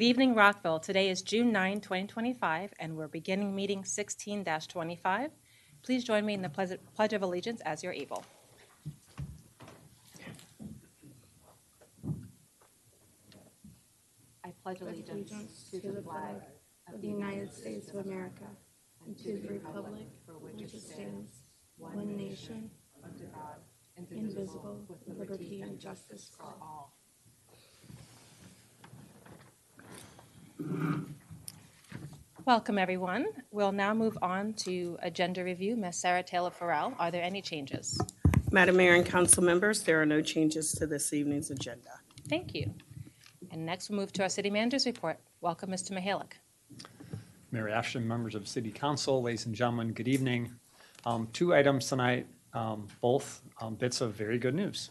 Good evening, Rockville. Today is June 9, 2025, and we're beginning meeting 16-25. Please join me in the Pledge of Allegiance as you're able. I pledge allegiance to the flag of the United States of America and to the republic for which it stands, one nation, under God, indivisible, with liberty and justice for all. Welcome, everyone. We'll now move on to agenda review. Ms. Sarah Taylor Farrell, are there any changes? Madam Mayor and council members, there are no changes to this evening's agenda. Thank you. And next we'll move to our city manager's report. Welcome, Mr. Mihalik. Mayor Ashton, members of City Council, ladies and gentlemen, good evening. Two items tonight, both bits of very good news.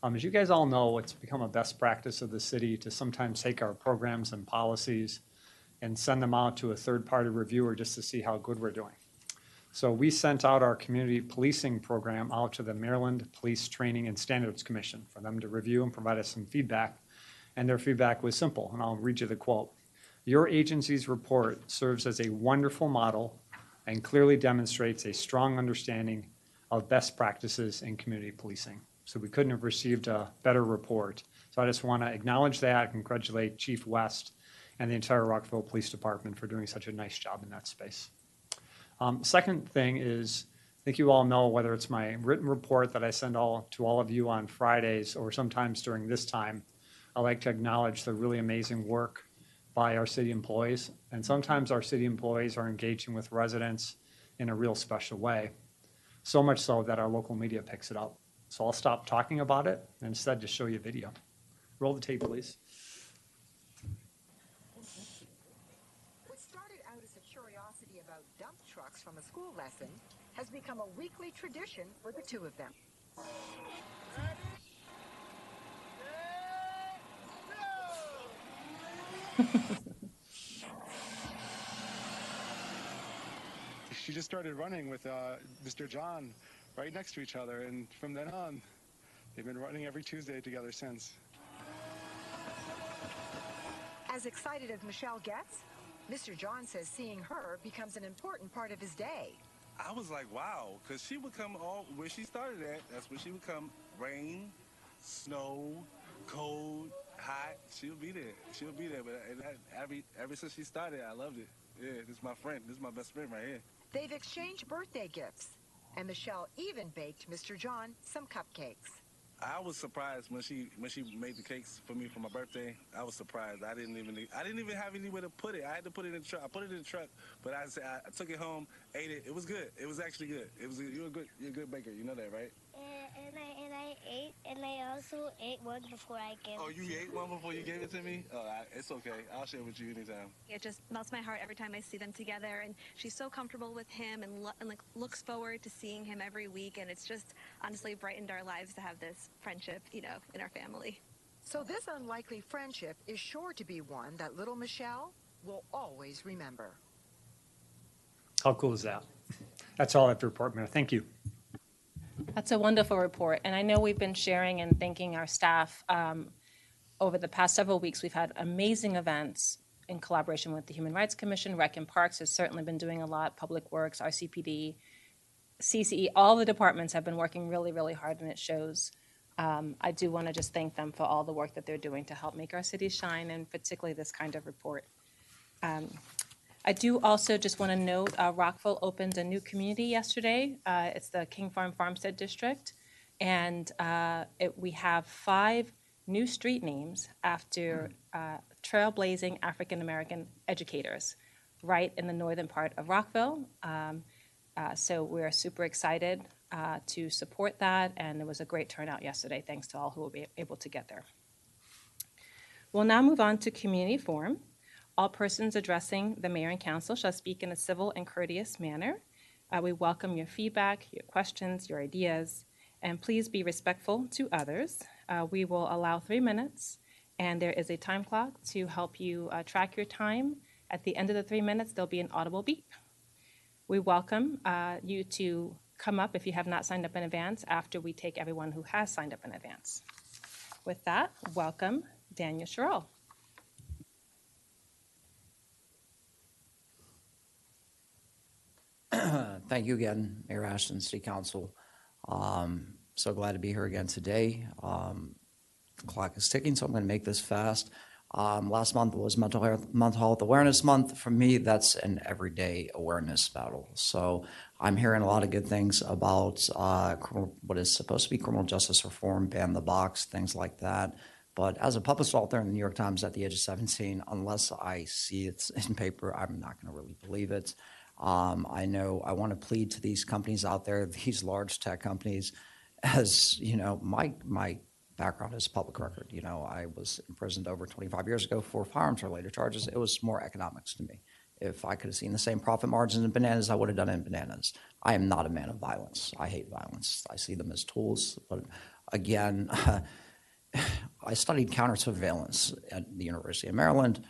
As you guys all know, it's become a best practice of the city to sometimes take our programs and policies and send them out to a third-party reviewer just to see how good we're doing. So we sent out our community policing program out to the Maryland Police Training and Standards Commission for them to review and provide us some feedback. And their feedback was simple, and I'll read you the quote. Your agency's report serves as a wonderful model and clearly demonstrates a strong understanding of best practices in community policing. So we couldn't have received a better report. So I just want to acknowledge that, congratulate Chief West and the entire Rockville Police Department for doing such a nice job in that space. Second thing is, I think you all know, whether it's my written report that I send to all of you on Fridays or sometimes during this time, I like to acknowledge the really amazing work by our city employees. And sometimes our city employees are engaging with residents in a real special way, so much so that our local media picks it up. So I'll stop talking about it and instead just show you a video. Roll the tape, please. What started out as a curiosity about dump trucks from a school lesson has become a weekly tradition for the two of them. She just started running with Mr. John right next to each other, and from then on, they've been running every Tuesday together since. As excited as Michelle gets, Mr. John says seeing her becomes an important part of his day. I was like, wow, because she would come all where she started at. That's where she would come. Rain, snow, cold, hot. She'll be there. She'll be there. But ever since she started, I loved it. Yeah, this is my friend. This is my best friend right here. They've exchanged birthday gifts, and Michelle even baked Mr. John some cupcakes. I was surprised when she made the cakes for me for my birthday. I was surprised. I didn't even have anywhere to put it. I had to put it in the truck. I put it in the truck, but I took it home, ate it. It was good. It was actually good. You're a good baker. You know that, right? And I ate, and I also ate one before I gave it. Oh, you ate one before you gave it to me? Oh, it's okay. I'll share with you anytime. It just melts my heart every time I see them together, and she's so comfortable with him and looks forward to seeing him every week, and it's just honestly brightened our lives to have this friendship, in our family. So this unlikely friendship is sure to be one that little Michelle will always remember. How cool is that? That's all I have to report, Mayor. Thank you. That's a wonderful report. And I know we've been sharing and thanking our staff over the past several weeks. We've had amazing events in collaboration with the Human Rights Commission. Rec and Parks has certainly been doing a lot. Public Works, RCPD, CCE, all the departments have been working really, really hard, and it shows. I do want to just thank them for all the work that they're doing to help make our city shine, and particularly this kind of report. I do also just want to note Rockville opened a new community yesterday. It's the King Farm Farmstead District, and we have 5 new street names after trailblazing African-American educators right in the northern part of Rockville. So we're super excited to support that, and it was a great turnout yesterday. Thanks to all who will be able to get there. We'll now move on to community forum. All persons addressing the mayor and council shall speak in a civil and courteous manner. We welcome your feedback, your questions, your ideas, and please be respectful to others. We will allow 3 minutes, and there is a time clock to help you track your time. At the end of the 3 minutes, there'll be an audible beep. We welcome you to come up if you have not signed up in advance after we take everyone who has signed up in advance. With that, welcome Daniel Sherrill. Thank you again, Mayor Ashton, City Council. So glad to be here again today. The clock is ticking, so I'm going to make this fast. Last month was Mental Health Awareness Month. For me, that's an everyday awareness battle. So I'm hearing a lot of good things about what is supposed to be criminal justice reform, ban the box, things like that. But as a published author in the New York Times at the age of 17, unless I see it in paper, I'm not going to really believe it. I know I want to plead to these companies out there, these large tech companies, as you know, my background is public record. You know, I was imprisoned over 25 years ago for firearms related charges. It was more economics to me. If I could have seen the same profit margins in bananas, I would have done it in bananas. I am not a man of violence. I hate violence. I see them as tools. But again, I studied counter surveillance at the University of Maryland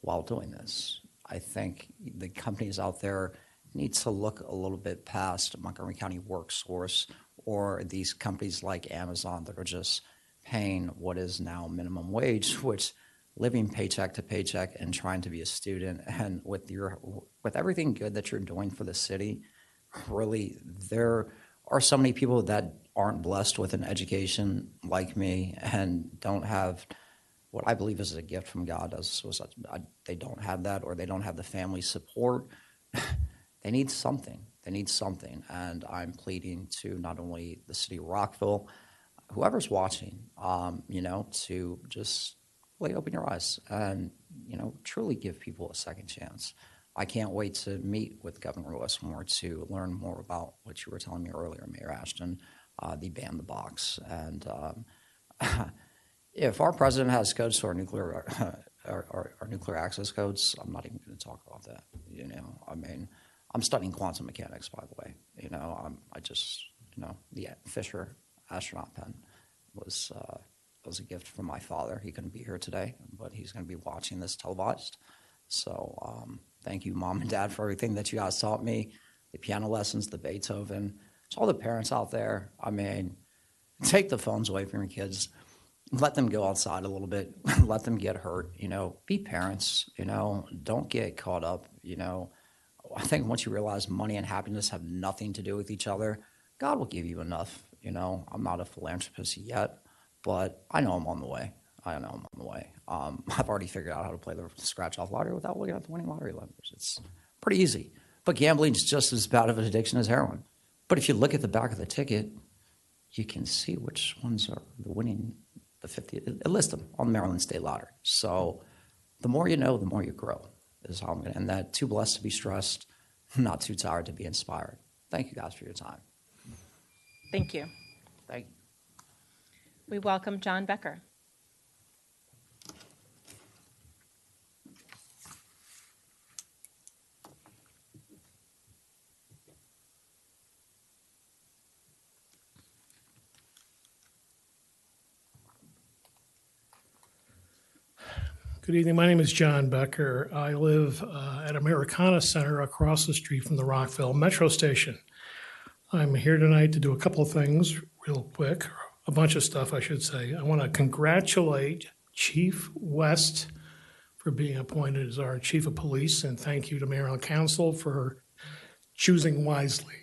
while doing this. I think the companies out there need to look a little bit past Montgomery County WorkSource or these companies like Amazon that are just paying what is now minimum wage, which living paycheck to paycheck and trying to be a student. And with everything good that you're doing for the city, really, there are so many people that aren't blessed with an education like me and don't have what I believe is a gift from God. They don't have that, or they don't have the family support. They need something. They need something. And I'm pleading to not only the city of Rockville, whoever's watching, to just really open your eyes and, truly give people a second chance. I can't wait to meet with Governor Westmore to learn more about what you were telling me earlier, Mayor Ashton, the ban the box. And if our president has codes to our nuclear access codes, I'm not even going to talk about that. I'm studying quantum mechanics, by the way. The Fisher astronaut pen was a gift from my father. He couldn't be here today, but he's going to be watching this televised. So thank you, Mom and Dad, for everything that you guys taught me, the piano lessons, the Beethoven. To all the parents out there, take the phones away from your kids. Let them go outside a little bit. Let them get hurt. Be parents. Don't get caught up. I think once you realize money and happiness have nothing to do with each other, God will give you enough. I'm not a philanthropist yet, but I know I'm on the way. I've already figured out how to play the scratch-off lottery without looking at the winning lottery numbers. It's pretty easy. But gambling is just as bad of an addiction as heroin. But if you look at the back of the ticket, you can see which ones are the winning, the 50. It lists them on the Maryland State Lottery. So the more you know, the more you grow, is how I'm going to end that. Too blessed to be stressed, not too tired to be inspired. Thank you guys for your time. Thank you. Thank you. We welcome John Becker. Good evening. My name is John Becker. I live at Americana Center across the street from the Rockville Metro Station. I'm here tonight to do a couple of things real quick, a bunch of stuff, I should say. I want to congratulate Chief West for being appointed as our Chief of Police, and thank you to Maryland Council for choosing wisely.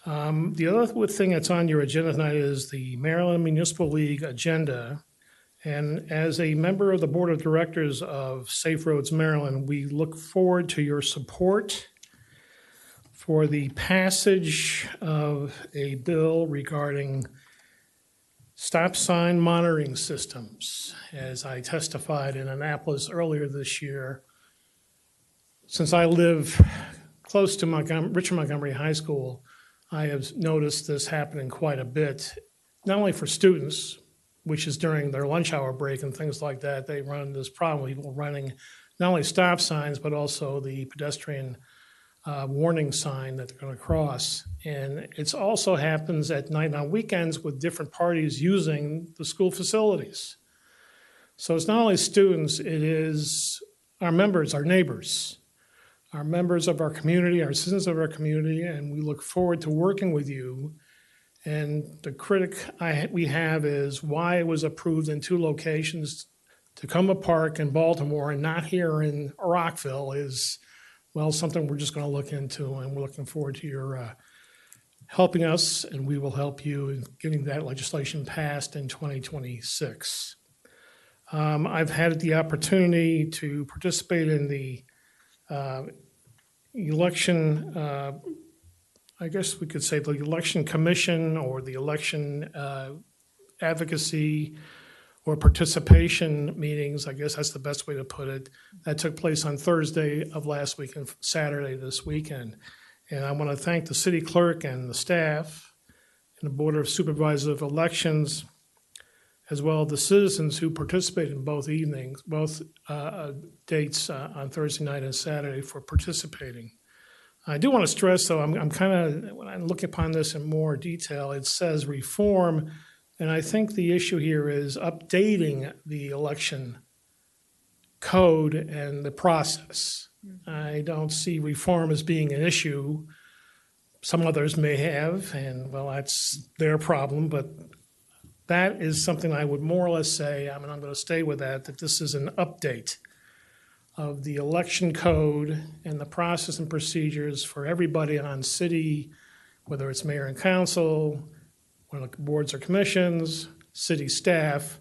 The other thing that's on your agenda tonight is the Maryland Municipal League agenda. And as a member of the Board of Directors of Safe Roads Maryland, we look forward to your support for the passage of a bill regarding stop sign monitoring systems. As I testified in Annapolis earlier this year, since I live close to Richard Montgomery High School, I have noticed this happening quite a bit, not only for students, which is during their lunch hour break and things like that. They run this problem, people running not only stop signs, but also the pedestrian warning sign that they're going to cross. And it also happens at night and on weekends with different parties using the school facilities. So it's not only students, it is our members, our neighbors, our members of our community, our citizens of our community, and we look forward to working with you. And the critic we have is why it was approved in two locations, Tacoma Park and Baltimore, and not here in Rockville, is well, something we're just going to look into, and we're looking forward to your helping us, and we will help you in getting that legislation passed in 2026. I've had the opportunity to participate in the election, I guess we could say the election commission or the election advocacy or participation meetings. I guess that's the best way to put it. That took place on Thursday of last week and Saturday this weekend. And I want to thank the city clerk and the staff and the Board of Supervisors of Elections, as well as the citizens who participated in both evenings, both dates on Thursday night and Saturday for participating. I do want to stress, though, I'm kind of, when I look upon this in more detail, it says reform, and I think the issue here is updating the election code and the process. I don't see reform as being an issue. Some others may have, and well, that's their problem, but that is something I would more or less say, I'm going to stay with that this is an update of the election code and the process and procedures for everybody on city, whether it's mayor and council, boards or commissions, city staff,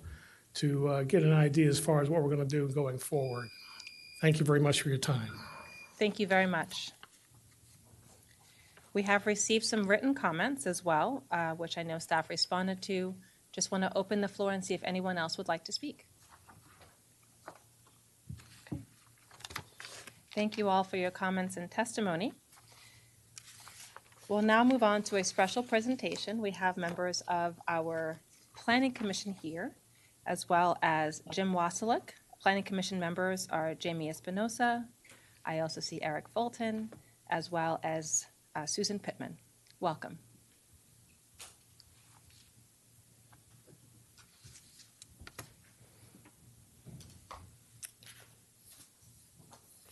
to get an idea as far as what we're going to do going forward. Thank you very much for your time. Thank you very much. We have received some written comments as well, which I know staff responded to. Just want to open the floor and see if anyone else would like to speak. Okay. Thank you all for your comments and testimony. We'll now move on to a special presentation. We have members of our Planning Commission here, as well as Jim Wasilek. Planning Commission members are Jamie Espinosa. I also see Eric Fulton, as well as Susan Pittman. Welcome.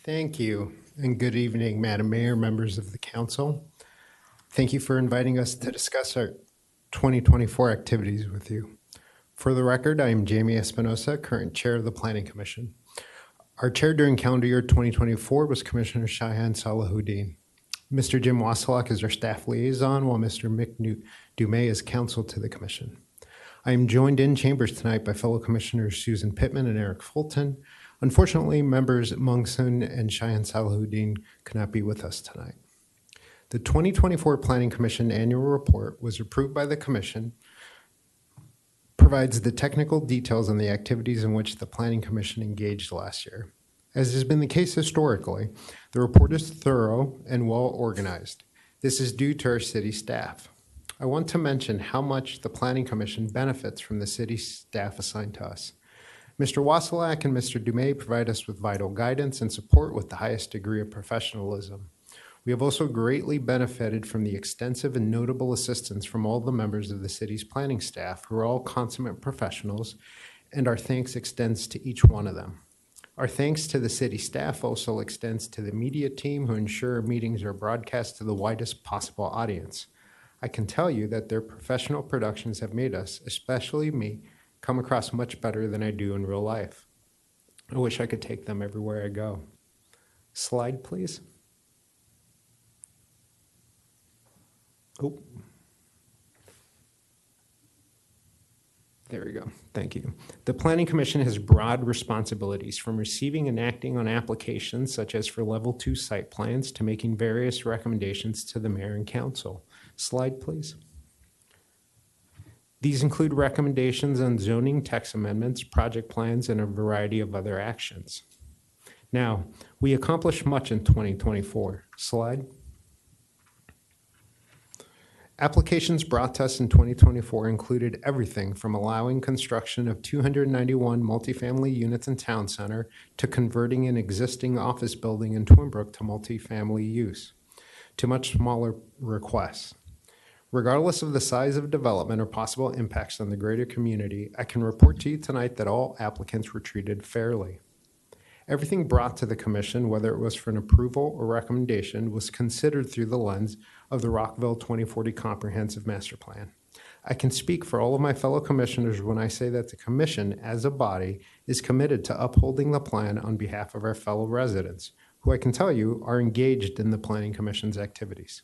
Thank you, and good evening, Madam Mayor, members of the council. Thank you for inviting us to discuss our 2024 activities with you. For the record, I am Jamie Espinosa, current chair of the Planning Commission. Our chair during calendar year 2024 was Commissioner Shahan Salahuddin. Mr. Jim Wasilek is our staff liaison, while Mr. Mick Dumais is counsel to the commission. I am joined in chambers tonight by fellow commissioners Susan Pittman and Eric Fulton. Unfortunately, members Mungsun and Shahan Salahuddin could not be with us tonight. The 2024 Planning Commission annual report was approved by the commission, provides the technical details on the activities in which the Planning Commission engaged last year. As has been the case historically, the report is thorough and well organized. This is due to our city staff. I want to mention how much the Planning Commission benefits from the city staff assigned to us. Mr. Wasilek and Mr. Dumais provide us with vital guidance and support with the highest degree of professionalism. We have also greatly benefited from the extensive and notable assistance from all the members of the city's planning staff, who are all consummate professionals, and our thanks extends to each one of them. Our thanks to the city staff also extends to the media team, who ensure meetings are broadcast to the widest possible audience. I can tell you that their professional productions have made us, especially me, come across much better than I do in real life. I wish I could take them everywhere I go. Slide, please. Oh. There we go. Thank you. The Planning Commission has broad responsibilities, from receiving and acting on applications such as for Level 2 site plans to making various recommendations to the mayor and council. Slide, please. These include recommendations on zoning, text amendments, project plans, and a variety of other actions. Now, we accomplished much in 2024. Slide. Applications brought to us in 2024 included everything from allowing construction of 291 multifamily units in Town Center to converting an existing office building in Twinbrook to multifamily use, to much smaller requests. Regardless of the size of development or possible impacts on the greater community, I can report to you tonight that all applicants were treated fairly. Everything brought to the commission, whether it was for an approval or recommendation, was considered through the lens of the Rockville 2040 Comprehensive Master Plan. I can speak for all of my fellow commissioners when I say that the commission, as a body, is committed to upholding the plan on behalf of our fellow residents, who who I can tell you are engaged in the Planning Commission's activities.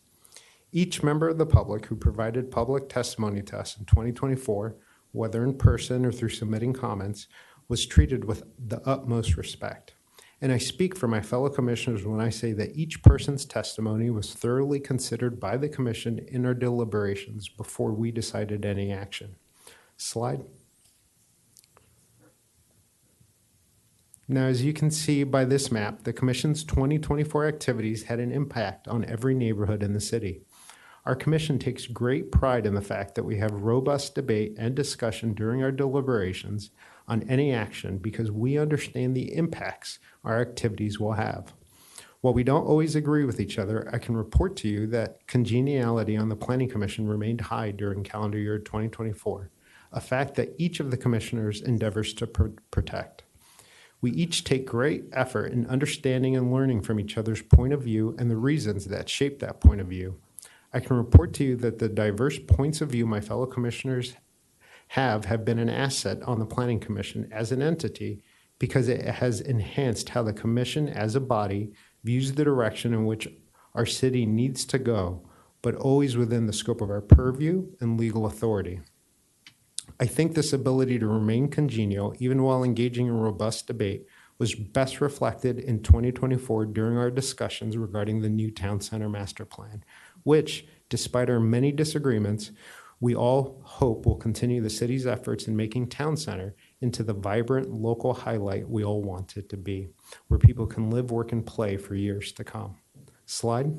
Each member of the public who provided public testimony to us in 2024, whether in person or through submitting comments, was treated with the utmost respect. And I speak for my fellow commissioners when I say that each person's testimony was thoroughly considered by the commission in our deliberations before we decided any action. Slide. Now, as you can see by this map, the commission's 2024 activities had an impact on every neighborhood in the city. Our commission takes great pride in the fact that we have robust debate and discussion during our deliberations on any action because we understand the impacts our activities will have. While we don't always agree with each other, I can report to you that congeniality on the Planning Commission remained high during calendar year 2024, a fact that each of the commissioners endeavors to protect. We each take great effort in understanding and learning from each other's point of view and the reasons that shape that point of view. I can report to you that the diverse points of view my fellow commissioners have been an asset on the Planning Commission as an entity because it has enhanced how the commission as a body views the direction in which our city needs to go, but always within the scope of our purview and legal authority. I think this ability to remain congenial, even while engaging in robust debate, was best reflected in 2024 during our discussions regarding the new Town Center Master Plan, which, despite our many disagreements, we all hope will continue the city's efforts in making Town Center into the vibrant local highlight we all want it to be, where people can live, work, and play for years to come. Slide.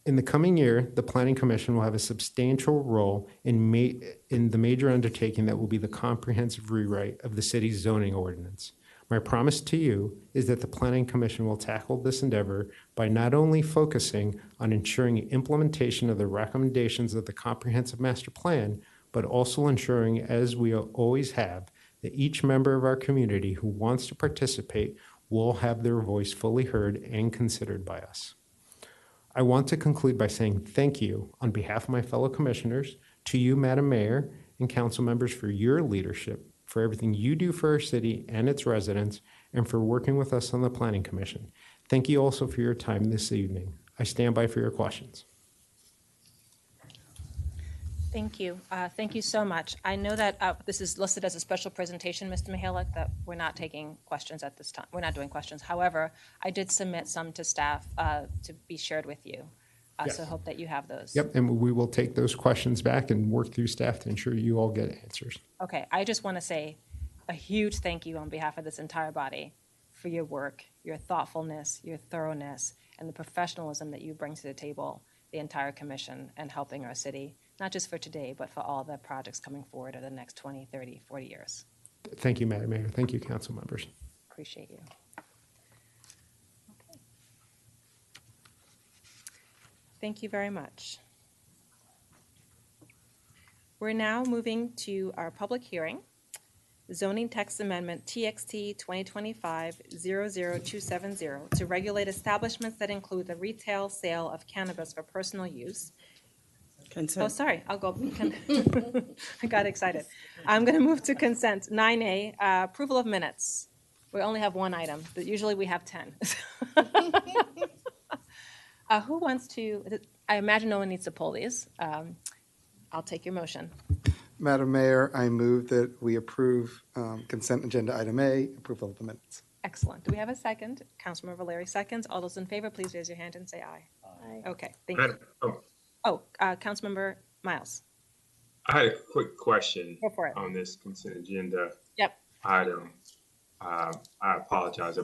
In the coming year, the Planning Commission will have a substantial role in the major undertaking that will be the comprehensive rewrite of the city's zoning ordinance. My promise to you is that the Planning Commission will tackle this endeavor by not only focusing on ensuring implementation of the recommendations of the Comprehensive Master Plan, but also ensuring, as we always have, that each member of our community who wants to participate will have their voice fully heard and considered by us. I want to conclude by saying thank you on behalf of my fellow commissioners, to you, Madam Mayor, and council members for your leadership, for everything you do for our city and its residents, and for working with us on the Planning Commission. Thank you also for your time this evening. I stand by for your questions. Thank you. Thank you so much. I know that this is listed as a special presentation, Mr. Mihalik, that we're not taking questions at this time. We're not doing questions. However, I did submit some to staff to be shared with you. Yes. So I hope that you have those. Yep, and we will take those questions back and work through staff to ensure you all get answers. Okay, I just want to say a huge thank you on behalf of this entire body for your work, your thoughtfulness, your thoroughness, and the professionalism that you bring to the table, the entire commission, and helping our city, not just for today, but for all the projects coming forward over the next 20, 30, 40 years. Thank you, Madam Mayor. Thank you, council members. Appreciate you. Okay. Thank you very much. We're now moving to our public hearing, zoning text amendment TXT 2025-00270 to regulate establishments that include the retail sale of cannabis for personal use. Consent. Oh, sorry, I'll go. I got excited. I'm going to move to consent. 9A, approval of minutes. We only have one item, but usually we have 10. Who wants to, I imagine no one needs to pull these. I'll take your motion. Madam Mayor, I move that we approve consent agenda item A, approval of the minutes. Excellent. Do we have a second? Councilmember Valeri seconds. All those in favor, please raise your hand and say aye. Aye. Okay, thank you. Councilmember Miles. I had a quick question Go for it. on this consent agenda Yep. item. I apologize.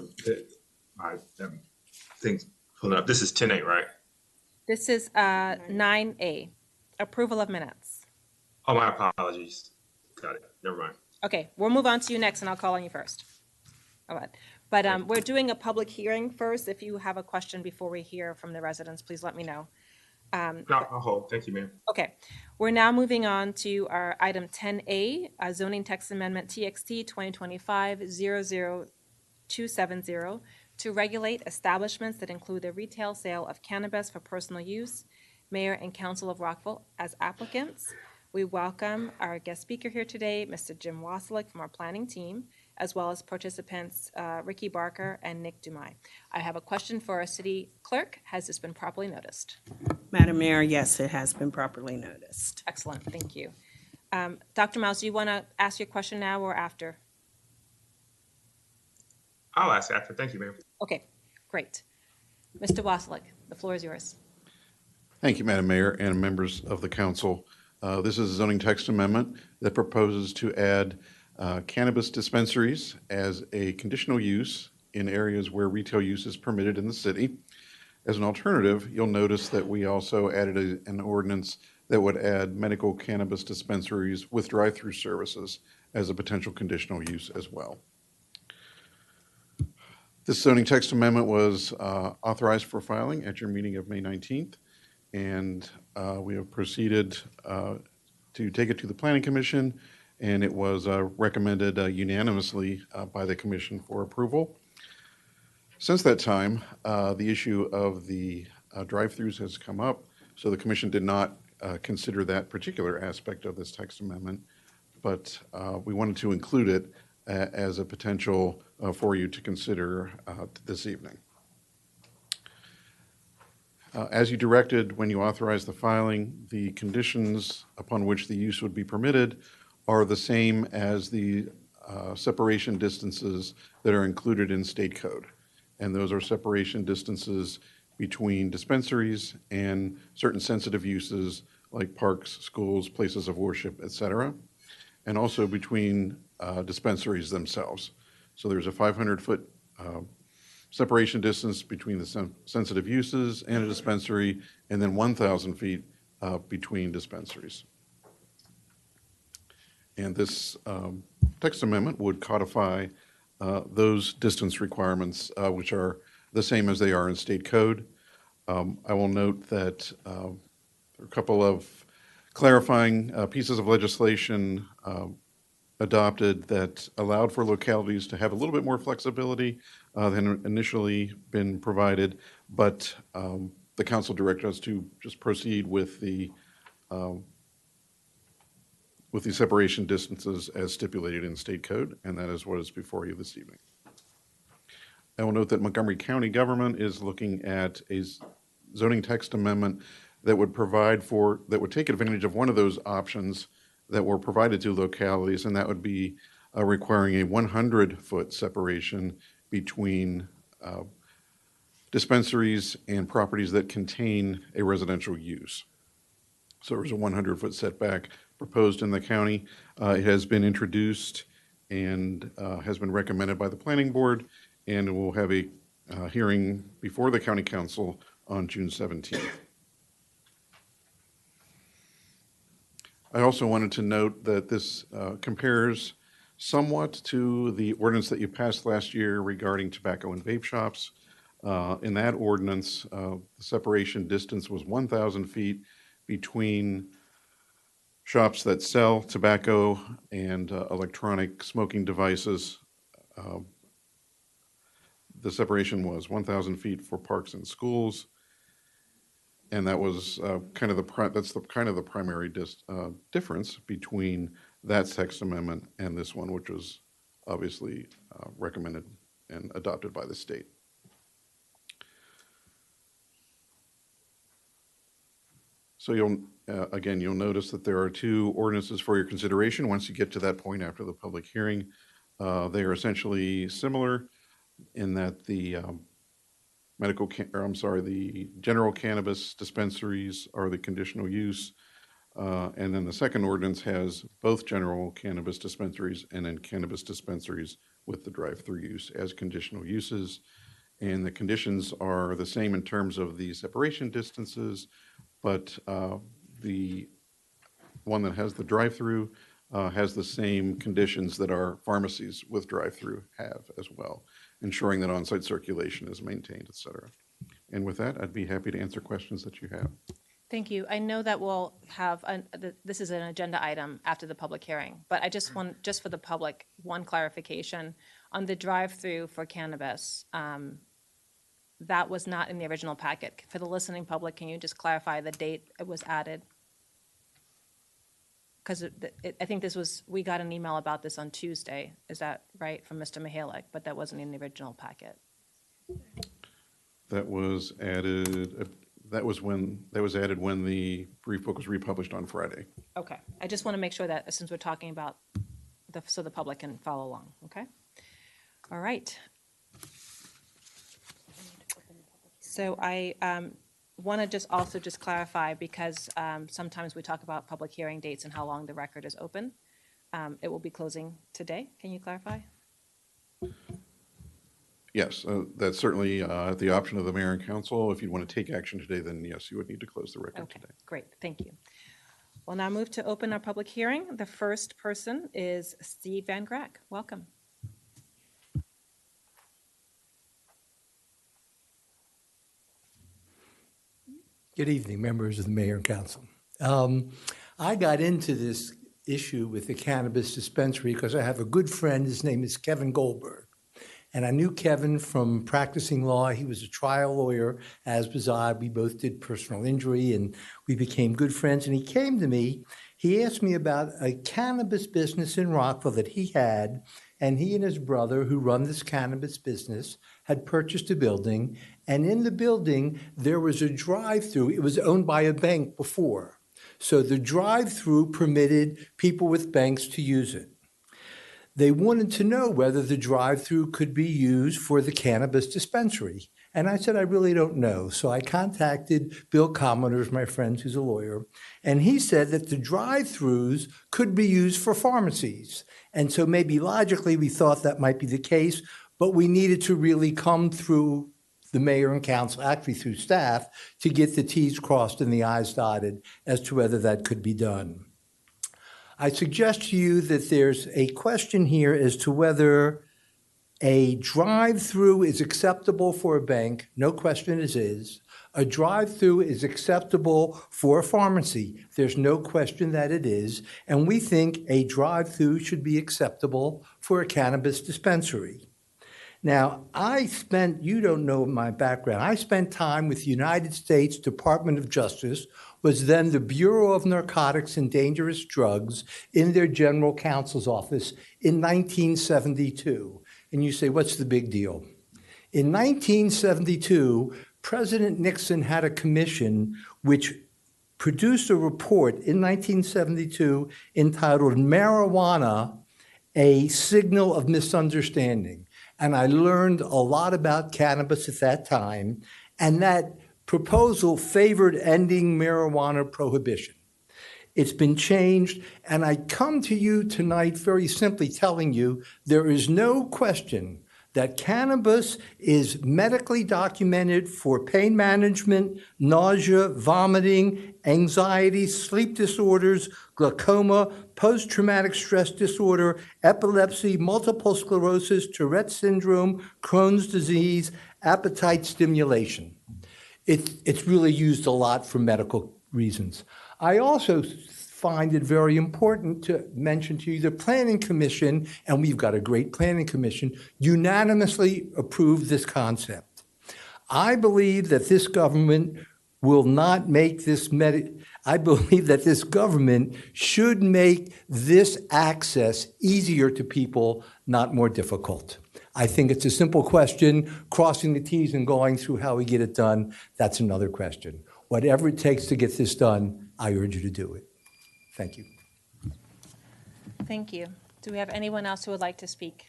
Things pulling up. This is 10A, right? This is 9A, approval of minutes. Oh, my apologies. Got it. Never mind. Okay, we'll move on to you next, and I'll call on you first. All right. But we're doing a public hearing first. If you have a question before we hear from the residents, please let me know. No, I'll hold. Thank you, ma'am. Okay, we're now moving on to our item 10A, zoning text amendment TXT 2025-00270 to regulate establishments that include the retail sale of cannabis for personal use. Mayor and Council of Rockville as applicants. We welcome our guest speaker here today, Mr. Jim Wasilek from our planning team, as well as participants Ricky Barker and Nick Dumais. I have a question for our city clerk. Has this been properly noticed? Madam Mayor, yes, it has been properly noticed. Excellent, thank you. Dr. Miles, do you want to ask your question now or after? I'll ask after. Thank you, Mayor. Okay, great. Mr. Wasilek, the floor is yours. Thank you, Madam Mayor and members of the council. This is a zoning text amendment that proposes to add cannabis dispensaries as a conditional use in areas where retail use is permitted in the city. As an alternative, you'll notice that we also added an ordinance that would add medical cannabis dispensaries with drive-through services as a potential conditional use as well. This zoning text amendment was authorized for filing at your meeting of May 19th, and we have proceeded to take it to the Planning Commission, and it was recommended unanimously by the Commission for approval. Since that time, the issue of the drive-throughs has come up, so the Commission did not consider that particular aspect of this text amendment, but we wanted to include it as a potential for you to consider this evening. As you directed when you authorized the filing, the conditions upon which the use would be permitted are the same as the separation distances that are included in state code. And those are separation distances between dispensaries and certain sensitive uses like parks, schools, places of worship, etc., and also between dispensaries themselves. So there's a 500-foot separation distance between the sensitive uses and a dispensary, and then 1,000 feet between dispensaries. And this text amendment would codify those distance requirements, which are the same as they are in state code. I will note that there are a couple of clarifying pieces of legislation adopted that allowed for localities to have a little bit more flexibility than initially been provided, but the council directed us to just proceed with the separation distances as stipulated in state code, and that is what is before you this evening. I will note that Montgomery County government is looking at a zoning text amendment that would take advantage of one of those options that were provided to localities, and that would be requiring a 100-foot separation between dispensaries and properties that contain a residential use. So there's a 100-foot setback proposed in the county. It has been introduced and has been recommended by the planning board, and we'll have a hearing before the county council on June 17th. I also wanted to note that this compares somewhat to the ordinance that you passed last year regarding tobacco and vape shops. In that ordinance, the separation distance was 1,000 feet between shops that sell tobacco and electronic smoking devices. The separation was 1,000 feet for parks and schools, and that was kind of the primary difference between that text amendment and this one, which was obviously recommended and adopted by the state. So you'll notice that there are two ordinances for your consideration once you get to that point after the public hearing. They are essentially similar in that the the general cannabis dispensaries are the conditional use, and then the second ordinance has both general cannabis dispensaries and then cannabis dispensaries with the drive-through use as conditional uses. And the conditions are the same in terms of the separation distances, but the one that has the drive-through has the same conditions that our pharmacies with drive-through have as well, ensuring that on-site circulation is maintained, et cetera. And with that, I'd be happy to answer questions that you have. Thank you. I know that we'll have, this is an agenda item after the public hearing, but I just want, just for the public, one clarification. On the drive-through for cannabis, that was not in the original packet. For the listening public, can you just clarify the date it was added? because I think we got an email about this on Tuesday. Is that right, from Mr. Mihalik? But that wasn't in the original packet. That was added, that was added when the brief book was republished on Friday. Okay. I just want to make sure that since we're talking about so the public can follow along, okay? All right. So I want to just clarify, because sometimes we talk about public hearing dates and how long the record is open. It will be closing today. Can you clarify? Yes, that's certainly at the option of the mayor and council. If you want to take action today, then yes, you would need to close the record Okay, today. great. Thank you. We'll now move to open our public hearing. The first person is Steve Van Grack. Welcome. Good evening, members of the mayor and council. I got into this issue with the cannabis dispensary because I have a good friend. His name is Kevin Goldberg. And I knew Kevin from practicing law. He was a trial lawyer, as was I. We both did personal injury, and we became good friends. And he came to me. He asked me about a cannabis business in Rockville that he had, and he and his brother, who run this cannabis business, had purchased a building. And in the building, there was a drive-through. It was owned by a bank before. So the drive-through permitted people with banks to use it. They wanted to know whether the drive-through could be used for the cannabis dispensary. And I said, I really don't know. So I contacted Bill Commoners, my friend who's a lawyer, and he said that the drive-throughs could be used for pharmacies. And so maybe logically we thought that might be the case, but we needed to really come through the mayor and council, actually through staff, to get the T's crossed and the I's dotted as to whether that could be done. I suggest to you that there's a question here as to whether a drive-through is acceptable for a bank. No question it is. A drive-through is acceptable for a pharmacy. There's no question that it is. And we think a drive-through should be acceptable for a cannabis dispensary. Now, you don't know my background. I spent time with the United States Department of Justice, was then the Bureau of Narcotics and Dangerous Drugs in their general counsel's office in 1972. And you say, what's the big deal? In 1972, President Nixon had a commission which produced a report in 1972 entitled Marijuana, a Signal of Misunderstanding. And I learned a lot about cannabis at that time, and that proposal favored ending marijuana prohibition. It's been changed, and I come to you tonight very simply telling you there is no question that cannabis is medically documented for pain management, nausea, vomiting, anxiety, sleep disorders, glaucoma, post-traumatic stress disorder, epilepsy, multiple sclerosis, Tourette syndrome, Crohn's disease, appetite stimulation. It's really used a lot for medical reasons. I also find it very important to mention to you the Planning Commission, and we've got a great Planning Commission, unanimously approved this concept. I believe that this government will not make this I believe that this government should make this access easier to people, not more difficult. I think it's a simple question. Crossing the T's and going through how we get it done, that's another question. Whatever it takes to get this done, I urge you to do it. Thank you. Thank you. Do we have anyone else who would like to speak?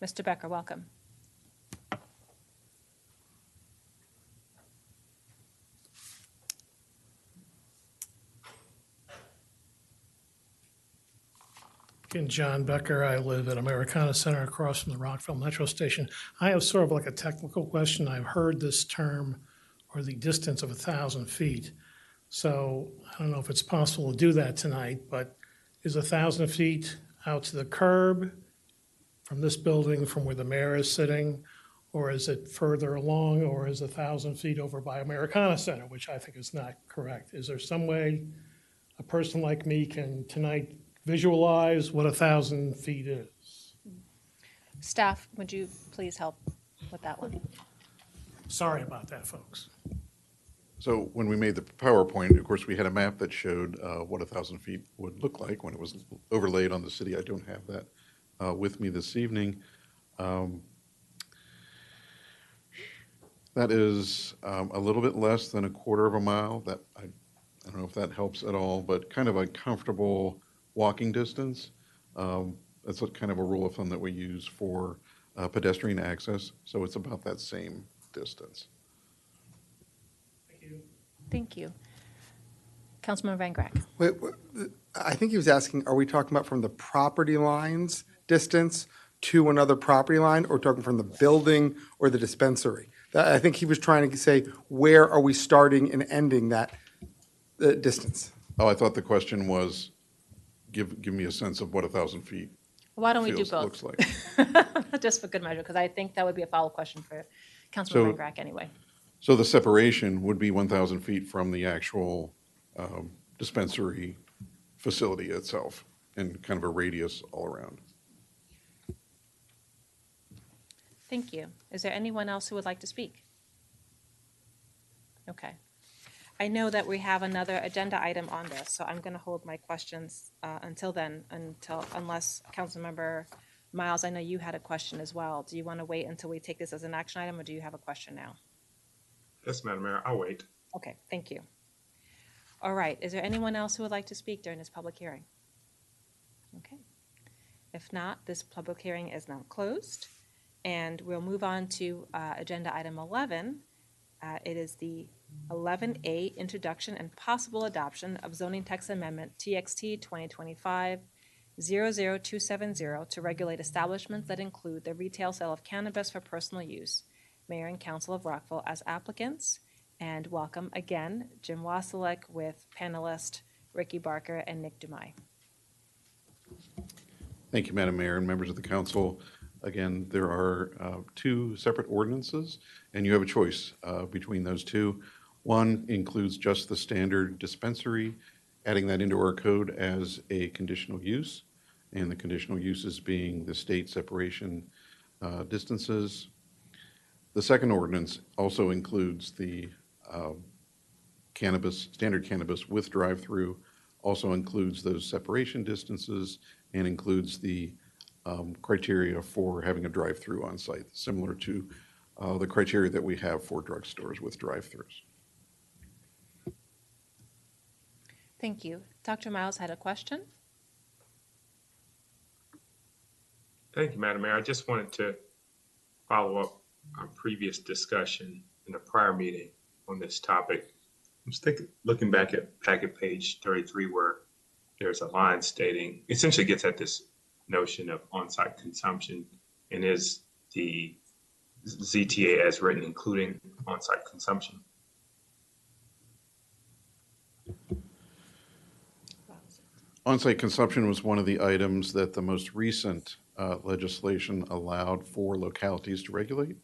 Mr. Becker, welcome. Again, John Becker. I live at Americana Center across from the Rockville Metro Station. I have sort of like a technical question. I've heard this term, or the distance of 1,000 feet. So I don't know if it's possible to do that tonight, but is 1,000 feet out to the curb from this building, from where the mayor is sitting, or is it further along, or is 1,000 feet over by Americana Center, which I think is not correct? Is there some way a person like me can tonight visualize what 1,000 feet is? Staff, would you please help with that one? Sorry about that, folks. So when we made the PowerPoint, of course, we had a map that showed what 1,000 feet would look like when it was overlaid on the city. I don't have that with me this evening. That is a little bit less than a quarter of a mile. That I don't know if that helps at all, but kind of a comfortable walking distance. That's kind of a rule of thumb that we use for pedestrian access. So it's about that same distance. Thank you. Councilman Van Grack. Wait, I think he was asking, are we talking about from the property lines distance to another property line, or talking from the building or the dispensary? I think he was trying to say, where are we starting and ending that distance? Oh, I thought the question was, give me a sense of what 1,000 feet Why don't we do feels, both? looks like. Just for good measure, because I think that would be a follow-up question for Councilman Van Grack anyway. So the separation would be 1,000 feet from the actual dispensary facility itself, and kind of a radius all around. Thank you. Is there anyone else who would like to speak? Okay. I know that we have another agenda item on this, so I'm going to hold my questions until then, unless Councilmember Miles, I know you had a question as well. Do you want to wait until we take this as an action item, or do you have a question now? Yes, Madam Mayor, I'll wait. Okay, thank you. All right, is there anyone else who would like to speak during this public hearing? Okay. If not, this public hearing is now closed, and we'll move on to agenda item 11. It is the 11A, introduction and possible adoption of zoning text amendment TXT 2025-00270 to regulate establishments that include the retail sale of cannabis for personal use. Mayor and Council of Rockville as applicants, and welcome again Jim Wasilek with panelist Ricky Barker and Nick Dumais. Thank you, Madam Mayor and members of the council. Again, there are two separate ordinances, and you have a choice between those two. One includes just the standard dispensary, adding that into our code as a conditional use, and the conditional uses being the state separation distances. The second ordinance also includes the standard cannabis with drive-through, also includes those separation distances, and includes the criteria for having a drive-through on site, similar to the criteria that we have for drugstores with drive-throughs. Thank you. Dr. Miles had a question. Thank you, Madam Mayor. I just wanted to follow up our previous discussion in a prior meeting on this topic. I'm looking back at packet page 33, where there's a line stating, essentially gets at this notion of on-site consumption, and is the ZTA as written including on-site consumption? On-site consumption was one of the items that the most recent legislation allowed for localities to regulate.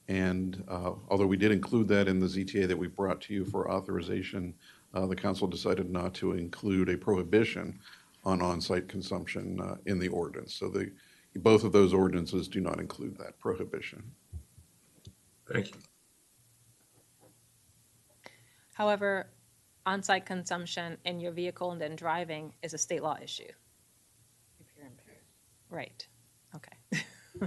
And although we did include that in the ZTA that we brought to you for authorization, the council decided not to include a prohibition on on-site consumption in the ordinance. So both of those ordinances do not include that prohibition. Thank you. However, on-site consumption in your vehicle and then driving is a state law issue. If you're impaired. Right. Okay.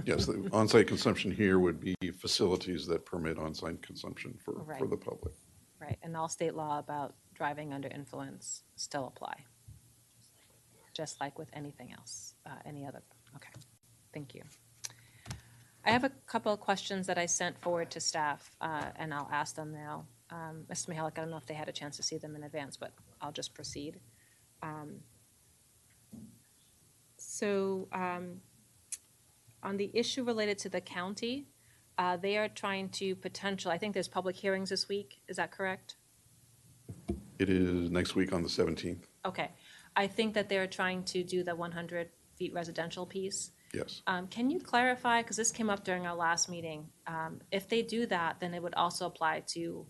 Yes, the on-site consumption here would be facilities that permit on-site consumption for the public. Right, and all state law about driving under influence still apply, just like with anything else, any other. Okay, thank you. I have a couple of questions that I sent forward to staff, and I'll ask them now. Mr. Mihalik, I don't know if they had a chance to see them in advance, but I'll just proceed. On the issue related to the county, they are trying to I think there's public hearings this week, is that correct? It is next week on the 17th. Okay, I think that they're trying to do the 100 feet residential piece. Yes. Can you clarify, because this came up during our last meeting, if they do that, then it would also apply to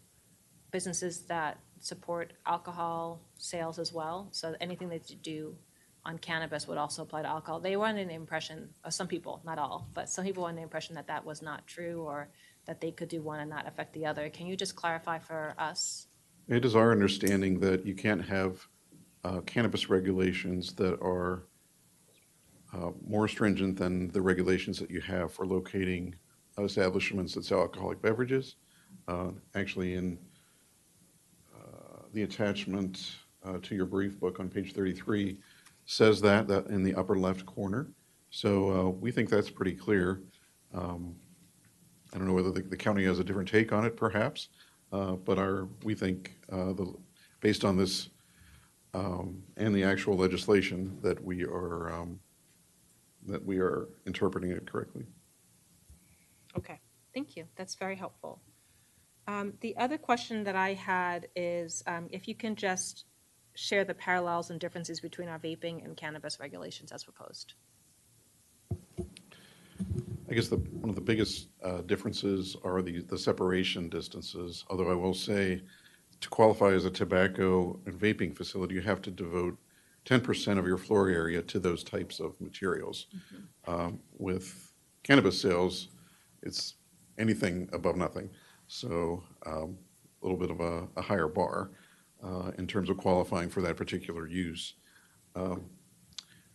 businesses that support alcohol sales as well? So anything that you do on cannabis would also apply to alcohol. They were under the impression, some people, not all, but some people were under the impression that that was not true, or that they could do one and not affect the other. Can you just clarify for us? It is our understanding that you can't have cannabis regulations that are more stringent than the regulations that you have for locating establishments that sell alcoholic beverages. Actually, in the attachment to your brief book on page 33 says that in the upper left corner. So we think that's pretty clear. I don't know whether the county has a different take on it, perhaps, but we think based on this and the actual legislation that we are interpreting it correctly. Okay, thank you. That's very helpful. The other question that I had is if you can just share the parallels and differences between our vaping and cannabis regulations as proposed. I guess one of the biggest differences are the separation distances, although I will say to qualify as a tobacco and vaping facility, you have to devote 10% of your floor area to those types of materials. With cannabis sales, it's anything above nothing. So a little bit of a higher bar in terms of qualifying for that particular use.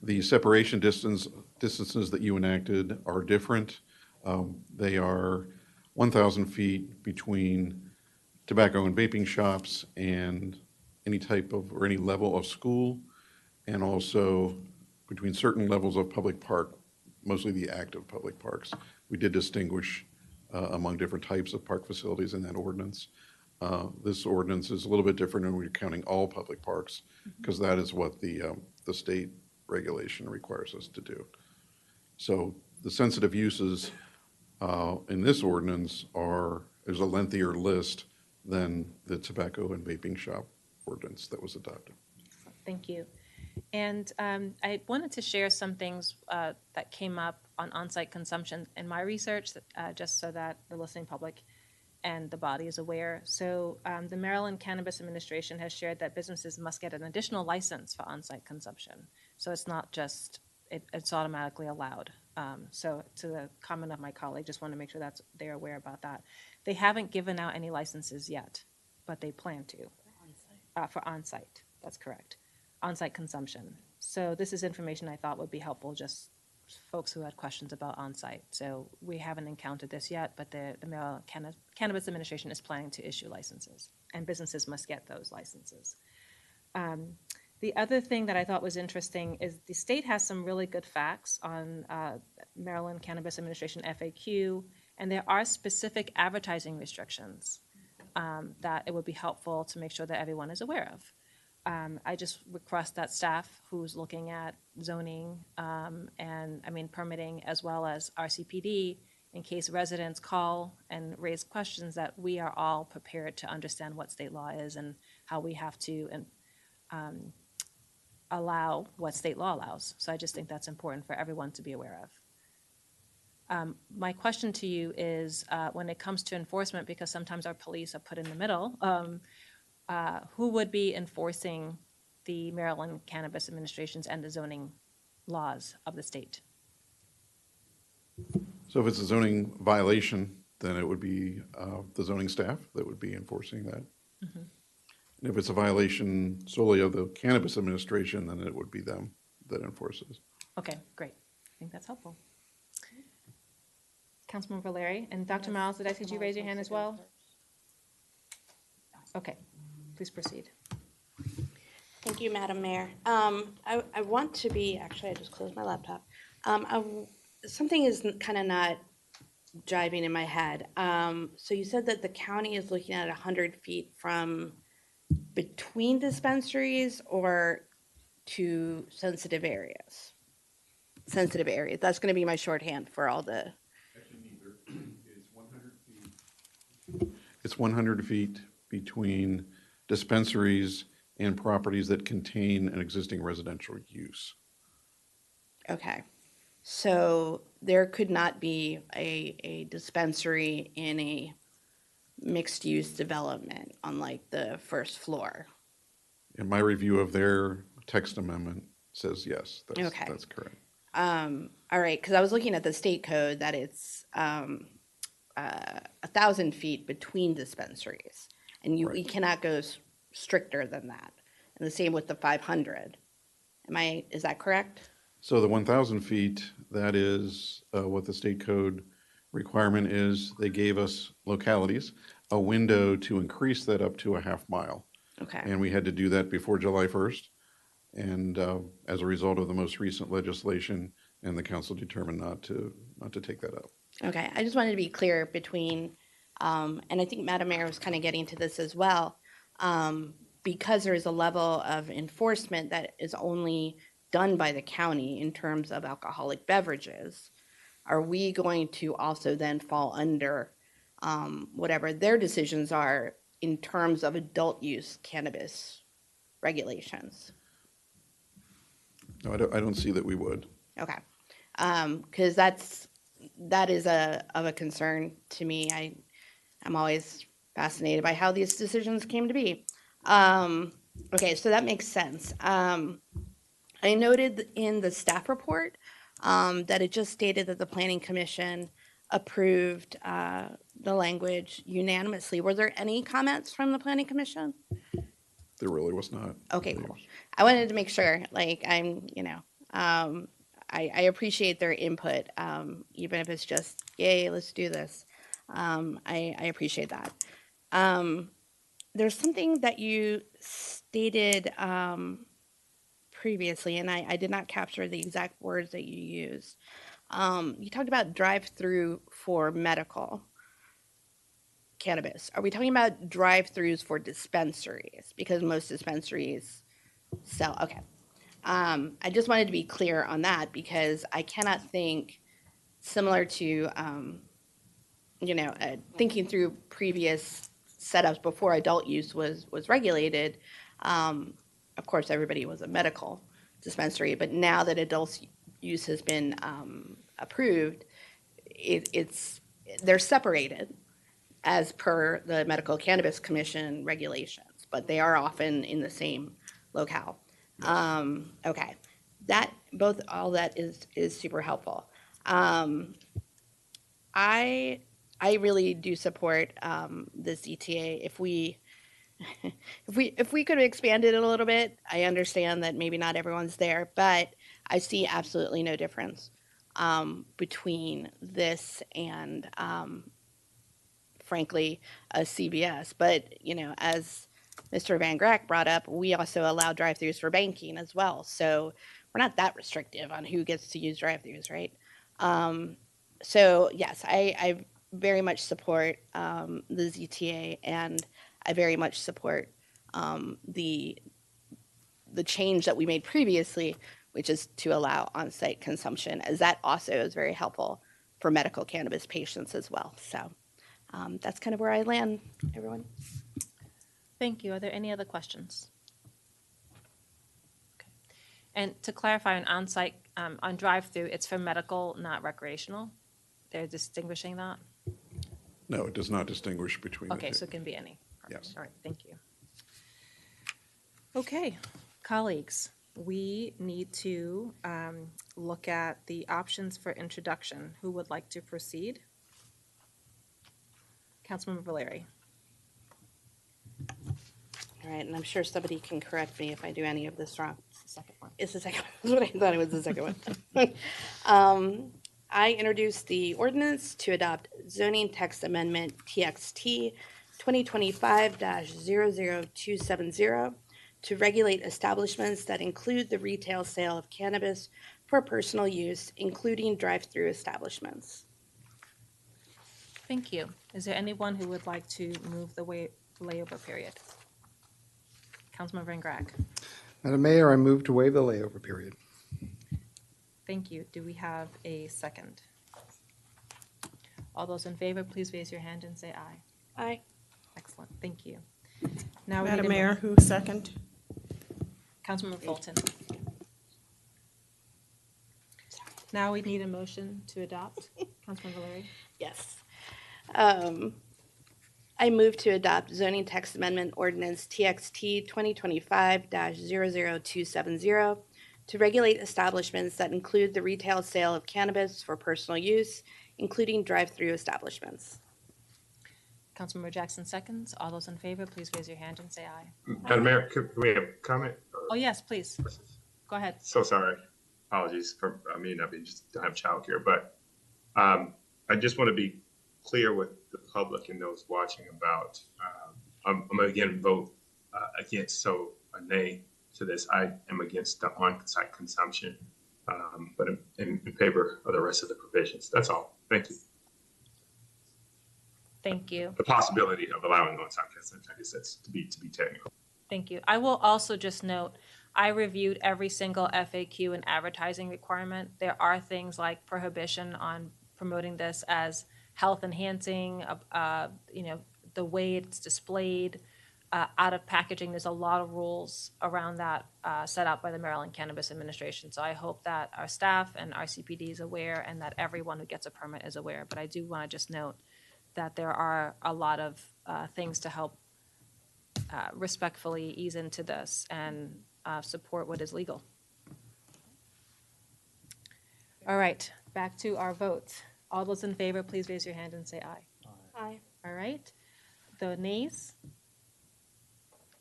The separation distances that you enacted are different. They are 1,000 feet between tobacco and vaping shops and any type of or any level of school, and also between certain levels of public park, mostly the active public parks. We did distinguish among different types of park facilities in that ordinance. This ordinance is a little bit different when we're counting all public parks, because that is what the state regulation requires us to do. So the sensitive uses in this ordinance is a lengthier list than the tobacco and vaping shop ordinance that was adopted. Thank you. And I wanted to share some things that came up on on-site consumption in my research, just so that the listening public and the body is aware. So the Maryland Cannabis Administration has shared that businesses must get an additional license for on-site consumption. So it's not just, it's automatically allowed. So to the comment of my colleague, just want to make sure they're aware about that. They haven't given out any licenses yet, but they plan to. For on-site, that's correct. On-site consumption. So this is information I thought would be helpful, just folks who had questions about on-site. So we haven't encountered this yet, but the Maryland Cannabis Administration is planning to issue licenses, and businesses must get those licenses. The other thing that I thought was interesting is the state has some really good facts on Maryland Cannabis Administration FAQ, and there are specific advertising restrictions that it would be helpful to make sure that everyone is aware of. I just request that staff who's looking at zoning permitting, as well as RCPD, in case residents call and raise questions, that we are all prepared to understand what state law is and how we have to allow what state law allows. So I just think that's important for everyone to be aware of. My question to you is, when it comes to enforcement, because sometimes our police are put in the middle, who would be enforcing the Maryland Cannabis Administration's and the zoning laws of the state? So if it's a zoning violation, then it would be the zoning staff that would be enforcing that. Mm-hmm. And if it's a violation solely of the Cannabis Administration, then it would be them that enforces. Okay, great. I think that's helpful. Councilmember Larry, and Dr. Miles, did I see you raise your hand as well? Okay, please proceed. Thank you, Madam Mayor. I want to be, actually, I just closed my laptop. Something is kind of not jiving in my head. So you said that the county is looking at 100 feet from between dispensaries or to sensitive areas? Sensitive areas. That's going to be my shorthand for all the... Actually, neither. It's 100 feet. It's 100 feet between dispensaries and properties that contain an existing residential use. Okay. So there could not be a dispensary in a mixed-use development on like the first floor. In my review of their text amendment says yes, Okay. That's correct. All right, because I was looking at the state code that it's 1,000 feet between dispensaries. And you cannot go stricter than that. And the same with the 500. Is that correct? So the 1,000 feet, that is what the state code requirement is. They gave us localities, a window to increase that up to a half mile. Okay. And we had to do that before July 1st. And as a result of the most recent legislation, and the council determined not to take that up. Okay, I just wanted to be clear between, and I think Madam Mayor was kind of getting to this as well, because there is a level of enforcement that is only done by the county in terms of alcoholic beverages. Are we going to also then fall under whatever their decisions are in terms of adult use cannabis regulations? No, I don't see that we would. Okay, because that is of a concern to me. I'm always fascinated by how these decisions came to be. Okay, so that makes sense. I noted in the staff report that it just stated that the Planning Commission approved the language unanimously. Were there any comments from the Planning Commission? There really was not. Okay, cool. I wanted to make sure, like, I appreciate their input, even if it's just, yay, let's do this. I appreciate that. There's something that you stated previously, and I did not capture the exact words that you used. You talked about drive-through for medical cannabis. Are we talking about drive-throughs for dispensaries? Because most dispensaries sell, okay. I just wanted to be clear on that because I cannot think, similar to, thinking through previous setups before adult use was regulated. Of course, everybody was a medical dispensary, but now that adult use has been approved, they're separated as per the Medical Cannabis Commission regulations, but they are often in the same locale. Okay, all that is super helpful. I really do support this ETA. If we could expand it a little bit, I understand that maybe not everyone's there, but I see absolutely no difference between this and frankly a CVS. But as Mr. Van Grack brought up, we also allow drive-throughs for banking as well. So we're not that restrictive on who gets to use drive-throughs, right? So yes, I very much support the ZTA, and I very much support the change that we made previously, which is to allow on-site consumption, as that also is very helpful for medical cannabis patients as well. So that's kind of where I land, everyone. Thank you. Are there any other questions? Okay. And to clarify, on-site, on drive-through, it's for medical, not recreational? They're distinguishing that? No, it does not distinguish between the two. Okay, so it can be any. Perfect. Yes. All right, thank you. Okay, colleagues, we need to look at the options for introduction. Who would like to proceed? Councilmember Valeri. All right, and I'm sure somebody can correct me if I do any of this wrong. It's the second one. It's the second one. That's what I thought it was, the second one. I introduced the ordinance to adopt zoning text amendment TXT 2025-00270 to regulate establishments that include the retail sale of cannabis for personal use, including drive-through establishments. Thank you. Is there anyone who would like to move the layover period? Councilmember Van Grack. Madam Mayor, I move to waive the layover period. Thank you. Do we have a second? All those in favor, please raise your hand and say aye. Aye. Excellent. Thank you. Now we need Madam a Mayor, mo- who second? Councilmember Fulton. Now we need a motion to adopt. Councilmember Valeri. Yes. I move to adopt zoning text amendment ordinance TXT 2025-00270 to regulate establishments that include the retail sale of cannabis for personal use, including drive-through establishments. Councilmember Jackson seconds. All those in favor, please raise your hand and say aye. Madam Mayor, could we have a comment? Oh, yes, please. Go ahead. So sorry. Apologies for me not being, just don't have childcare, but I just want to be clear with the public and those watching about, I'm again vote against, so a nay to this. I am against the on-site consumption, but in favor of the rest of the provisions. That's all. Thank you. Thank you. The possibility of allowing on-site consumption, I guess that's to be technical. Thank you. I will also just note, I reviewed every single FAQ and advertising requirement. There are things like prohibition on promoting this as health enhancing, the way it's displayed, out of packaging. There's a lot of rules around that set out by the Maryland Cannabis Administration. So I hope that our staff and our CPD is aware and that everyone who gets a permit is aware. But I do want to just note that there are a lot of things to help respectfully ease into this and support what is legal. All right, back to our votes. All those in favor, please raise your hand and say aye. Aye. All right. The nays?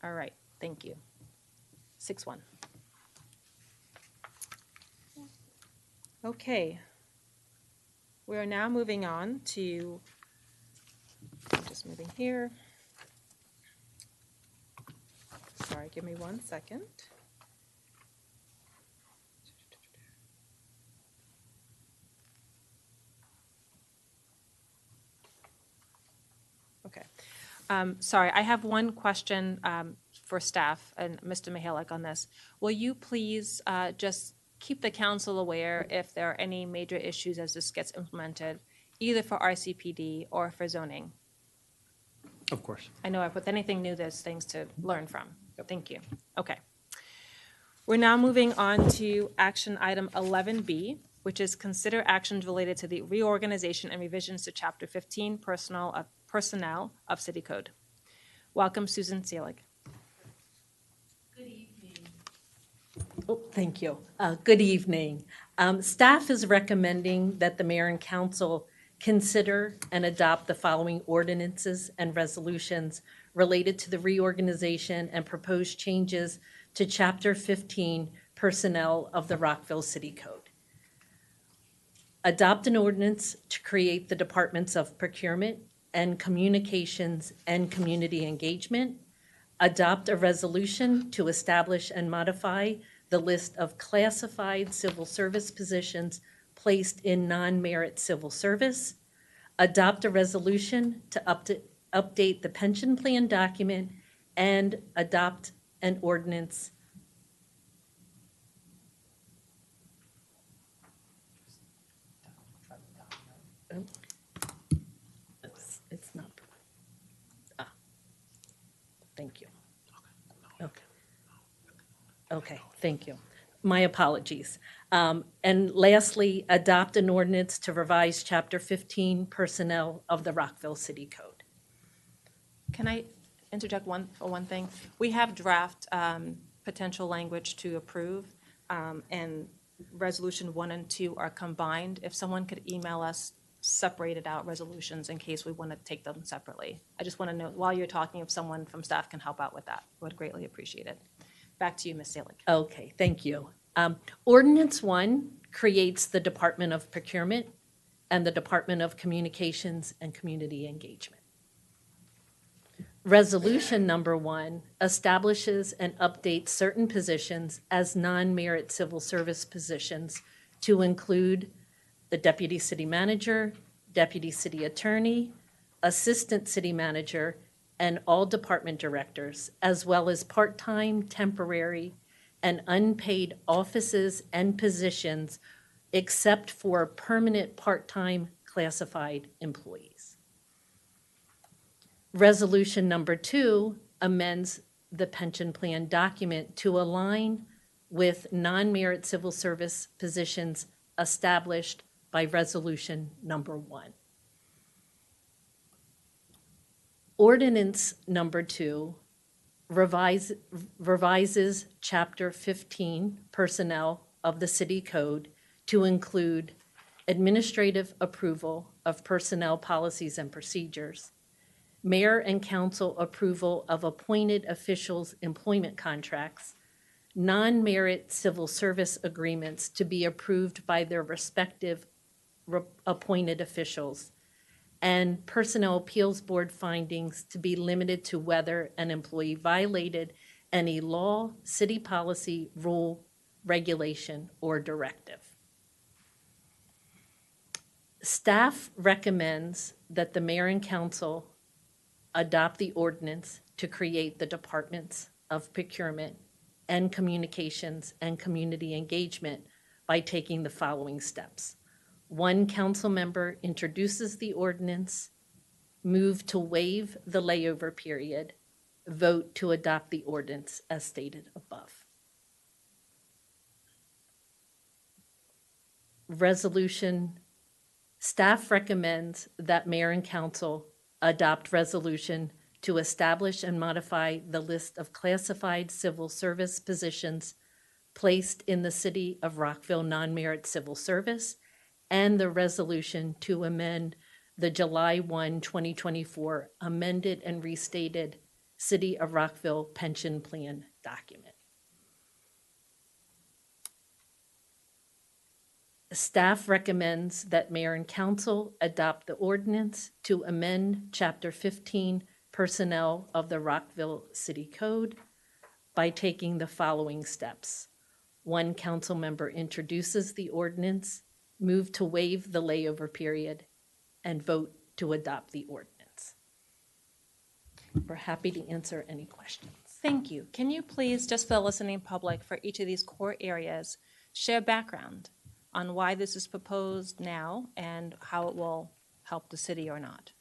All right, thank you. 6-1. Okay. We are now moving on to, just moving here. Sorry, give me 1 second. Okay. Sorry, I have one question for staff and Mr. Mihalik on this. Will you please just keep the council aware if there are any major issues as this gets implemented, either for RCPD or for zoning? Of course. I know with anything new, there's things to learn from. Thank you. Okay. We're now moving on to action item 11B, which is consider actions related to the reorganization and revisions to Chapter 15 personnel of City Code. Welcome, Susan Seelig. Good evening. Oh, thank you. Good evening. Staff is recommending that the mayor and council consider and adopt the following ordinances and resolutions related to the reorganization and proposed changes to Chapter 15 personnel of the Rockville City Code. Adopt an ordinance to create the departments of procurement and communications and community engagement. Adopt a resolution to establish and modify the list of classified civil service positions placed in non-merit civil service. Adopt a resolution to update the pension plan document and adopt an ordinance. It's not. Thank you. Okay. Okay, thank you. My apologies. And lastly, adopt an ordinance to revise Chapter 15 personnel of the Rockville City Code. Can I interject one thing? We have draft potential language to approve, and resolution 1 and 2 are combined. If someone could email us separated out resolutions in case we want to take them separately. I just want to know, while you're talking, if someone from staff can help out with that, I would greatly appreciate it. Back to you, Ms. Seelig. Okay, thank you. Ordinance 1 creates the Department of Procurement and the Department of Communications and Community Engagement. Resolution number 1 establishes and updates certain positions as non-merit civil service positions to include the Deputy City Manager, Deputy City Attorney, Assistant City Manager, and all department directors, as well as part-time, temporary, and unpaid offices and positions, except for permanent part-time classified employees. Resolution number 2 amends the pension plan document to align with non-merit civil service positions established by resolution number 1. Ordinance number 2 revises Chapter 15 personnel of the City Code to include administrative approval of personnel policies and procedures, mayor and council approval of appointed officials' employment contracts, non-merit civil service agreements to be approved by their respective appointed officials, and Personnel Appeals Board findings to be limited to whether an employee violated any law, city policy, rule, regulation, or directive. Staff recommends that the mayor and council adopt the ordinance to create the departments of procurement and communications and community engagement by taking the following steps. One council member introduces the ordinance, move to waive the layover period, vote to adopt the ordinance as stated above. Resolution, staff recommends that mayor and council adopt resolution to establish and modify the list of classified civil service positions placed in the City of Rockville non-merit civil service, and the resolution to amend the July 1, 2024 amended and restated City of Rockville pension plan document. Staff recommends that mayor and council adopt the ordinance to amend Chapter 15 Personnel of the Rockville City Code by taking the following steps. One council member introduces the ordinance, move to waive the layover period, and vote to adopt the ordinance. We're happy to answer any questions. Thank you. Can you please, just for the listening public, for each of these core areas, share background on why this is proposed now and how it will help the city or not?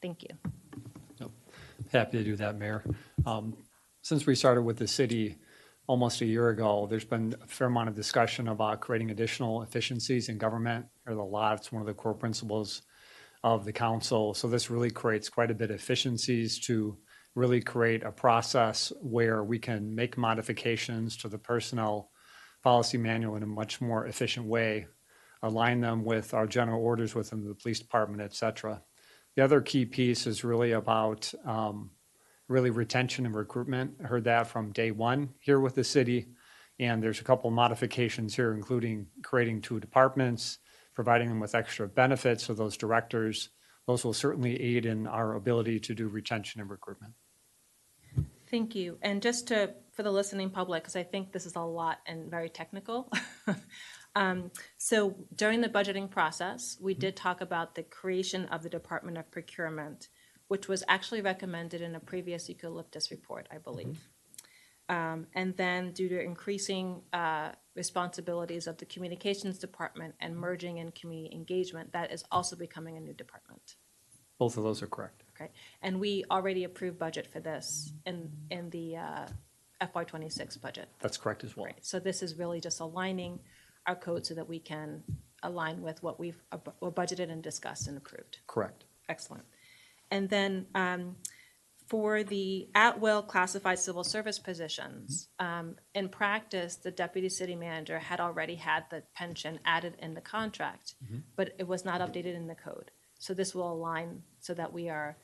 Thank you. Happy to do that, Mayor. Since we started with the city almost a year ago, there's been a fair amount of discussion about creating additional efficiencies in government. There's a lot. It's one of the core principles of the council. So this really creates quite a bit of efficiencies to really create a process where we can make modifications to the personnel policy manual in a much more efficient way, align them with our general orders within the police department, et cetera. The other key piece is really about really retention and recruitment. I heard that from day one here with the city. And there's a couple modifications here, including creating 2 departments, providing them with extra benefits for those directors. Those will certainly aid in our ability to do retention and recruitment. Thank you. And just to, for the listening public, because I think this is a lot and very technical. So during the budgeting process, we did talk about the creation of the Department of Procurement, which was actually recommended in a previous eucalyptus report, I believe. And then due to increasing responsibilities of the communications department and merging in community engagement, that is also becoming a new department. Both of those are correct. Okay, and we already approved budget for this in the FY26 budget. That's correct as well. Right. So this is really just aligning our code so that we can align with what we've budgeted and discussed and approved. Correct. Excellent. And then for the at-will classified civil service positions, in practice, the deputy city manager had already had the pension added in the contract, but it was not updated in the code. So this will align so that we are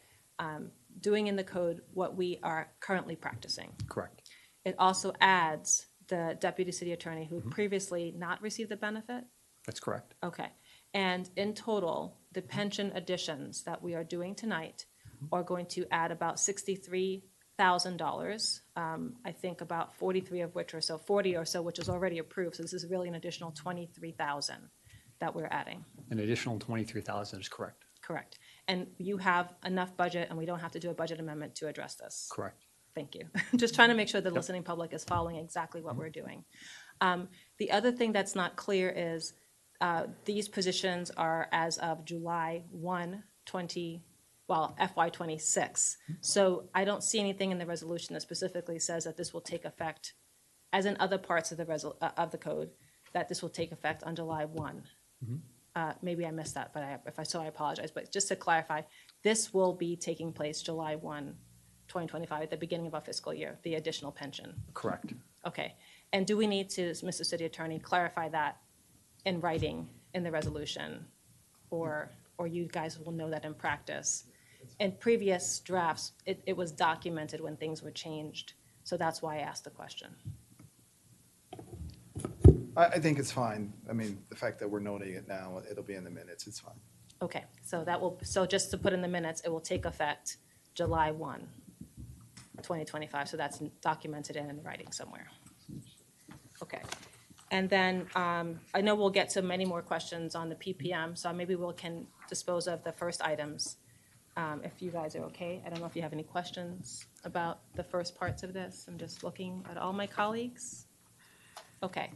doing in the code what we are currently practicing. Correct. It also adds the deputy city attorney who previously not received the benefit. That's correct. Okay. And in total, the pension additions that we are doing tonight are going to add about $63,000. I think about 43 of which or so, 40 or so, which is already approved. So this is really an additional 23,000 that we're adding. An additional 23,000 is correct. Correct. And you have enough budget and we don't have to do a budget amendment to address this. Correct. Thank you. Just trying to make sure the listening public is following exactly what we're doing. The other thing that's not clear is these positions are as of July 1, FY26. So I don't see anything in the resolution that specifically says that this will take effect, as in other parts of the code, that this will take effect on July 1. Maybe I missed that, but if I so, I apologize. But just to clarify, this will be taking place July 1, 2025, at the beginning of our fiscal year, the additional pension. Correct. Okay. And do we need to, Mr. City Attorney, clarify that in writing in the resolution, or you guys will know that in practice? in previous drafts, it was documented when things were changed. So that's why I asked the question. I think it's fine. I mean, the fact that we're noting it now, it'll be in the minutes, it's fine. Okay, so that will, so just to put in the minutes, it will take effect July 1, 2025. So that's documented and in writing somewhere. Okay. And then I know we'll get to many more questions on the PPM, so maybe we can dispose of the first items if you guys are okay. I don't know if you have any questions about the first parts of this. I'm just looking at all my colleagues. Okay.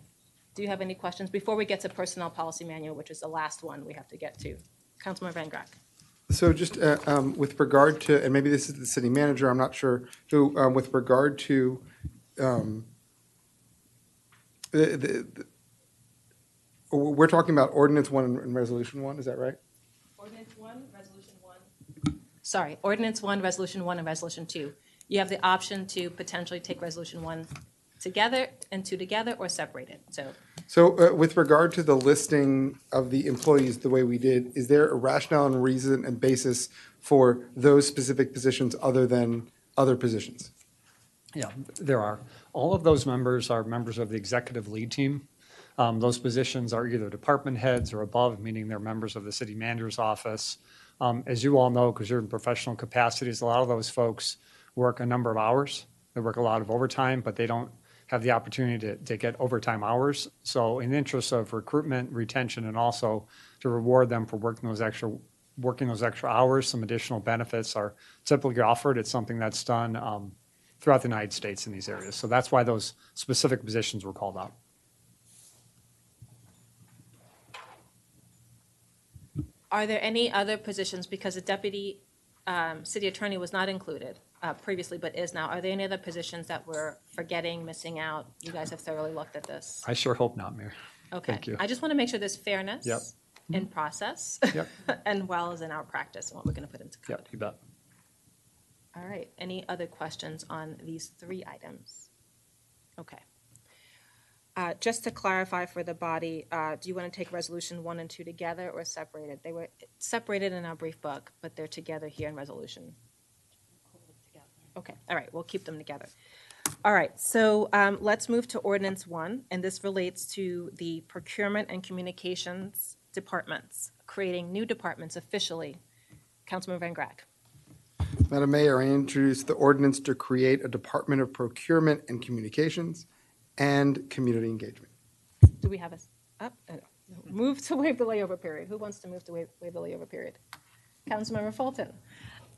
Do you have any questions before we get to personnel policy manual, which is the last one we have to get to? Councilman Van Grack. So just with regard to, and maybe this is the city manager, I'm not sure, who, with regard to we're talking about ordinance 1 and resolution 1, is that right? Ordinance 1, resolution 1. Sorry, ordinance 1, resolution 1, and resolution 2. You have the option to potentially take resolution 1 together and 2 together or separate it. So with regard to the listing of the employees the way we did, is there a rationale and reason and basis for those specific positions other than other positions? Yeah, there are. All of those members are members of the executive lead team. Those positions are either department heads or above, meaning they're members of the city manager's office. As you all know, because you're in professional capacities, a lot of those folks work a number of hours. They work a lot of overtime, but they don't have the opportunity to get overtime hours. So in the interest of recruitment, retention, and also to reward them for working those extra hours, some additional benefits are typically offered. It's something that's done throughout the United States in these areas. So that's why those specific positions were called out. Are there any other positions, because the deputy city attorney was not included previously, but is now, are there any other positions that we're forgetting, missing out? You guys have thoroughly looked at this. I sure hope not, Mayor. Okay. Thank you. I just want to make sure there's fairness Yep. in process Yep. and well as in our practice and what we're going to put into code. Yep, you bet. All right. Any other questions on these 3 items? Okay. Just to clarify for the body, do you want to take resolution 1 and 2 together or separated? They were separated in our brief book, but they're together here in resolution. Okay, all right, we'll keep them together. All right, so let's move to ordinance 1, and this relates to the procurement and communications departments, creating new departments officially. Councilman Van Grack. Madam Mayor, I introduce the ordinance to create a Department of Procurement and Communications and Community Engagement. Do we have move to waive the layover period? Who wants to move to waive the layover period? Councilmember Fulton.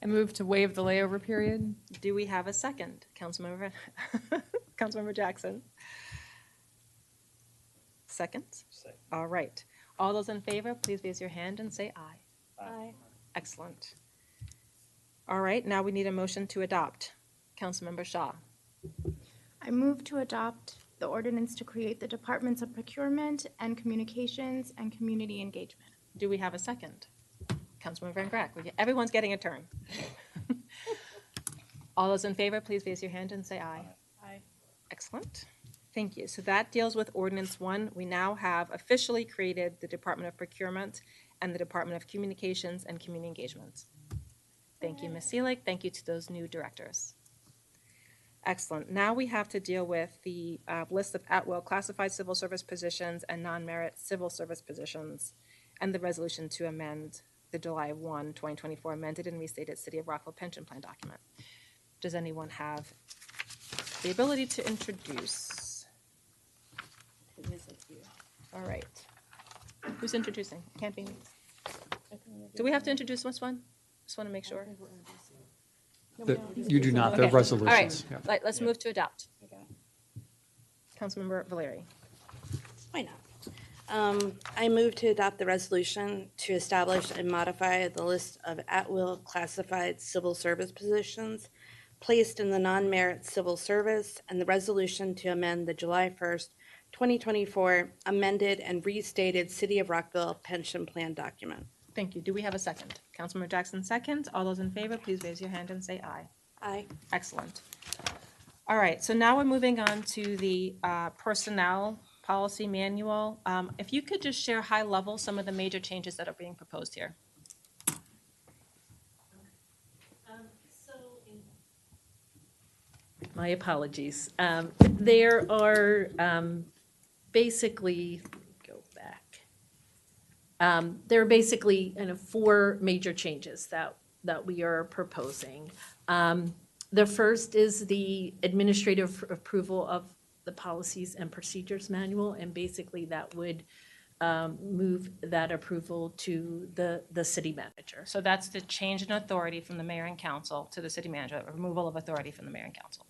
I move to waive the layover period. Do we have a second? Councilmember Jackson. Second? All right. All those in favor, please raise your hand and say aye. Aye. Excellent. All right, now we need a motion to adopt. Councilmember Shaw. I move to adopt the ordinance to create the Departments of Procurement and Communications and Community Engagement. Do we have a second? Councilman Van Grack. Everyone's getting a turn. All those in favor, please raise your hand and say aye. Aye. Excellent. Thank you. So that deals with Ordinance 1. We now have officially created the Department of Procurement and the Department of Communications and Community Engagement. Thank you, Ms. Seelig. Thank you to those new directors. Excellent. Now we have to deal with the list of at-will classified civil service positions and non-merit civil service positions and the resolution to amend the July 1, 2024 amended and restated City of Rockville Pension Plan document. Does anyone have the ability to introduce? All right. Who's introducing? Can't be me. Do we have to introduce this one? Just want to make sure. You do not. They're Okay. resolutions. All right. Let's move to adopt. Councilmember Valeri. Why not? I move to adopt the resolution to establish and modify the list of at-will classified civil service positions placed in the non-merit civil service and the resolution to amend the July 1st, 2024 amended and restated City of Rockville Pension Plan document. Thank you. Do we have a second? Councilmember Jackson, second. All those in favor, please raise your hand and say aye. Aye. Excellent. All right, so now we're moving on to the personnel policy manual. If you could just share high level some of the major changes that are being proposed here. My apologies. There are basically, go back. There are basically kind of four major changes that we are proposing. The first is the administrative approval of the policies and procedures manual, and basically that would move that approval to the city manager. So that's the change in authority from the mayor and council to the city manager, removal of authority from the mayor and council.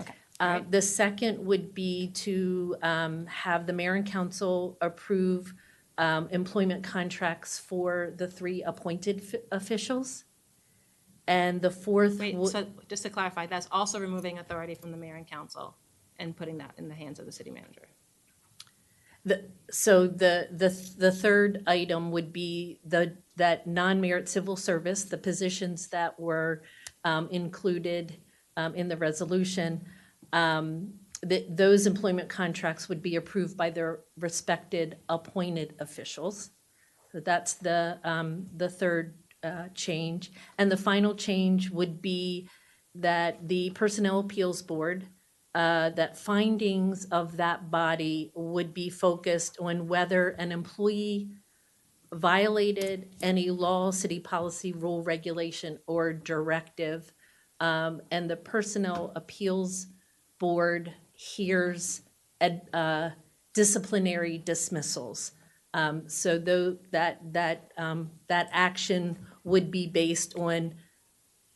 Okay. The second would be to have the mayor and council approve employment contracts for the three appointed officials. And the fourth. Wait, so just to clarify, that's also removing authority from the mayor and council and putting that in the hands of the city manager. So the third item would be that non-merit civil service, the positions that were included in the resolution, those employment contracts would be approved by their respected appointed officials. So that's the third change. And the final change would be that the Personnel Appeals Board, that findings of that body would be focused on whether an employee violated any law, city policy, rule, regulation, or directive. And the Personnel Appeals Board hears disciplinary dismissals. So that action would be based on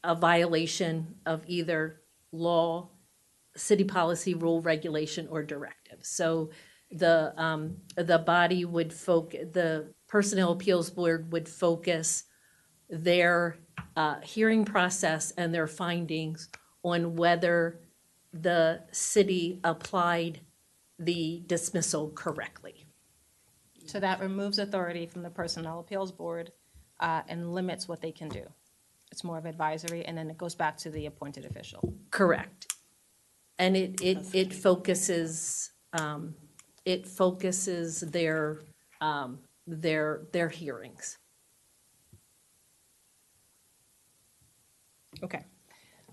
a violation of either law, city policy, rule, regulation, or directive. So the body would focus, the Personnel Appeals Board would focus their hearing process and their findings on whether the city applied the dismissal correctly. So that removes authority from the Personnel Appeals Board and limits what they can do. It's more of advisory, and then it goes back to the appointed official. Correct. And it focuses their hearings. Okay.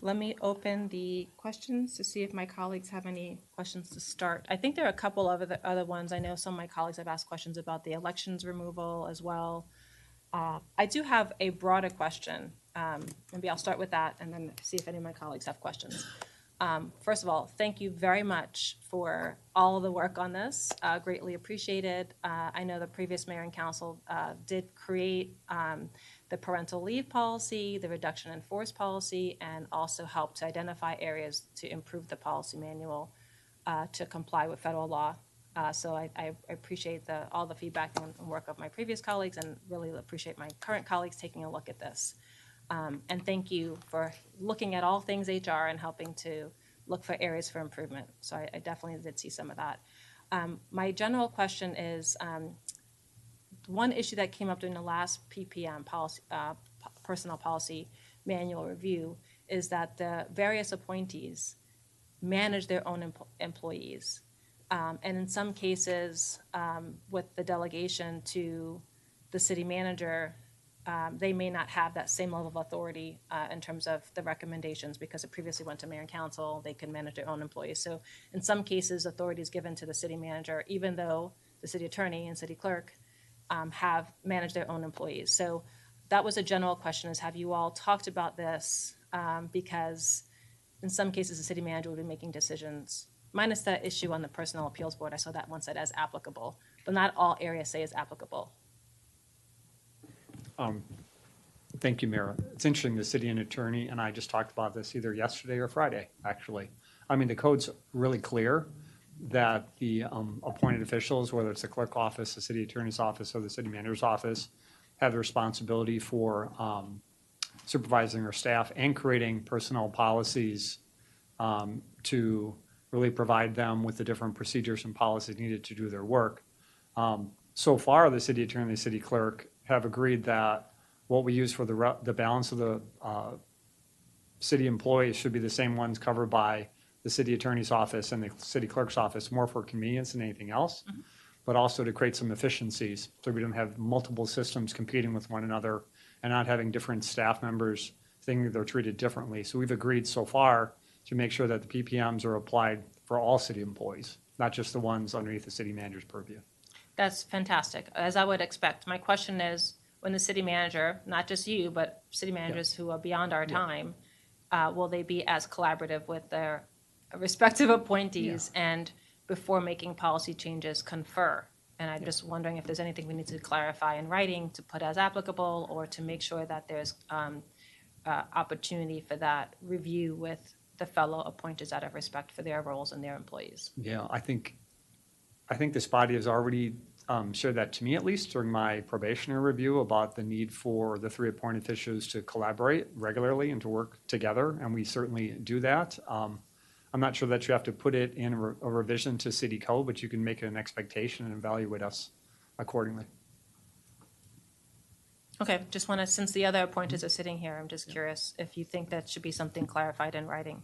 Let me open the questions to see if my colleagues have any questions to start. I think there are a couple of other ones. I know some of my colleagues have asked questions about the elections removal as well. I do have a broader question. Maybe I'll start with that and then see if any of my colleagues have questions. First of all, thank you very much for all of the work on this. Greatly appreciated. I know the previous mayor and council did create the parental leave policy, the reduction in force policy, and also helped to identify areas to improve the policy manual to comply with federal law. So I appreciate all the feedback and work of my previous colleagues, and really appreciate my current colleagues taking a look at this. And thank you for looking at all things HR and helping to look for areas for improvement. So I definitely did see some of that. My general question is, one issue that came up during the last PPM policy, personnel policy manual review, is that the various appointees manage their own employees. And in some cases, with the delegation to the city manager, they may not have that same level of authority in terms of the recommendations, because it previously went to mayor and council. They can manage their own employees. So in some cases, authority is given to the city manager, even though the city attorney and city clerk have managed their own employees. So that was a general question, is have you all talked about this? Because in some cases, the city manager would be making decisions, minus the issue on the Personnel Appeals Board. I saw that one said as applicable, but not all areas say is applicable. Thank you, Mayor. It's interesting, the city attorney and I just talked about this either yesterday or Friday, actually. I mean, the code's really clear that the appointed officials, whether it's the clerk office, the city attorney's office, or the city manager's office, have the responsibility for supervising their staff and creating personnel policies to really provide them with the different procedures and policies needed to do their work. So far, the city attorney and the city clerk have agreed that what we use for the balance of the city employees should be the same ones covered by the city attorney's office and the city clerk's office, more for convenience than anything else, but also to create some efficiencies so we don't have multiple systems competing with one another and not having different staff members thinking they're treated differently. So we've agreed so far to make sure that the PPMs are applied for all city employees, not just the ones underneath the city manager's purview. That's fantastic, as I would expect. My question is, when the city manager, not just you, but city managers who are beyond our time, will they be as collaborative with their respective appointees and before making policy changes confer? And I'm just wondering if there's anything we need to clarify in writing to put as applicable or to make sure that there's opportunity for that review with the fellow appointees out of respect for their roles and their employees. Yeah, I think this body has already shared that to me, at least during my probationary review, about the need for the three appointed officials to collaborate regularly and to work together, and we certainly do that. I'm not sure that you have to put it in a revision to city code, but you can make it an expectation and evaluate us accordingly. Okay, just want to, since the other appointees are sitting here, I'm just curious if you think that should be something clarified in writing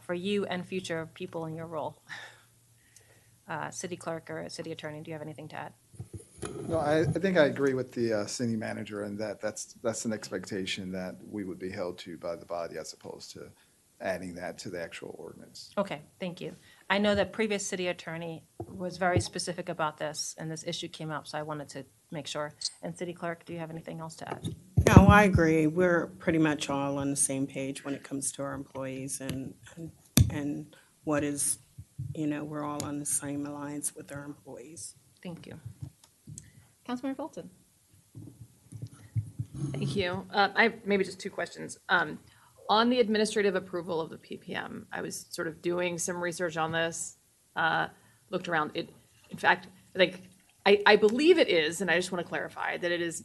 for you and future people in your role. City clerk or city attorney, do you have anything to add? No, I think I agree with the city manager and that's an expectation that we would be held to by the body as opposed to adding that to the actual ordinance. Okay, thank you. I know that previous city attorney was very specific about this, and this issue came up, so I wanted to make sure. And city clerk, do you have anything else to add? No, I agree. We're pretty much all on the same page when it comes to our employees and what is, we're all on the same alliance with our employees. Thank you. Councilmember Fulton. Thank you. I have maybe just two questions. On the administrative approval of the PPM, I was sort of doing some research on this, looked around. In fact, I believe it is, and I just want to clarify, that it is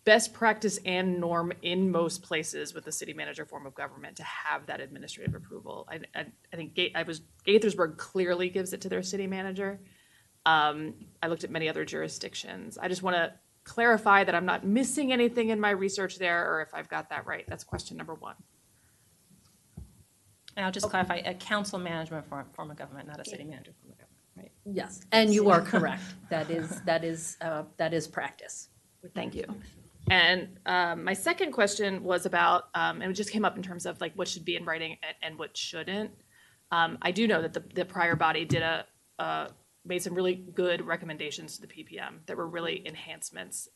best practice and norm in most places with the city manager form of government to have that administrative approval. I think Gaithersburg clearly gives it to their city manager. I looked at many other jurisdictions. I just want to clarify that I'm not missing anything in my research there, or if I've got that right. That's question number one. And I'll just clarify, a council management form of government, not a city manager form of government, right? Yes, and you are correct. That is practice. Thank you. And my second question was about, and it just came up in terms of like what should be in writing and what shouldn't. I do know that the prior body did made some really good recommendations to the PPM that were really enhancements.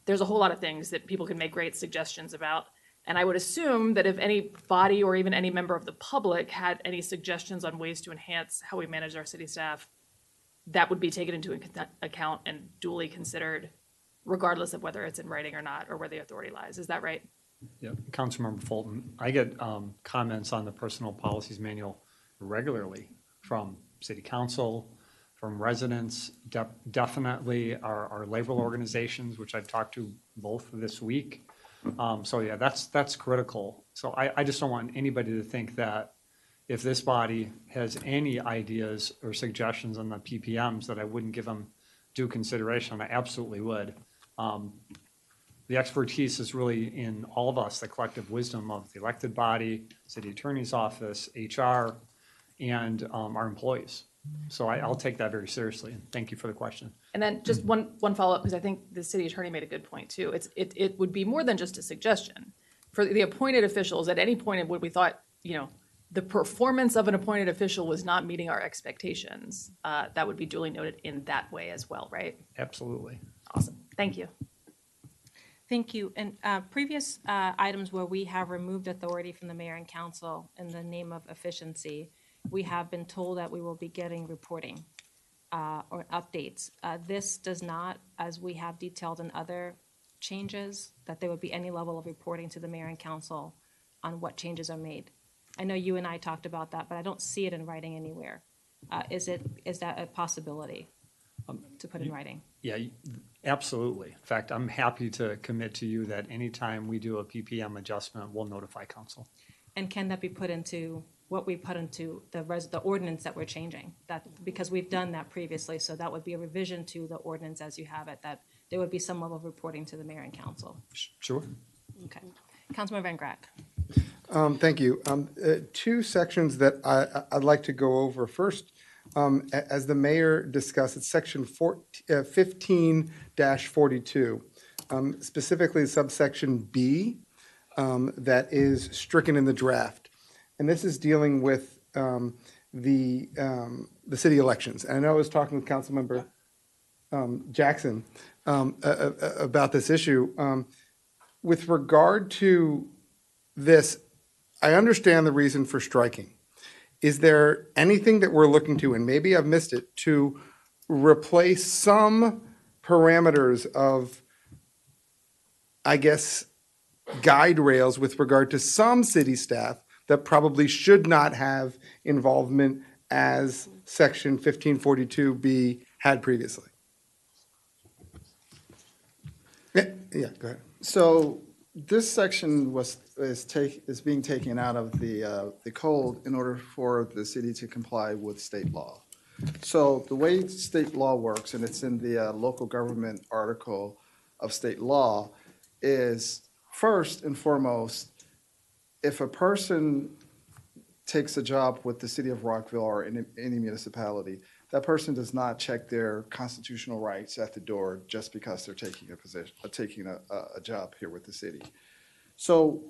There's a whole lot of things that people can make great suggestions about. And I would assume that if any body or even any member of the public had any suggestions on ways to enhance how we manage our city staff, that would be taken into account and duly considered, regardless of whether it's in writing or not, or where the authority lies. Is that right? Yeah, Councilmember Fulton, I get comments on the Personal Policies Manual regularly from City Council, from residents, definitely our labor organizations, which I've talked to both this week. So yeah, that's critical. So I just don't want anybody to think that if this body has any ideas or suggestions on the PPMs that I wouldn't give them due consideration. I absolutely would. The expertise is really in all of us, the collective wisdom of the elected body, city attorney's office, HR, and our employees. So I'll take that very seriously. And thank you for the question. And then just one follow-up, because I think the city attorney made a good point too. It would be more than just a suggestion. For the appointed officials, at any point in when we thought, the performance of an appointed official was not meeting our expectations, that would be duly noted in that way as well, right? Absolutely. Awesome. Thank you. Thank you. And previous items where we have removed authority from the mayor and council in the name of efficiency, we have been told that we will be getting reporting or updates. This does not, as we have detailed in other changes, that there would be any level of reporting to the mayor and council on what changes are made. I know you and I talked about that, but I don't see it in writing anywhere. Is that a possibility to put in writing? Yeah, absolutely. In fact, I'm happy to commit to you that anytime we do a PPM adjustment, we'll notify council. And can that be put into what we put into the ordinance that we're changing? That because we've done that previously, so that would be a revision to the ordinance as you have it, that there would be some level of reporting to the mayor and council. Sure. Okay. Councilman Van Grack. Thank you. Two sections that I'd like to go over. First, as the mayor discussed, it's section 15-42, specifically subsection B, that is stricken in the draft. and this is dealing with the city elections. And I know I was talking with Councilmember Jackson about this issue. With regard to this, I understand the reason for striking. Is there anything that we're looking to, and maybe I've missed it, to replace some parameters of, I guess, guide rails with regard to some city staff that probably should not have involvement as Section 1542B had previously? Yeah, go ahead. So this section is being taken out of the code in order for the city to comply with state law. So the way state law works, and it's in the local government article of state law, is first and foremost, if a person takes a job with the city of Rockville or any municipality, that person does not check their constitutional rights at the door just because they're taking a job here with the city. So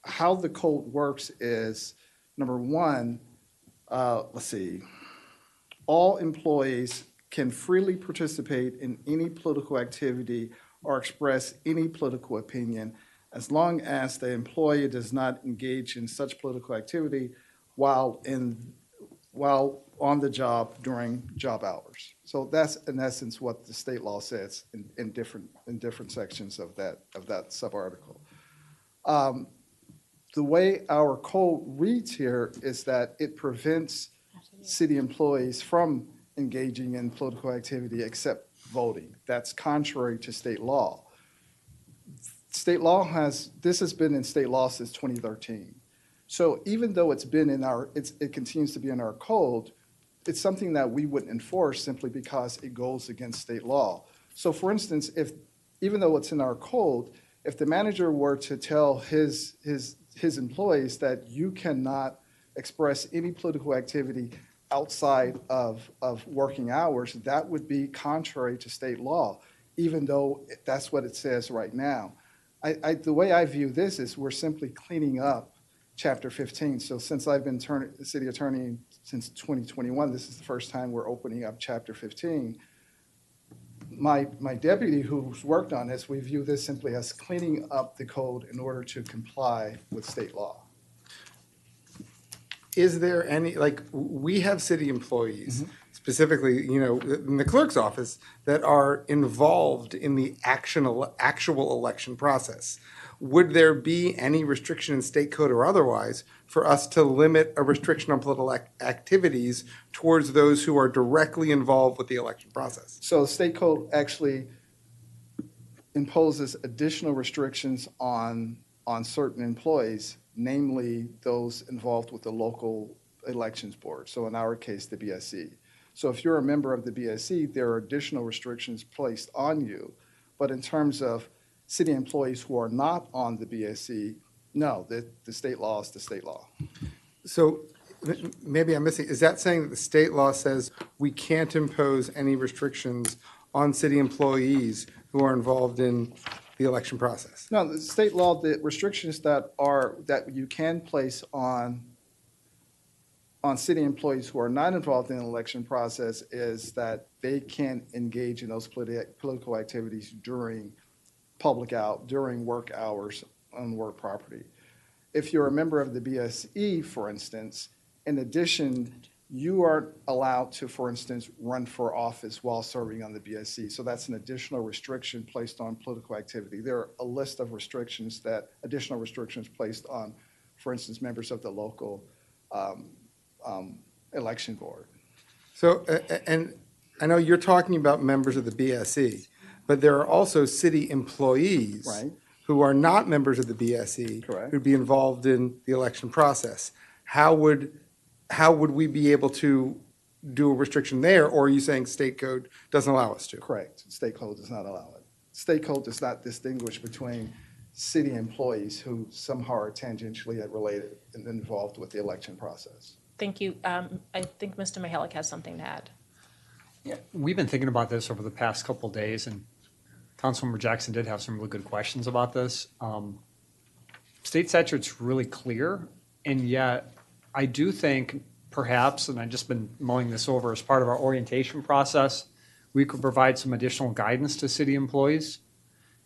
how the code works is, number one, all employees can freely participate in any political activity or express any political opinion as long as the employee does not engage in such political activity while on the job during job hours. So that's in essence what the state law says in different sections of that sub-article. The way our code reads here is that it prevents city employees from engaging in political activity except voting. That's contrary to state law. This has been in state law since 2013. So even though it continues to be in our code, it's something that we wouldn't enforce simply because it goes against state law. So for instance, even though it's in our code, if the manager were to tell his employees that you cannot express any political activity outside of working hours, that would be contrary to state law, even though that's what it says right now. The way I view this is we're simply cleaning up Chapter 15. So since I've been city attorney since 2021, this is the first time we're opening up Chapter 15. My deputy who's worked on this, we view this simply as cleaning up the code in order to comply with state law. Is there any, we have city employees, specifically, in the clerk's office, that are involved in the actual election process. Would there be any restriction in state code or otherwise for us to limit a restriction on political activities towards those who are directly involved with the election process? So the state code actually imposes additional restrictions on certain employees, namely those involved with the local elections board. So in our case, the BSC. So if you're a member of the BSC, there are additional restrictions placed on you. But in terms of city employees who are not on the BSC, no, the state law is the state law. So maybe I'm missing, is that saying that the state law says we can't impose any restrictions on city employees who are involved in the election process? No, the state law, the restrictions that you can place on city employees who are not involved in the election process is that they can engage in those political activities during during work hours on work property. If you're a member of the BSE, for instance, in addition, you are allowed to, for instance, run for office while serving on the BSC. So that's an additional restriction placed on political activity. There are a list of additional restrictions placed on, for instance, members of the local election board. So, and I know you're talking about members of the BSE, but there are also city employees who are not members of the BSE who'd be involved in the election process. How would we be able to do a restriction there, or are you saying state code doesn't allow us to? Correct. State code does not allow it. State code does not distinguish between city employees who somehow are tangentially related and involved with the election process. Thank you. I think Mr. Mihalik has something to add. Yeah, we've been thinking about this over the past couple of days, and Councilmember Jackson did have some really good questions about this. State statute's really clear, and yet I do think perhaps, and I've just been mulling this over as part of our orientation process, we could provide some additional guidance to city employees.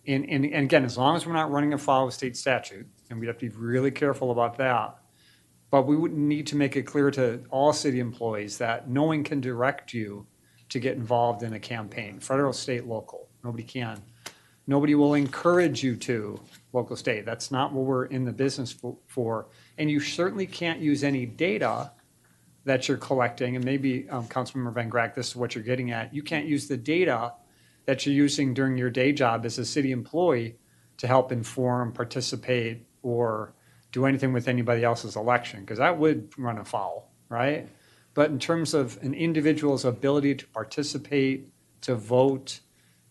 And again, as long as we're not running afoul of state statute, and we have to be really careful about that. But we would need to make it clear to all city employees that no one can direct you to get involved in a campaign, federal, state, local. Nobody can. Nobody will encourage you to, local, state. That's not what we're in the business for. And you certainly can't use any data that you're collecting, and maybe Councilmember Van Grack, this is what you're getting at. You can't use the data that you're using during your day job as a city employee to help inform, participate, or do anything with anybody else's election, because that would run afoul, right? But in terms of an individual's ability to participate, to vote,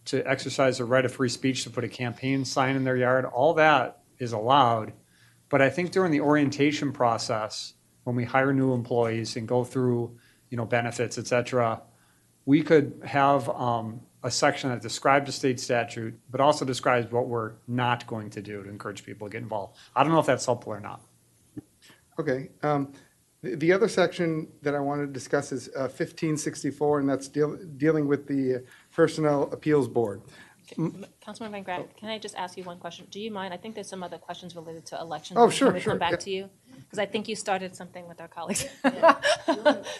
to exercise the right of free speech, to put a campaign sign in their yard, all that is allowed. But I think during the orientation process, when we hire new employees and go through, benefits, et cetera, we could have a section that describes the state statute, but also describes what we're not going to do to encourage people to get involved. I don't know if that's helpful or not. Okay. The other section that I wanted to discuss is 1564, and that's dealing with the Personnel Appeals Board. Councilman Van Grack, can I just ask you one question? Do you mind? I think there's some other questions related to elections. Oh, sure, Can we come back yeah. to you? Because I think you started something with our colleagues.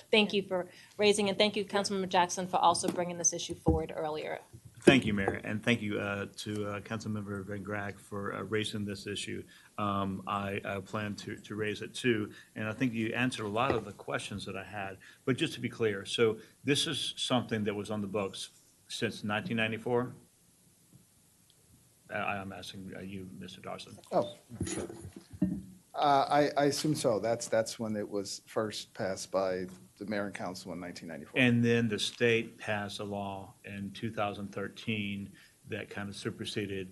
Thank you for raising, and thank you, Councilmember Jackson, for also bringing this issue forward earlier. Thank you, Mayor, and thank you to Councilmember Van Grack for raising this issue. I plan to raise it too, and I think you answered a lot of the questions that I had. But just to be clear, so this is something that was on the books since 1994? I'm asking you, Mr. Dawson. Oh, I assume so. That's when it was first passed by the mayor and council in 1994. And then the state passed a law in 2013 that kind of superseded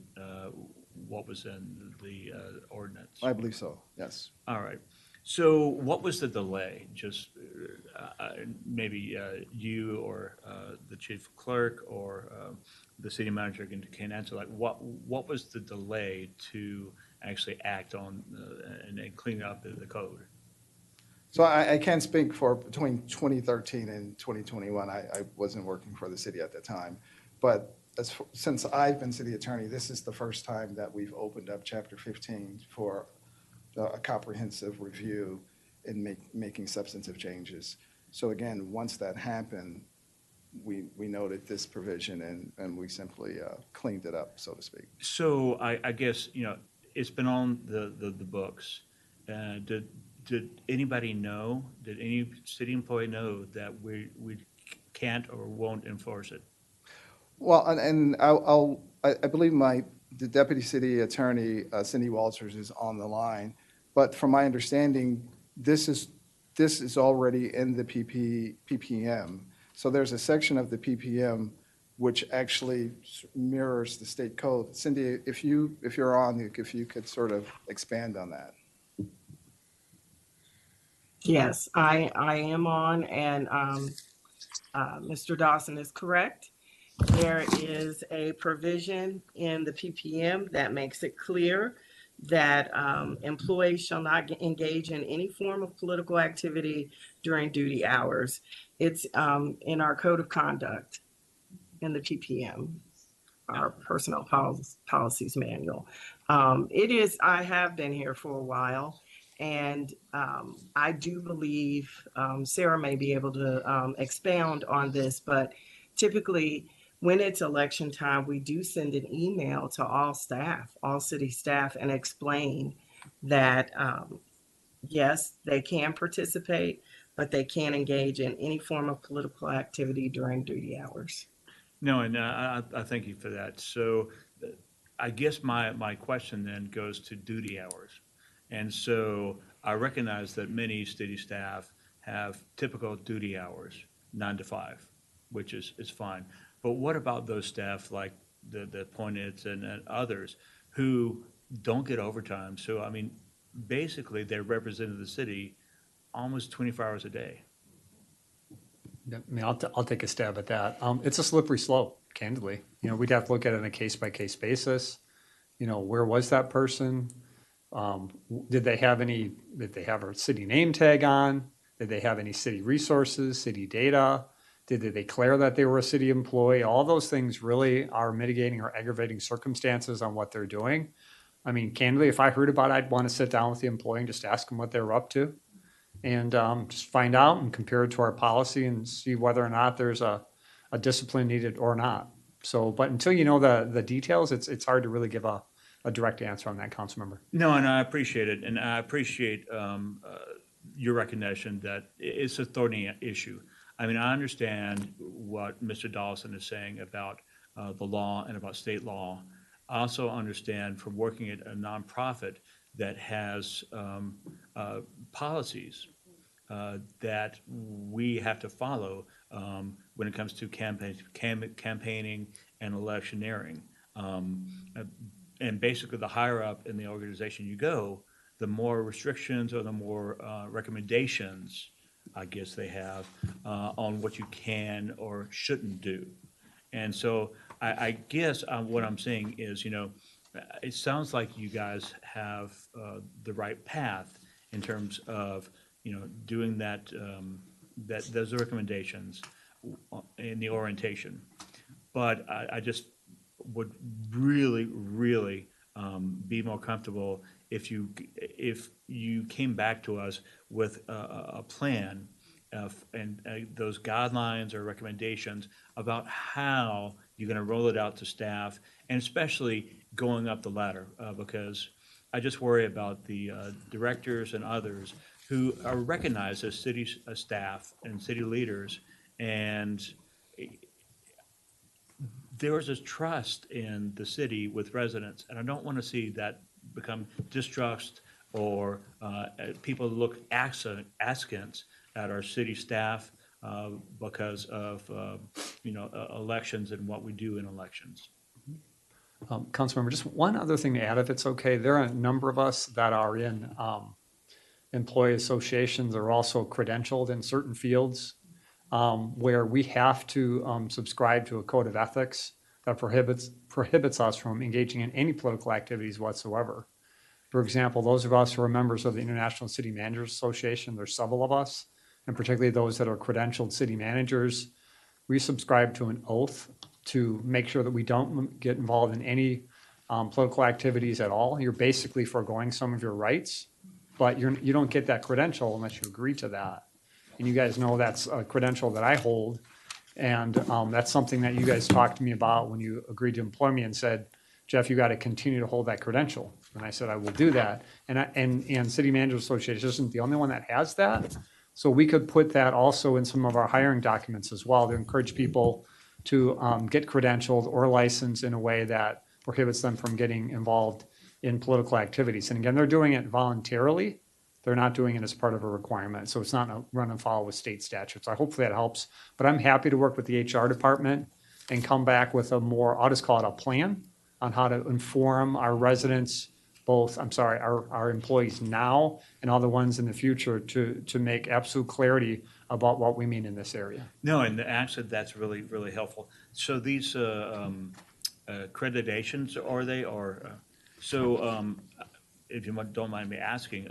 what was in the ordinance. I believe so, yes. All right. So what was the delay? Just maybe you or the chief clerk or the city manager can answer, like what was the delay to actually act on and clean up the code? So I can't speak for between 2013 and 2021. I wasn't working for the city at the time. But since I've been city attorney, this is the first time that we've opened up Chapter 15 for a comprehensive review and making substantive changes. So again, once that happened, we noted this provision and we simply cleaned it up, so to speak. So I guess, it's been on the books. Did anybody know, did any city employee know that we can't or won't enforce it? Well, and I believe the deputy city attorney, Cindy Walters, is on the line. But from my understanding, this is already in the PPM. So there's a section of the PPM which actually mirrors the state code. Cindy, if you're on, if you could sort of expand on that. Yes, I am on, and Mr. Dawson is correct. There is a provision in the PPM that makes it clear that employees shall not engage in any form of political activity during duty hours. It's in our code of conduct in the PPM, our personnel policies manual. I have been here for a while, and I do believe Sarah may be able to expound on this, but typically when it's election time, we do send an email to all staff, all city staff, and explain that, yes, they can participate, but they can't engage in any form of political activity during duty hours. No, and I thank you for that. So I guess my question then goes to duty hours. And so I recognize that many city staff have typical duty hours, 9 to 5, which is fine. But what about those staff like the appointed and others who don't get overtime? So, I mean, basically they're representing the city almost 24 hours a day. I mean, I'll take a stab at that. It's a slippery slope, candidly. We'd have to look at it on a case-by-case basis. Where was that person? Did they have a city name tag on? Did they have any city resources, city data? Did they declare that they were a city employee? All those things really are mitigating or aggravating circumstances on what they're doing. I mean, candidly, if I heard about it, I'd want to sit down with the employee and just ask them what they were up to and just find out and compare it to our policy and see whether or not there's a discipline needed or not. So, but until you know the details, it's hard to really give a direct answer on that, council member. No, and I appreciate it, and I appreciate your recognition that it's a thorny issue. I mean, I understand what Mr. Dawson is saying about the law and about state law. I also understand from working at a nonprofit that has policies that we have to follow when it comes to campaigning and electioneering. And basically, the higher up in the organization you go, the more restrictions or the more recommendations, I guess they have, on what you can or shouldn't do. And so I guess what I'm saying is, it sounds like you guys have the right path in terms of, doing that, those recommendations in the orientation. But I just would really, really be more comfortable if you came back to us with a plan and those guidelines or recommendations about how you're going to roll it out to staff, and especially going up the ladder, because I just worry about the directors and others who are recognized as city staff and city leaders, and there is a trust in the city with residents, and I don't want to see that become distrust or people look askance at our city staff because of elections and what we do in elections. Councilmember, just one other thing to add, if it's okay. There are a number of us that are in employee associations are also credentialed in certain fields where we have to subscribe to a code of ethics that prohibits us from engaging in any political activities whatsoever. For example, those of us who are members of the International City Managers Association, there's several of us, and particularly those that are credentialed city managers, we subscribe to an oath to make sure that we don't get involved in any political activities at all. You're basically foregoing some of your rights, but you don't get that credential unless you agree to that. And you guys know that's a credential that I hold, and that's something that you guys talked to me about when you agreed to employ me and said, Jeff, you got to continue to hold that credential. And I said, I will do that. And City Managers Association isn't the only one that has that. So we could put that also in some of our hiring documents as well to encourage people to get credentialed or licensed in a way that prohibits them from getting involved in political activities. And again, they're doing it voluntarily. They're not doing it as part of a requirement. So it's not a run and follow with state statutes. So hopefully that helps. But I'm happy to work with the HR department and come back with I'll just call it a plan on how to inform our residents, our employees now and all the ones in the future to make absolute clarity about what we mean in this area. No, and actually that's really, really helpful. So these accreditations, are they, or, if you don't mind me asking,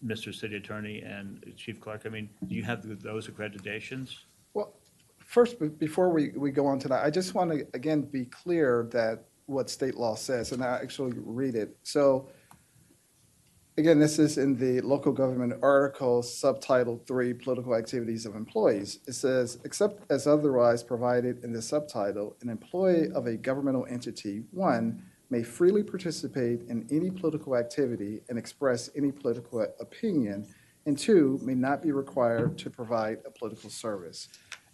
Mr. City Attorney and Chief Clerk, I mean, do you have those accreditations? Well, first, before we go on to that, I just want to, again, be clear that what state law says, and I actually read it. So, again, this is in the local government article, subtitle 3, Political Activities of Employees. It says, except as otherwise provided in the subtitle, an employee of a governmental entity, 1, may freely participate in any political activity and express any political opinion, and 2, may not be required to provide a political service.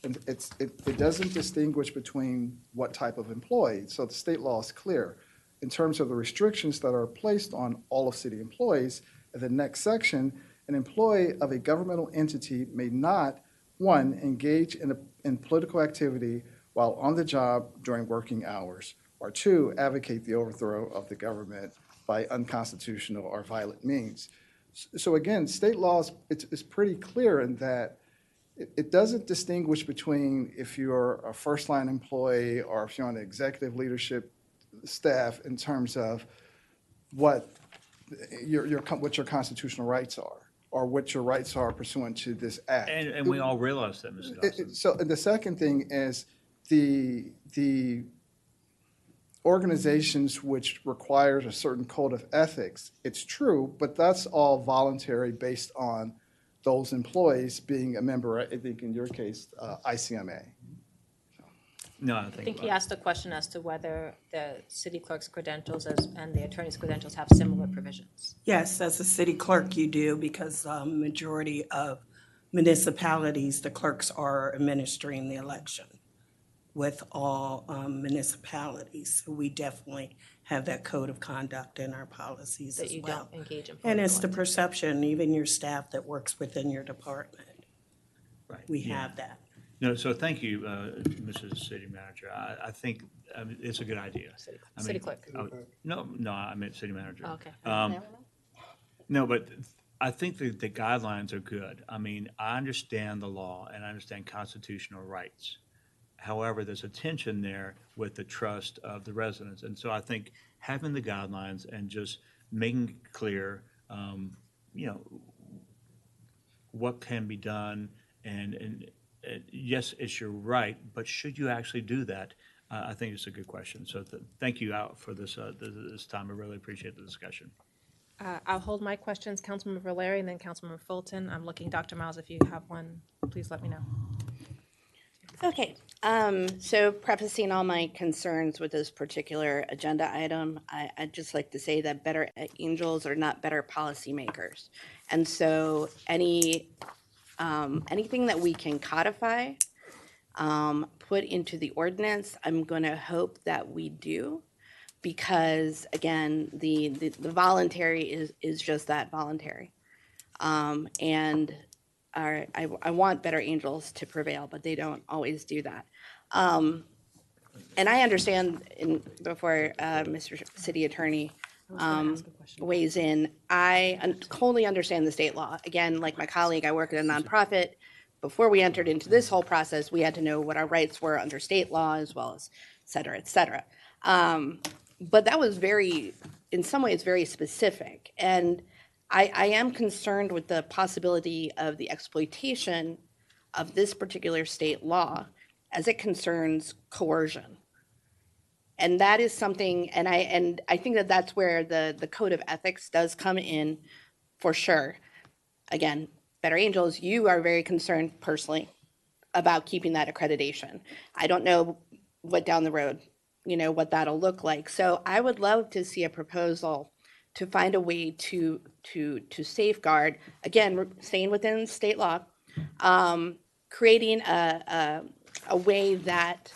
And it doesn't distinguish between what type of employee. So the state law is clear. In terms of the restrictions that are placed on all of city employees, in the next section, an employee of a governmental entity may not, 1, engage in political activity while on the job during working hours, or 2, advocate the overthrow of the government by unconstitutional or violent means. So again, state law is pretty clear in that it doesn't distinguish between if you're a first-line employee or if you're on the executive leadership staff in terms of what what your constitutional rights are, or what your rights are pursuant to this act. And we all realize that, Mr. Dawson. So the second thing is the organizations which requires a certain code of ethics. It's true, but that's all voluntary based on those employees being a member, I think in your case, ICMA. No, I think he about- asked the question as to whether the city clerk's credentials and the attorney's credentials have similar provisions. Yes, as a city clerk, you do, because majority of municipalities, the clerks are administering the election with all municipalities. So we definitely have that code of conduct in our policies That as you well. don't engage in And it's the political perception, even your staff that works within your department. Right. We Yeah. have that. No, so thank you, Mrs. City Manager. I think it's a good idea. City clerk. No, I meant city manager. Okay. No, but I think the guidelines are good. I mean, I understand the law and I understand constitutional rights. However, there's a tension there with the trust of the residents. And so I think having the guidelines and just making clear, what can be done and yes, it's your right, but should you actually do that? I think it's a good question. So thank you for this time. I really appreciate the discussion. I'll hold my questions, Councilmember Valeri and then Councilmember Fulton. I'm looking, Dr. Miles, if you have one, please let me know. Okay, so prefacing all my concerns with this particular agenda item, I'd just like to say that better angels are not better policymakers. And so anything that we can codify, put into the ordinance, I'm going to hope that we do, because again, the voluntary is just that, voluntary. And I want better angels to prevail, but they don't always do that. And I understand, before Mr. City Attorney weighs in, I totally understand the state law. Again, like my colleague, I work at a nonprofit. Before we entered into this whole process, we had to know what our rights were under state law, as well as et cetera, et cetera. But that was in some ways, very specific. And I am concerned with the possibility of the exploitation of this particular state law as it concerns coercion. And that is something, and I think that that's where the code of ethics does come in, for sure. Again, Better Angels, you are very concerned personally about keeping that accreditation. I don't know what down the road, what that'll look like. So I would love to see a proposal to find a way to safeguard, again, staying within state law, creating a way that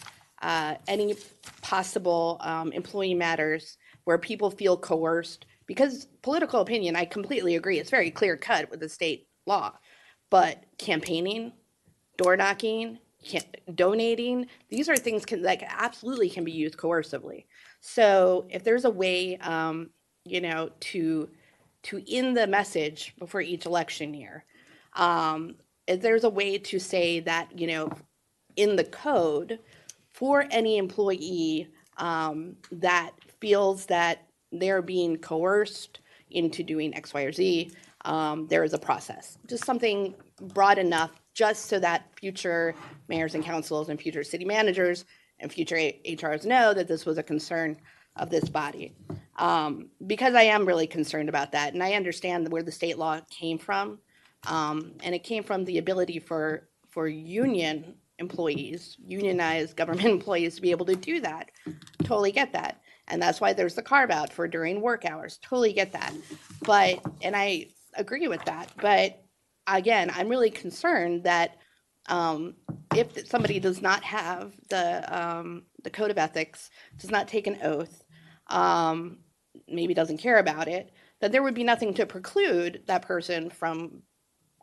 any possible employee matters where people feel coerced, because political opinion, I completely agree, it's very clear cut with the state law, but campaigning, door knocking, donating, these are things that absolutely can be used coercively. So if there's a way, to end the message before each election year, if there's a way to say that, in the code, for any employee that feels that they're being coerced into doing X, Y, or Z, there is a process. Just something broad enough, just so that future mayors and councils and future city managers and future HRs know that this was a concern of this body. Because I am really concerned about that, and I understand where the state law came from, and it came from the ability for union employees, unionized government employees, to be able to do that. Totally get that. And that's why there's the carve out for during work hours. Totally get that. But, and I agree with that. But again, I'm really concerned that if somebody does not have the code of ethics, does not take an oath, maybe doesn't care about it, that there would be nothing to preclude that person from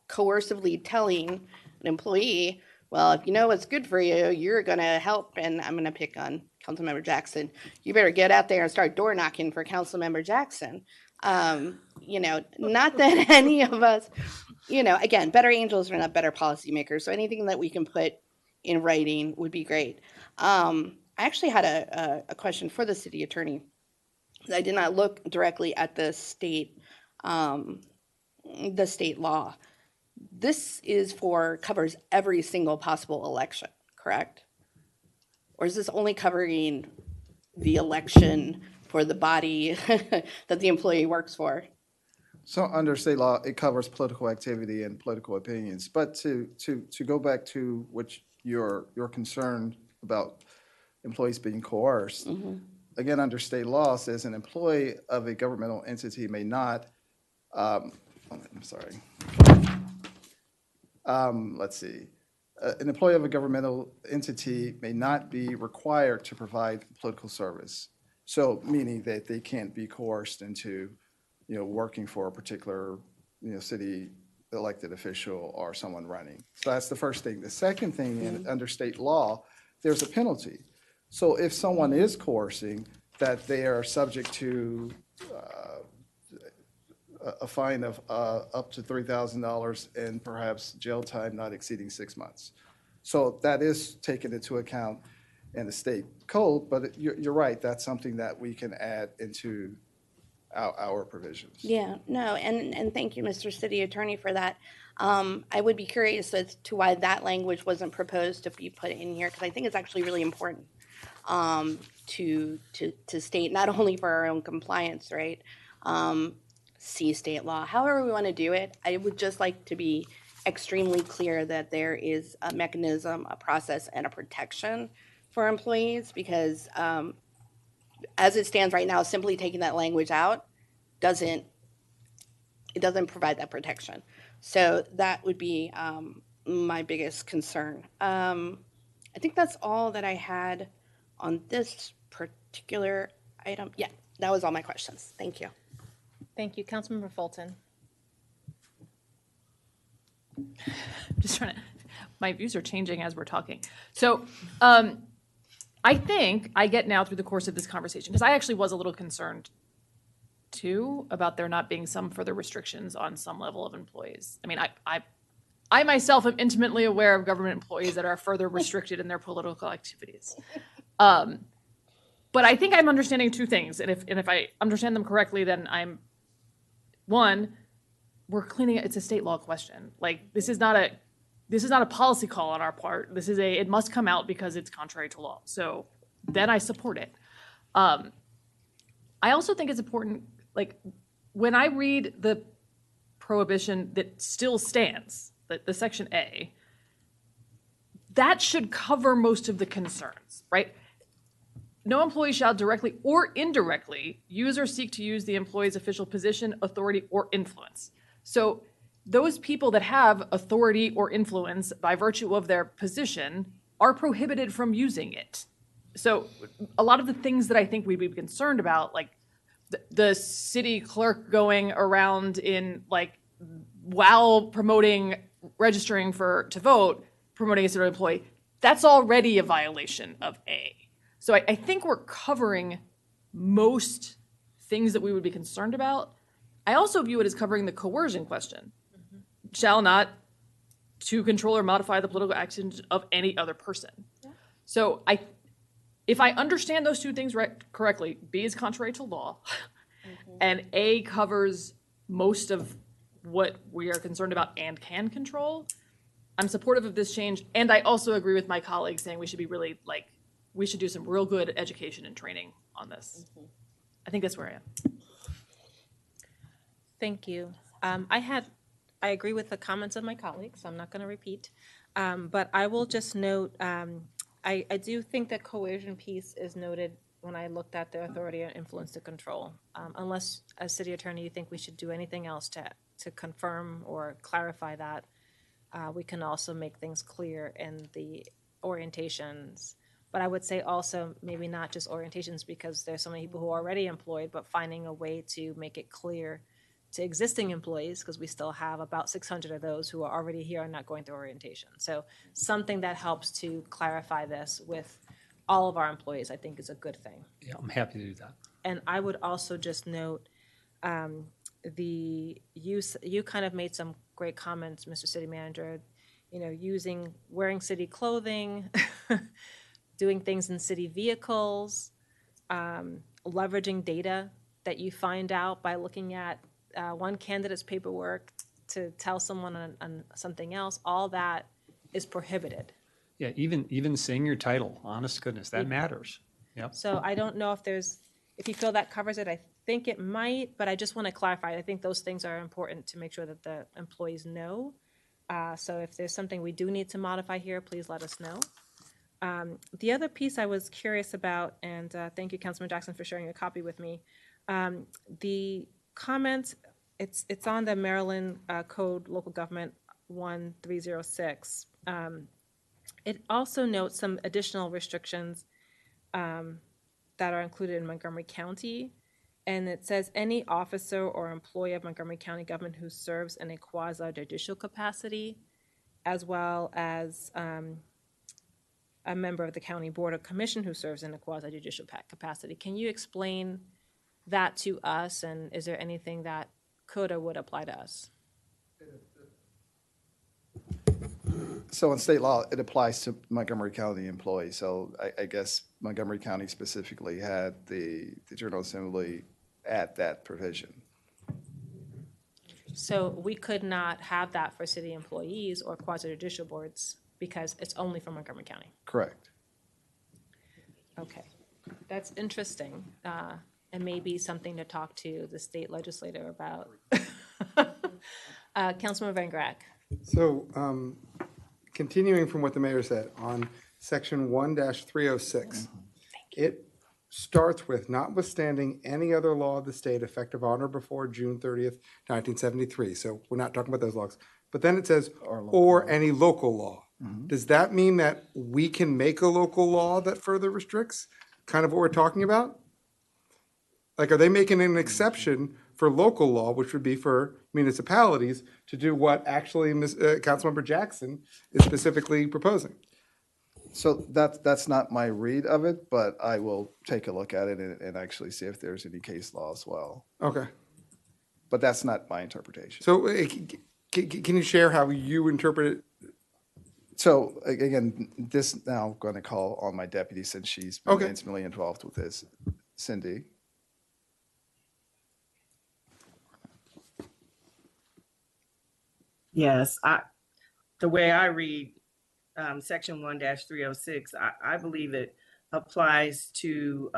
coercively telling an employee, well, if you know what's good for you, you're going to help, and I'm going to pick on Councilmember Jackson. You better get out there and start door knocking for Councilmember Jackson. Not that any of us, again, better angels are not better policymakers. So anything that we can put in writing would be great. I actually had a question for the city attorney. I did not look directly at the state law. This is covers every single possible election, correct? Or is this only covering the election for the body that the employee works for? So under state law, it covers political activity and political opinions. But to go back to what your concern about employees being coerced, again, under state law says an employee of a governmental entity may not, I'm sorry. Let's see. An employee of a governmental entity may not be required to provide political service. So meaning that they can't be coerced into, working for a particular, city elected official or someone running. So that's the first thing. The second thing, under state law, there's a penalty. So if someone is coercing, that they are subject to a fine of up to $3,000 and perhaps jail time not exceeding 6 months. So that is taken into account in the state code, but you're right, that's something that we can add into our provisions. Yeah, no, and thank you, Mr. City Attorney, for that. I would be curious as to why that language wasn't proposed to be put in here, because I think it's actually really important to state, not only for our own compliance, right? See state law, however we want to do it. I would just like to be extremely clear that there is a mechanism, a process, and a protection for employees, because as it stands right now, simply taking that language out doesn't provide that protection. So that would be my biggest concern. I think that's all that I had on this particular item. Yeah, that was all my questions. Thank you. Thank you. Councilmember Fulton. Just trying to, my views are changing as we're talking. So I think I get now through the course of this conversation, because I actually was a little concerned too about there not being some further restrictions on some level of employees. I mean, I myself am intimately aware of government employees that are further restricted in their political activities. But I think I'm understanding two things. And if I understand them correctly, then one, we're cleaning it. It's a state law question. Like, this is not a policy call on our part. It must come out because it's contrary to law. So then I support it. I also think it's important, like, when I read the prohibition that still stands, the section A, that should cover most of the concerns, right? No employee shall directly or indirectly use or seek to use the employee's official position, authority, or influence. So those people that have authority or influence by virtue of their position are prohibited from using it. So a lot of the things that I think we'd be concerned about, like the city clerk going around while registering to vote, promoting a city employee, that's already a violation of A. So I think we're covering most things that we would be concerned about. I also view it as covering the coercion question. Shall not to control or modify the political actions of any other person. Yeah. So if I understand those two things correctly, B is contrary to law, and A covers most of what we are concerned about and can control, I'm supportive of this change. And I also agree with my colleagues saying we should be really we should do some real good education and training on this. I think that's where I am. Thank you. I agree with the comments of my colleagues, so I'm not going to repeat. But I will just note, I do think that coercion piece is noted when I looked at the authority and influence to control. Unless, as city attorney, you think we should do anything else to confirm or clarify that, we can also make things clear in the orientations. But I would say also maybe not just orientations, because there's so many people who are already employed, but finding a way to make it clear to existing employees, because we still have about 600 of those who are already here and not going through orientation. So something that helps to clarify this with all of our employees, I think, is a good thing. Yeah, I'm happy to do that. And I would also just note the use, you kind of made some great comments, Mr. City Manager, wearing city clothing, doing things in city vehicles, leveraging data that you find out by looking at one candidate's paperwork to tell someone on something else, all that is prohibited. Yeah, even saying your title, honest goodness, that matters. Yep. So I don't know if you feel that covers it. I think it might, but I just want to clarify. I think those things are important to make sure that the employees know. So if there's something we do need to modify here, please let us know. The other piece I was curious about, and thank you, Councilman Jackson, for sharing a copy with me. The comment, it's on the Maryland Code Local Government 1306. It also notes some additional restrictions that are included in Montgomery County. And it says any officer or employee of Montgomery County government who serves in a quasi-judicial capacity, as well as a member of the county board or commission who serves in a quasi-judicial capacity. Can you explain that to us, and is there anything that could or would apply to us? So in state law, it applies to Montgomery County employees. So I guess Montgomery County specifically had the General Assembly add that provision. So we could not have that for city employees or quasi-judicial boards because it's only for Montgomery County. Correct. Okay, that's interesting, and maybe something to talk to the state legislator about. Councilman Van Grack. So, continuing from what the mayor said, on section 1-306, it starts with notwithstanding any other law of the state effective on or before June 30th, 1973. So we're not talking about those laws. But then it says, or any local law. Does that mean that we can make a local law that further restricts kind of what we're talking about? Like, are they making an exception for local law, which would be for municipalities, to do what actually Councilmember Jackson is specifically proposing? So that's not my read of it, but I will take a look at it and actually see if there's any case law as well. Okay. But that's not my interpretation. So can you share how you interpret it? So again, this now going to call on my deputy since she's been Okay. intimately involved with this. Cindy? Yes, the way I read section 1-306, I believe it applies to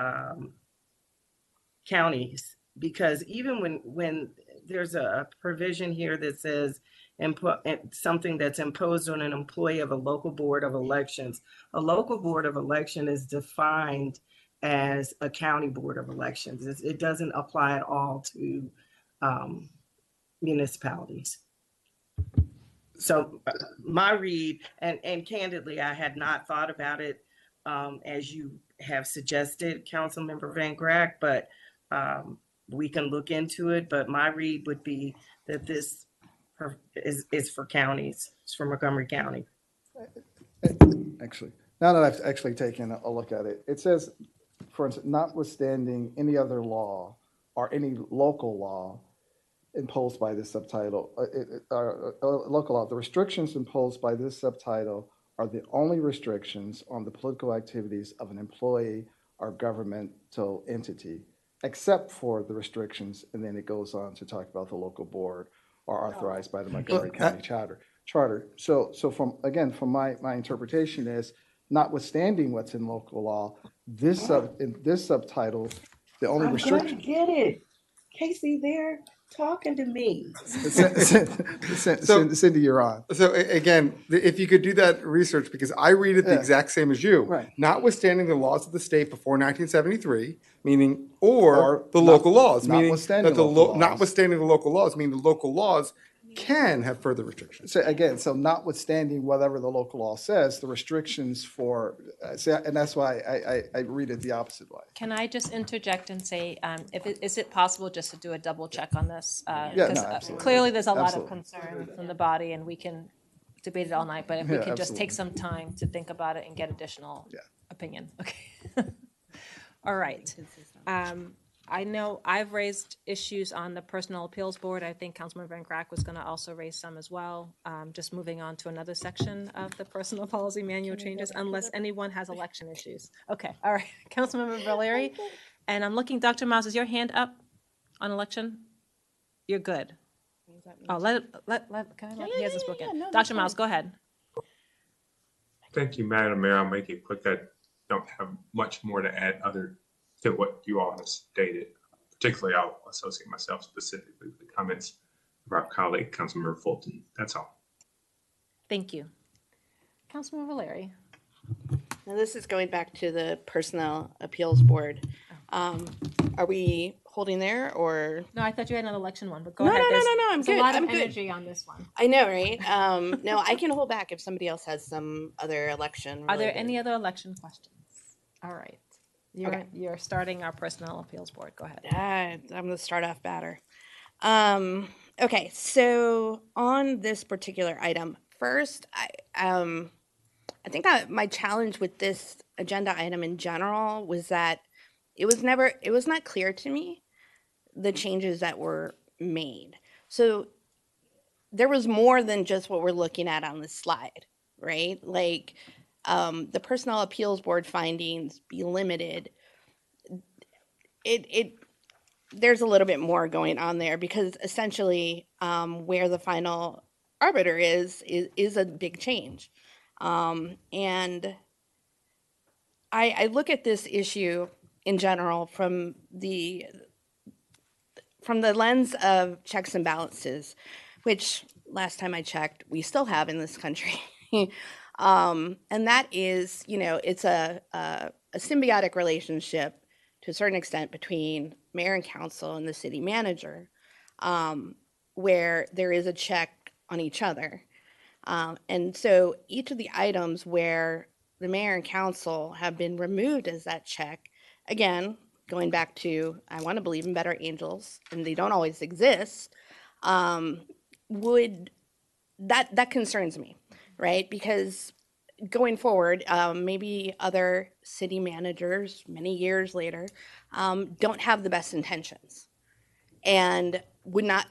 counties, because even when there's a provision here that says something that's imposed on an employee of a local board of elections, a local board of election is defined as a county board of elections. It doesn't apply at all to municipalities. So my read, and candidly, I had not thought about it as you have suggested, Councilmember Van Grack, but we can look into it. But my read would be that this is for counties. It's for Montgomery County. Actually, now that I've actually taken a look at it, it says, for instance, notwithstanding any other law or any local law imposed by this subtitle, local law, the restrictions imposed by this subtitle are the only restrictions on the political activities of an employee or governmental entity, except for the restrictions, and then it goes on to talk about the local board or authorized by the Montgomery County Charter. So from my interpretation is, notwithstanding what's in local law, in this subtitle, the only restriction. I'm gonna get it. Casey, they're talking to me. Cindy, you're on. So again, if you could do that research, because I read it the exact same as you. Right. Notwithstanding the laws of the state before 1973, meaning, or the local laws, meaning that notwithstanding the local laws, meaning the local laws can have further restrictions. So again, so notwithstanding whatever the local law says, the restrictions for, and that's why I read it the opposite way. Can I just interject and say, is it possible just to do a double check on this? Yeah, no, absolutely. Clearly, there's a lot of Absolutely. concern from the body, and we can debate it all night, but if we Yeah, can just take absolutely. some time to think about it and get additional Yeah. opinion, okay? All right. I know I've raised issues on the Personnel Appeals Board. I think Councilman Van Crack was going to also raise some as well. Just moving on to another section of the Personnel Policy Manual changes, unless anyone has election issues. Okay, all right. Councilmember Valeri, and I'm looking, Dr. Miles, is your hand up on election? You're good. Oh, can I let, he hasn't spoken. Dr. Miles, go ahead. Thank you, Madam Mayor. I'll make it quick. I don't have much more to add other than what you all have stated. Particularly, I'll associate myself specifically with the comments of our colleague, Councilmember Fulton. That's all. Thank you. Councilmember Valeri. Now, this is going back to the Personnel Appeals Board. Are we holding there, or? No, I thought you had an election one, but go No, ahead. no, There's I'm a good. lot of I'm good. energy on this one. I know, right? No, I can hold back if somebody else has some other election. Are there related. any other election questions? All right. You're starting our Personnel Appeals Board. Go ahead. I'm going to start off batter. Okay, so on this particular item, first, I think my challenge with this agenda item in general was that it was not clear to me the changes that were made. So there was more than just what we're looking at on this slide, right? Like the Personnel Appeals Board findings be limited. There's a little bit more going on there because essentially where the final arbiter is a big change. And I look at this issue in general from the lens of checks and balances, which last time I checked, we still have in this country. And that is, it's a symbiotic relationship to a certain extent between mayor and council and the city manager, where there is a check on each other. And so each of the items where the mayor and council have been removed as that check, again, going back to, I want to believe in better angels, and they don't always exist, that concerns me, right? Because going forward, maybe other city managers many years later don't have the best intentions and would not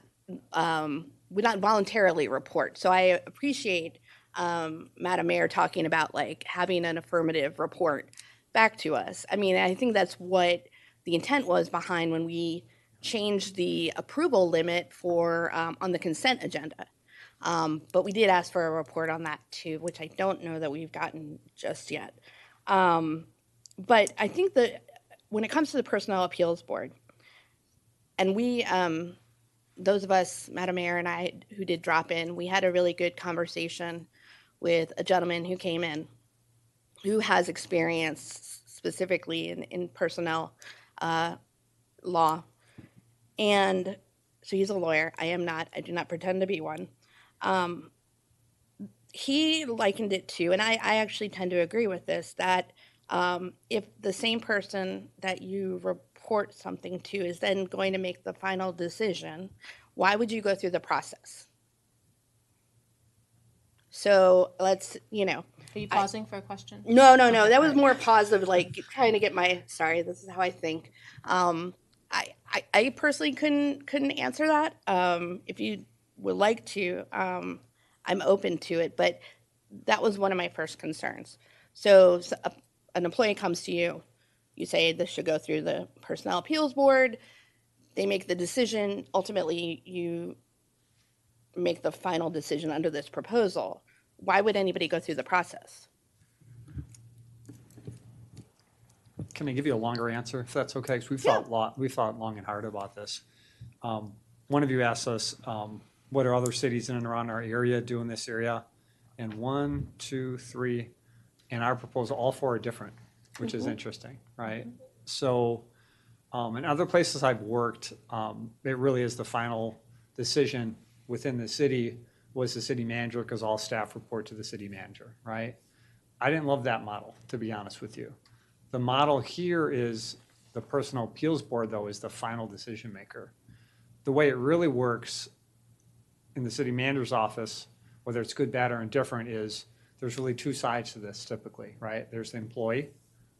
voluntarily report. So I appreciate Madam Mayor talking about like having an affirmative report back to us. I mean, I think that's what the intent was behind when we changed the approval limit for on the consent agenda. But we did ask for a report on that too, which I don't know that we've gotten just yet. But I think that when it comes to the Personnel Appeals Board, and we, those of us, Madam Mayor and I, who did drop in, we had a really good conversation with a gentleman who came in who has experience specifically in personnel law. And so he's a lawyer. I am not. I do not pretend to be one. He likened it to, and I actually tend to agree with this, that if the same person that you report something to is then going to make the final decision, why would you go through the process? So let's, Are you pausing for a question? No. That was more positive, like trying to get sorry, this is how I think. I personally couldn't answer that. If you would like to, I'm open to it, but that was one of my first concerns. So an employee comes to you, you say this should go through the Personnel Appeals Board, they make the decision, ultimately you make the final decision under this proposal. Why would anybody go through the process? Can I give you a longer answer, if that's okay? Because we've thought long and hard about this. One of you asked us, what are other cities in and around our area do in this area? And 1, 2, 3, and our proposal, all 4 are different, which is interesting, right? So in other places I've worked, it really is the final decision within the city was the city manager, because all staff report to the city manager, right? I didn't love that model, to be honest with you. The model here is the Personnel Appeals Board, though, is the final decision maker. The way it really works in the city manager's office, whether it's good, bad, or indifferent, is there's really 2 sides to this typically, right? There's the employee,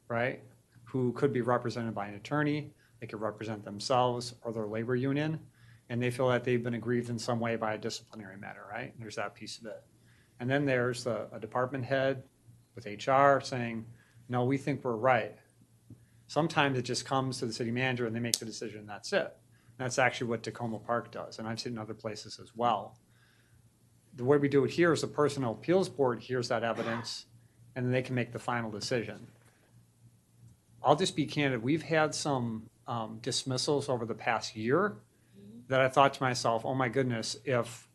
right, who could be represented by an attorney, They could represent themselves or their labor union, and they feel that they've been aggrieved in some way by a disciplinary matter, right? There's that piece of it. And then there's a department head with HR saying, no, we think we're right. Sometimes it just comes to the city manager and they make the decision and that's it. That's actually what Tacoma Park does, and I've seen it in other places as well. The way we do it here is the Personnel Appeals Board hears that evidence, and then they can make the final decision. I'll just be candid, we've had some dismissals over the past year that I thought to myself, oh my goodness, if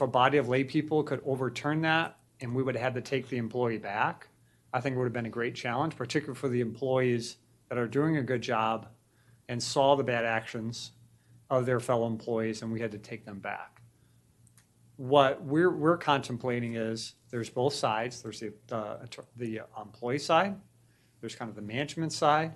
a body of lay people could overturn that and we would have had to take the employee back, I think it would have been a great challenge, particularly for the employees that are doing a good job and saw the bad actions of their fellow employees, and we had to take them back. What we're contemplating is there's both sides. There's the employee side. There's kind of the management side.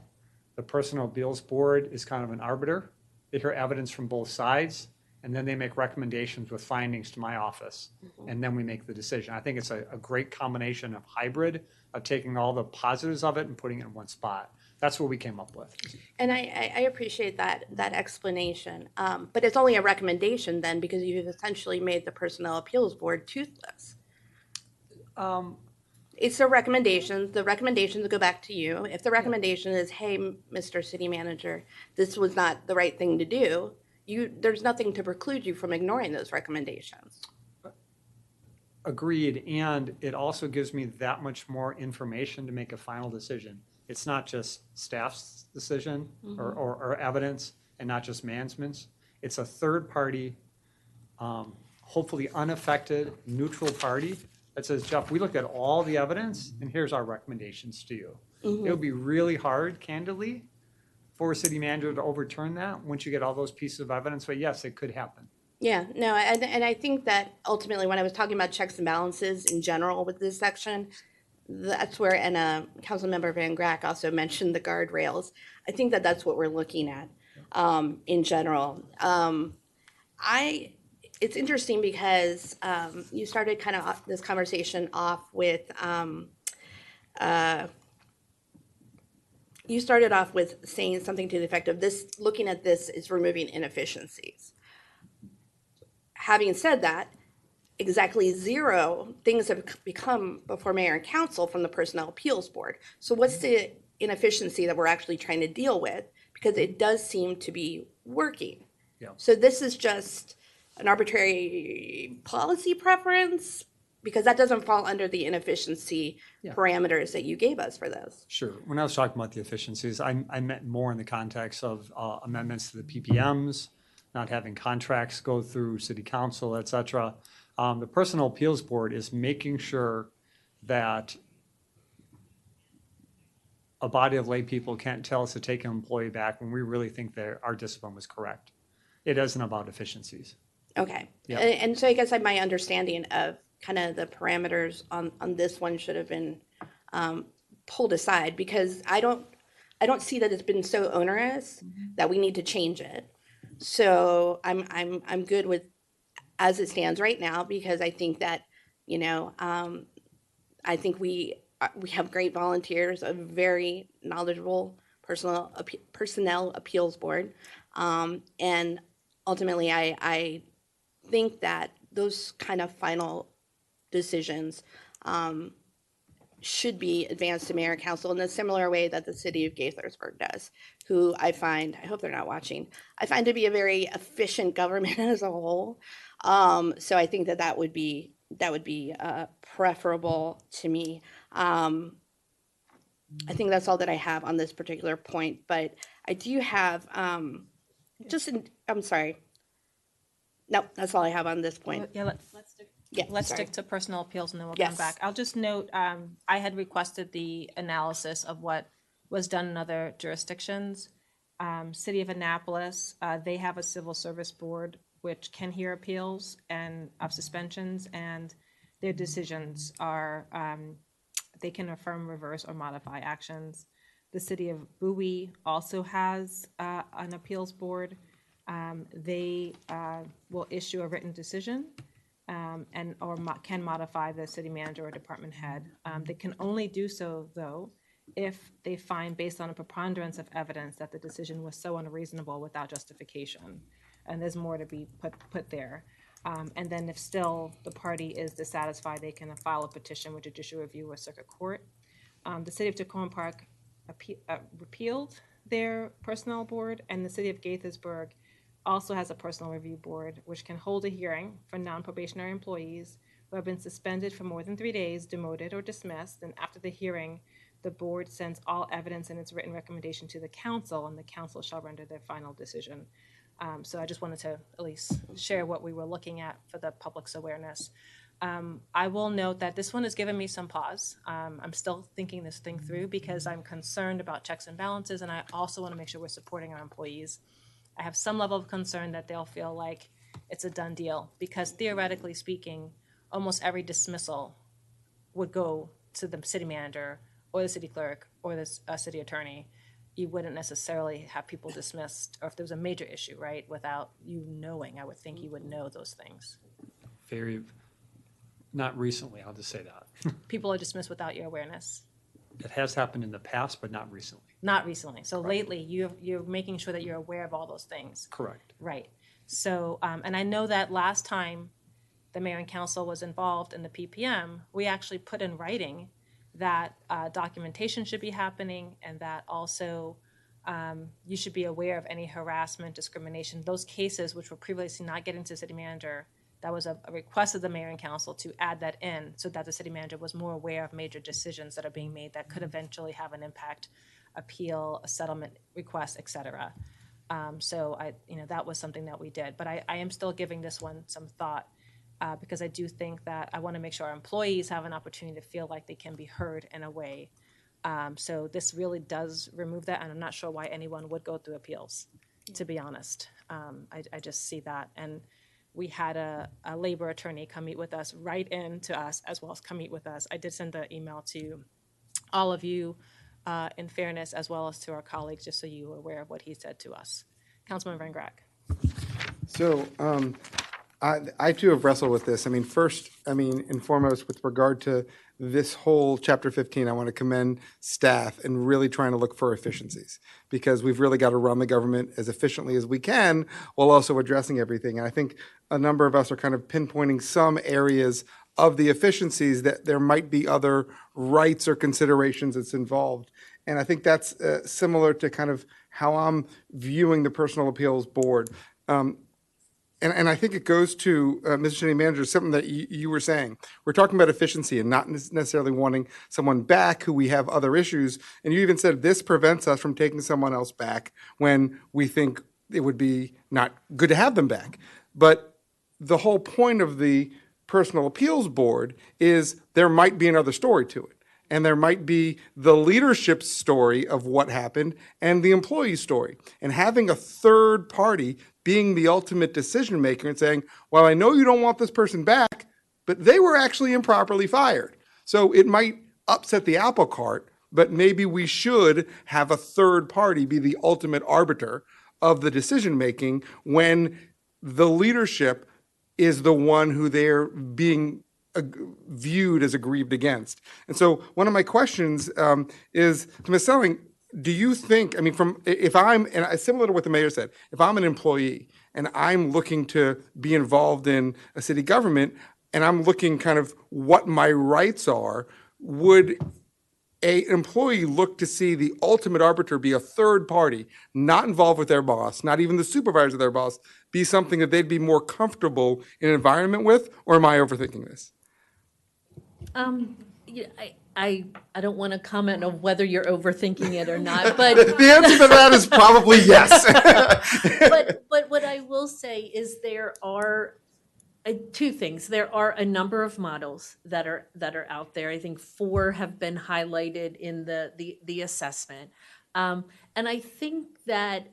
The Personnel Appeals Board is kind of an arbiter. They hear evidence from both sides, and then they make recommendations with findings to my office, and then we make the decision. I think it's a great combination of hybrid, of taking all the positives of it and putting it in one spot. That's what we came up with. And I appreciate that explanation. But it's only a recommendation then, because you've essentially made the Personnel Appeals Board toothless. It's a recommendation. The recommendations go back to you. If the recommendation is, hey, Mr. City Manager, this was not the right thing to do, there's nothing to preclude you from ignoring those recommendations. Agreed, and it also gives me that much more information to make a final decision. It's not just staff's decision or evidence, and not just management's. It's a third party, hopefully unaffected, neutral party that says, Jeff, we looked at all the evidence, and here's our recommendations to you. It would be really hard, candidly, for a city manager to overturn that once you get all those pieces of evidence, but yes, it could happen. Yeah, no, and I think that ultimately when I was talking about checks and balances in general with this section, that's where, and Councilmember Van Grack also mentioned the guardrails. I think that that's what we're looking at in general. It's interesting because you started kind of this conversation off with, you started off with saying something to the effect of this, looking at this is removing inefficiencies. Having said that, exactly 0 things have become before mayor and council from the Personnel Appeals Board. So what's the inefficiency that we're actually trying to deal with? Because it does seem to be working. Yeah. So this is just an arbitrary policy preference, because that doesn't fall under the inefficiency parameters that you gave us for this. Sure. When I was talking about the efficiencies, I meant more in the context of amendments to the PPMs, not having contracts go through city council, et cetera. The Personnel Appeals Board is making sure that a body of lay people can't tell us to take an employee back when we really think that our discipline was correct. It isn't about efficiencies. Okay. Yeah. And so I guess my understanding of kind of the parameters on this one should have been pulled aside, because I don't see that it's been so onerous that we need to change it. So I'm good with as it stands right now, because I think that, I think we have great volunteers, a very knowledgeable personnel appeals board. And ultimately, I think that those kind of final decisions should be advanced to mayor and council in a similar way that the city of Gaithersburg does, who I hope they're not watching, I find to be a very efficient government as a whole. So I think that would be preferable to me. I think that's all that I have on this particular point, but I do have I'm sorry. No, that's all I have on this point. Yeah, let's stick to personal appeals and then we'll come back. I'll just note, I had requested the analysis of what was done in other jurisdictions. City of Annapolis, they have a civil service board which can hear appeals and of suspensions, and their decisions are, they can affirm, reverse, or modify actions. The city of Bowie also has an appeals board. They will issue a written decision can modify the city manager or department head. They can only do so, though, if they find, based on a preponderance of evidence, that the decision was so unreasonable without justification. And there's more to be put there. And then if still the party is dissatisfied, they can file a petition with judicial review or circuit court. The city of Tacoma Park repealed their personnel board, and the city of Gaithersburg also has a personal review board, which can hold a hearing for non-probationary employees who have been suspended for more than 3 days, demoted, or dismissed. And after the hearing, the board sends all evidence in its written recommendation to the council, and the council shall render their final decision. So I just wanted to at least share what we were looking at for the public's awareness. I will note that this one has given me some pause. I'm still thinking this thing through because I'm concerned about checks and balances, and I also want to make sure we're supporting our employees. I have some level of concern that they'll feel like it's a done deal, because theoretically speaking, almost every dismissal would go to the city manager or the city clerk or the city attorney. You wouldn't necessarily have people dismissed, or if there was a major issue, right, without you knowing. I would think you would know those things. Not recently, I'll just say that. People are dismissed without your awareness. It has happened in the past, but not recently. Not recently. So lately, you're making sure that you're aware of all those things. Correct. Right. So, and I know that last time the mayor and council was involved in the PPM, we actually put in writing that documentation should be happening, and that also you should be aware of any harassment, discrimination, those cases which were previously not getting to the city manager. That was a request of the mayor and council to add that in so that the city manager was more aware of major decisions that are being made that could eventually have an impact, appeal, a settlement request, et cetera. So that was something that we did. But I am still giving this one some thought because I do think that I want to make sure our employees have an opportunity to feel like they can be heard in a way. So this really does remove that, and I'm not sure why anyone would go through appeals, to be honest. I just see that. And we had a labor attorney come meet with us, write in to us, as well as come meet with us. I did send the email to all of you in fairness, as well as to our colleagues, just so you were aware of what he said to us. Councilman Van Grack. So I too have wrestled with this. First, and foremost, with regard to this whole Chapter 15, I want to commend staff in really trying to look for efficiencies, because we've really got to run the government as efficiently as we can while also addressing everything. And I think a number of us are kind of pinpointing some areas of the efficiencies that there might be other rights or considerations that's involved. And I think that's similar to kind of how I'm viewing the Personal Appeals Board. And I think it goes to, Mr. City Manager, something that you were saying. We're talking about efficiency and not necessarily wanting someone back who we have other issues. And you even said this prevents us from taking someone else back when we think it would be not good to have them back. But the whole point of the Personal Appeals Board is there might be another story to it. And there might be the leadership story of what happened and the employee story. And having a third party being the ultimate decision maker and saying, well, I know you don't want this person back, but they were actually improperly fired. So it might upset the apple cart, but maybe we should have a third party be the ultimate arbiter of the decision making when the leadership is the one who they're being viewed as aggrieved against. And so one of my questions is to Ms. Selling, do you think, if I'm, and similar to what the mayor said, if I'm an employee and I'm looking to be involved in a city government and I'm looking kind of what my rights are, would an employee look to see the ultimate arbiter be a third party, not involved with their boss, not even the supervisor of their boss, be something that they'd be more comfortable in an environment with, or am I overthinking this? I don't want to comment on whether you're overthinking it or not, but the answer to that is probably yes. but what I will say is there are two things. There are a number of models that are out there. I think 4 have been highlighted in the assessment, and I think that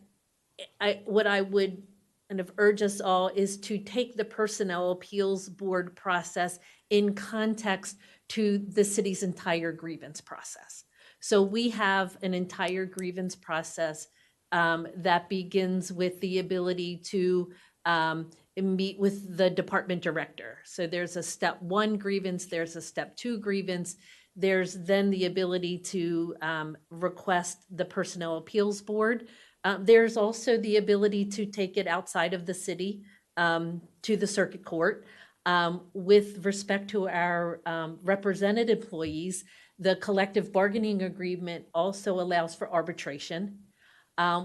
what I would kind of urge us all is to take the Personnel Appeals Board process in context to the city's entire grievance process. So we have an entire grievance process that begins with the ability to meet with the department director. So there's a step 1 grievance, there's a step 2 grievance. There's then the ability to request the Personnel Appeals Board. There's also the ability to take it outside of the city to the circuit court. With respect to our represented employees, the collective bargaining agreement also allows for arbitration.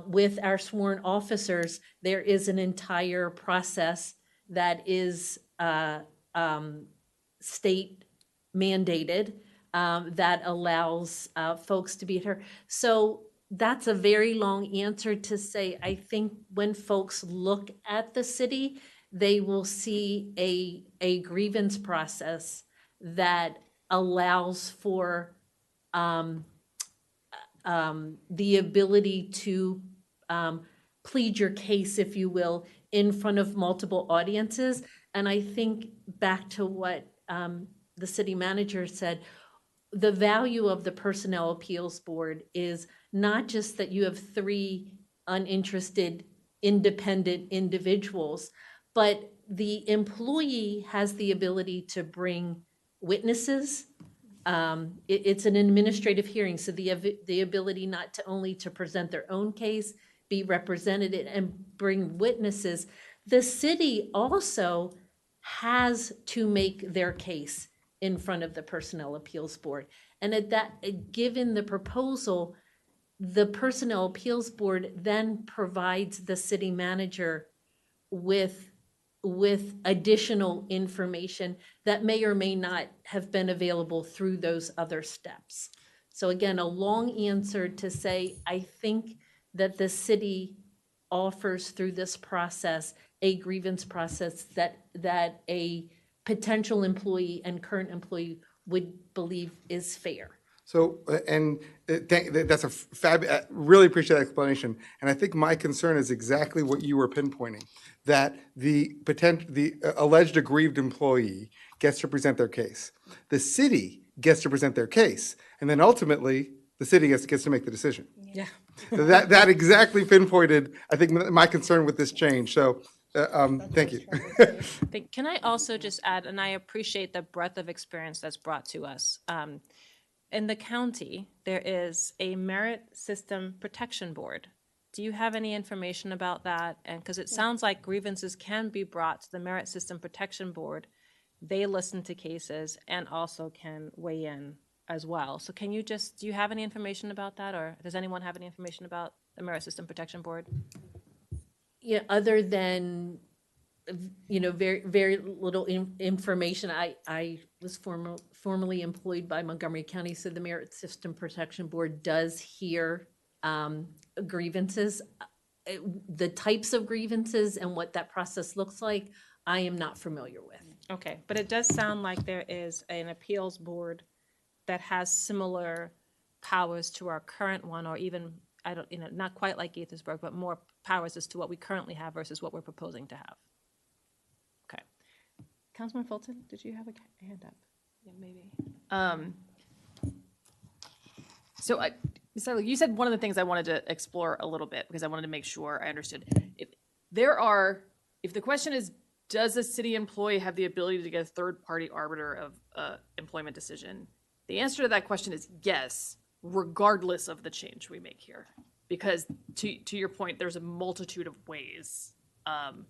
With our sworn officers, there is an entire process that is state mandated that allows folks to be here. So that's a very long answer to say, I think when folks look at the city, they will see a grievance process that allows for the ability to plead your case, if you will, in front of multiple audiences. And I think back to what the city manager said, the value of the Personnel Appeals Board is not just that you have 3 uninterested, independent individuals, but the employee has the ability to bring witnesses. It's an administrative hearing, so the ability not to only to present their own case, be represented and bring witnesses. The city also has to make their case in front of the Personnel Appeals Board. And at that, given the proposal, the Personnel Appeals Board then provides the city manager with additional information that may or may not have been available through those other steps. So again, a long answer to say, I think that the city offers through this process a grievance process that a potential employee and current employee would believe is fair. So, that's a really appreciate that explanation. And I think my concern is exactly what you were pinpointing, that the alleged aggrieved employee gets to present their case. The city gets to present their case. And then ultimately, the city gets to make the decision. Yeah. So that exactly pinpointed, I think, my concern with this change. So, thank you. Can I also just add, and I appreciate the breadth of experience that's brought to us. In the county, there is a Merit System Protection Board. Do you have any information about that? And because it sounds like grievances can be brought to the Merit System Protection Board. They listen to cases and also can weigh in as well. So do you have any information about that, or does anyone have any information about the Merit System Protection Board? Yeah, other than, very, very little information. I was formerly employed by Montgomery County, so the Merit System Protection Board does hear grievances. The types of grievances and what that process looks like, I am not familiar with. Okay, but it does sound like there is an appeals board that has similar powers to our current one, or even, not quite like Gaithersburg, but more powers as to what we currently have versus what we're proposing to have. Okay. Councilman Fulton, did you have a hand up? Yeah, maybe. So you said one of the things I wanted to explore a little bit, because I wanted to make sure I understood. If the question is, does a city employee have the ability to get a third-party arbiter of employment decision? The answer to that question is yes, regardless of the change we make here. Because to your point, there's a multitude of ways. And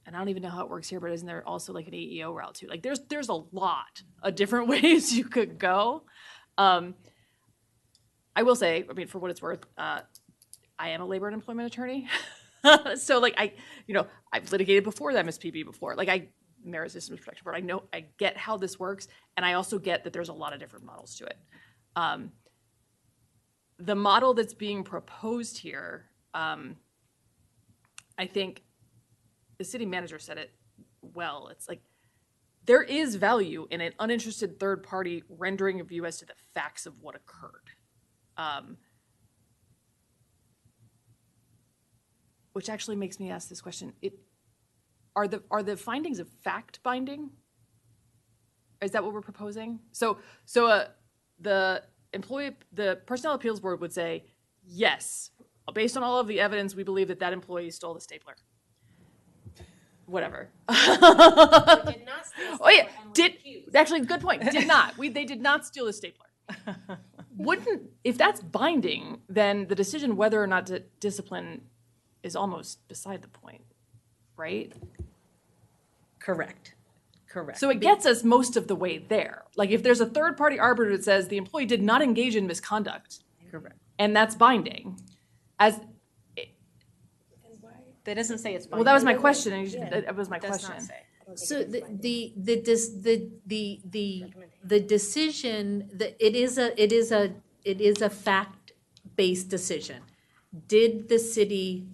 I don't even know how it works here, but isn't there also like an AEO route too? Like there's a lot of different ways you could go. I will say, for what it's worth, I am a labor and employment attorney. So I've litigated before the MSPB before. Merit Systems Protection Board. I get how this works, and I also get that there's a lot of different models to it. The model that's being proposed here, I think the city manager said it well. It's like there is value in an uninterested third party rendering a view as to the facts of what occurred. Which actually makes me ask this question. Are the findings of fact binding? Is that what we're proposing? So the Personnel Appeals Board would say, yes, based on all of the evidence, we believe that employee stole the stapler. whatever. They did not steal Oh yeah, and were did accused. actually good point. Did not. They did not steal the stapler. Wouldn't, if that's binding, then the decision whether or not to discipline is almost beside the point, right? Correct. Correct. So it gets us most of the way there. Like if there's a third party arbiter that says the employee did not engage in misconduct, Correct. and that's binding, as That doesn't say it's binding. well, that was my question. And that was my It does question. not say. So the decision that it is a fact-based decision. Did the city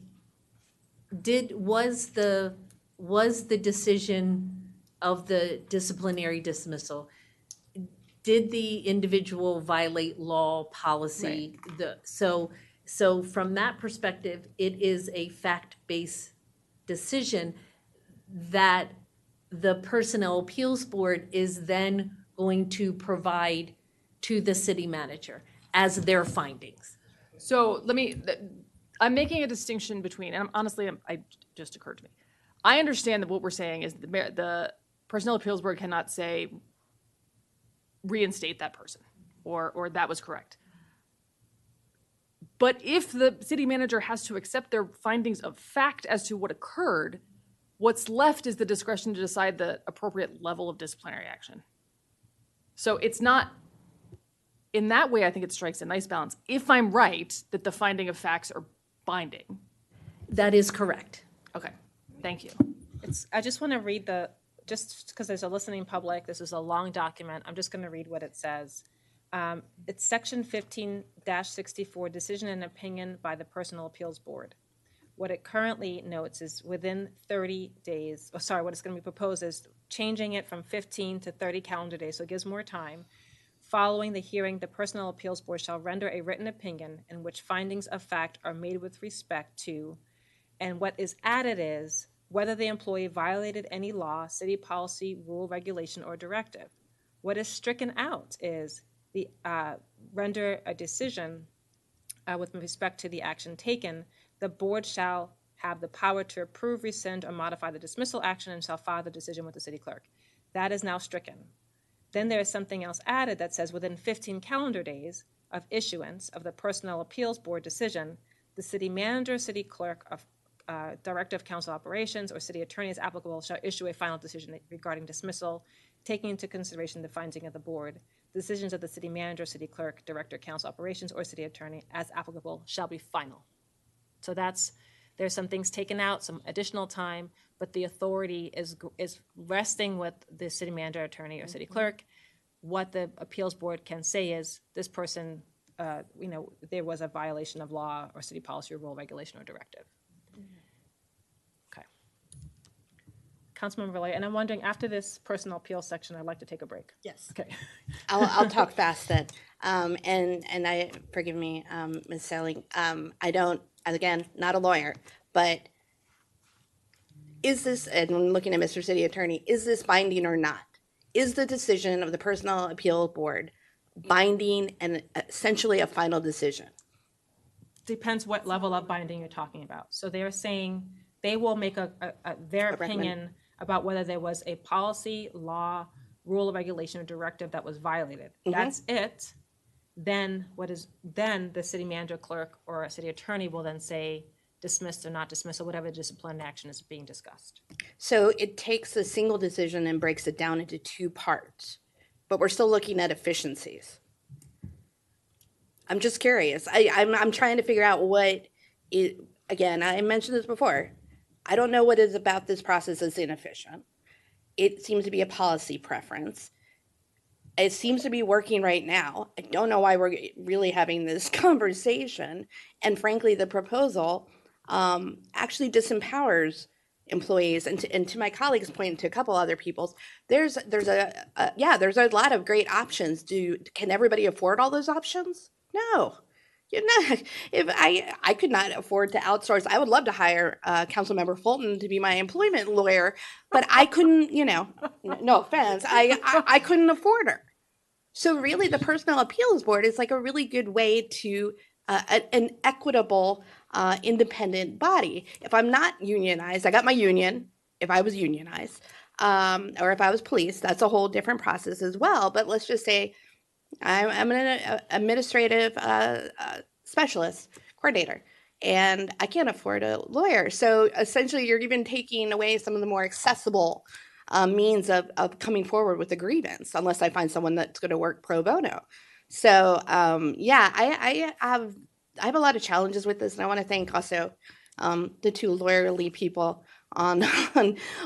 was the decision of the disciplinary dismissal, did the individual violate law, policy? So from that perspective, it is a fact-based decision that the Personnel Appeals Board is then going to provide to the city manager as their findings. So I'm making a distinction between, and honestly, I just occurred to me. I understand that what we're saying is the Personnel Appeals Board cannot say reinstate that person or that was correct. But if the city manager has to accept their findings of fact as to what occurred, what's left is the discretion to decide the appropriate level of disciplinary action. So it's not, in that way, I think it strikes a nice balance. If I'm right that the finding of facts are binding. That is correct. Okay, thank you. I just want to read just because there's a listening public, this is a long document, I'm just going to read what it says. It's section 15-64, decision and opinion by the Personnel Appeals Board. What it currently notes is within 30 days, what it's going to be proposed is changing it from 15 to 30 calendar days, so it gives more time. Following the hearing, the Personnel Appeals Board shall render a written opinion in which findings of fact are made with respect to, and what is added is, whether the employee violated any law, city policy, rule, regulation, or directive. What is stricken out is the render a decision with respect to the action taken. The board shall have the power to approve, rescind, or modify the dismissal action and shall file the decision with the city clerk. That is now stricken. Then there is something else added that says within 15 calendar days of issuance of the Personnel Appeals Board decision, the city manager, city clerk, of director of council operations, or city attorney as applicable shall issue a final decision regarding dismissal, taking into consideration the finding of the board. Decisions of the city manager, city clerk, director of council operations, or city attorney as applicable shall be final. So there's some things taken out, some additional time, but the authority is resting with the city manager, attorney, or city clerk. What the appeals board can say is this person, there was a violation of law or city policy or rule, regulation, or directive. Okay. Councilmember Vallejo, and I'm wondering, after this personal appeals section, I'd like to take a break. Yes. Okay. I'll talk fast then. And forgive me, Ms. Selling, I don't, again, not a lawyer, but is this, and I'm looking at Mr. City Attorney, is this binding or not? Is the decision of the Personnel Appeal Board binding and essentially a final decision? Depends what level of binding you're talking about. So they're saying they will make their opinion about whether there was a policy, law, rule of regulation, or directive that was violated. Mm-hmm. That's it. Then the city manager, clerk, or a city attorney will then say dismissed or not dismissed, or whatever disciplinary action is being discussed. So it takes a single decision and breaks it down into two parts, but we're still looking at efficiencies. I'm just curious. I'm trying to figure out what it, again, I mentioned this before. I don't know what is about this process that's inefficient. It seems to be a policy preference. It seems to be working right now. I don't know why we're really having this conversation. And frankly, the proposal actually disempowers employees. And to my colleagues' point, to a couple other people's, there's a lot of great options. Can everybody afford all those options? No. If I could not afford to outsource, I would love to hire Councilmember Fulton to be my employment lawyer, but I couldn't, no offense, I couldn't afford her. So really the Personnel Appeals Board is like a really good way to an equitable independent body. If I'm not unionized, I got my union. if I was unionized, or if I was police, that's a whole different process as well. But let's just say I'm an administrative specialist coordinator, and I can't afford a lawyer. So essentially, you're even taking away some of the more accessible means of coming forward with a grievance, unless I find someone that's going to work pro bono. So yeah, I have a lot of challenges with this, and I want to thank also the two lawyerly people on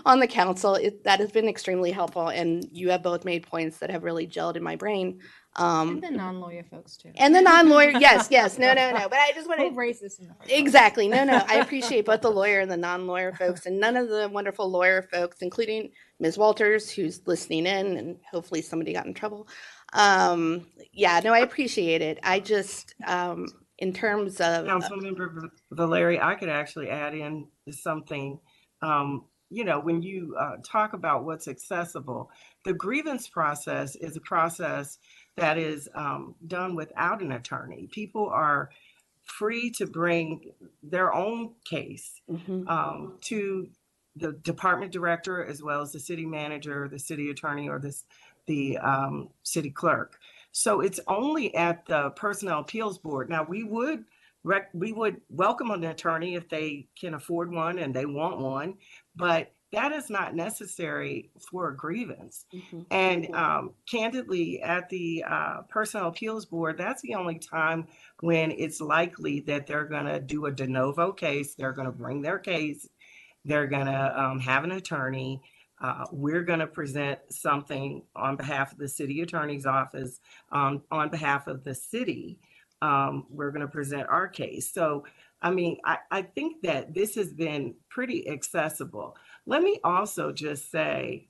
on the council. That has been extremely helpful, and you have both made points that have really gelled in my brain. And the non-lawyer folks too. And the non-lawyer, yes, no. But I just want Who to raised this in the first exactly, no. I appreciate both the lawyer and the non-lawyer folks, and none of the wonderful lawyer folks, including Ms. Walters, who's listening in, and hopefully somebody got in trouble. Yeah, no, I appreciate it. I just, in terms of Councilmember Valeri, I could actually add in something. When you talk about what's accessible, the grievance process is a process that is done without an attorney. People are free to bring their own case to the department director, as well as the city manager, the city attorney, or the city clerk. So it's only at the Personnel Appeals Board. Now, we would welcome an attorney if they can afford one and they want one, but that is not necessary for a grievance. And candidly, at the Personnel Appeals Board, that's the only time when it's likely that they're going to do a de novo case. They're going to bring their case. They're going to have an attorney. We're going to present something on behalf of the city attorney's office, on behalf of the city. We're going to present our case. So, I mean, I think that this has been pretty accessible. Let me also just say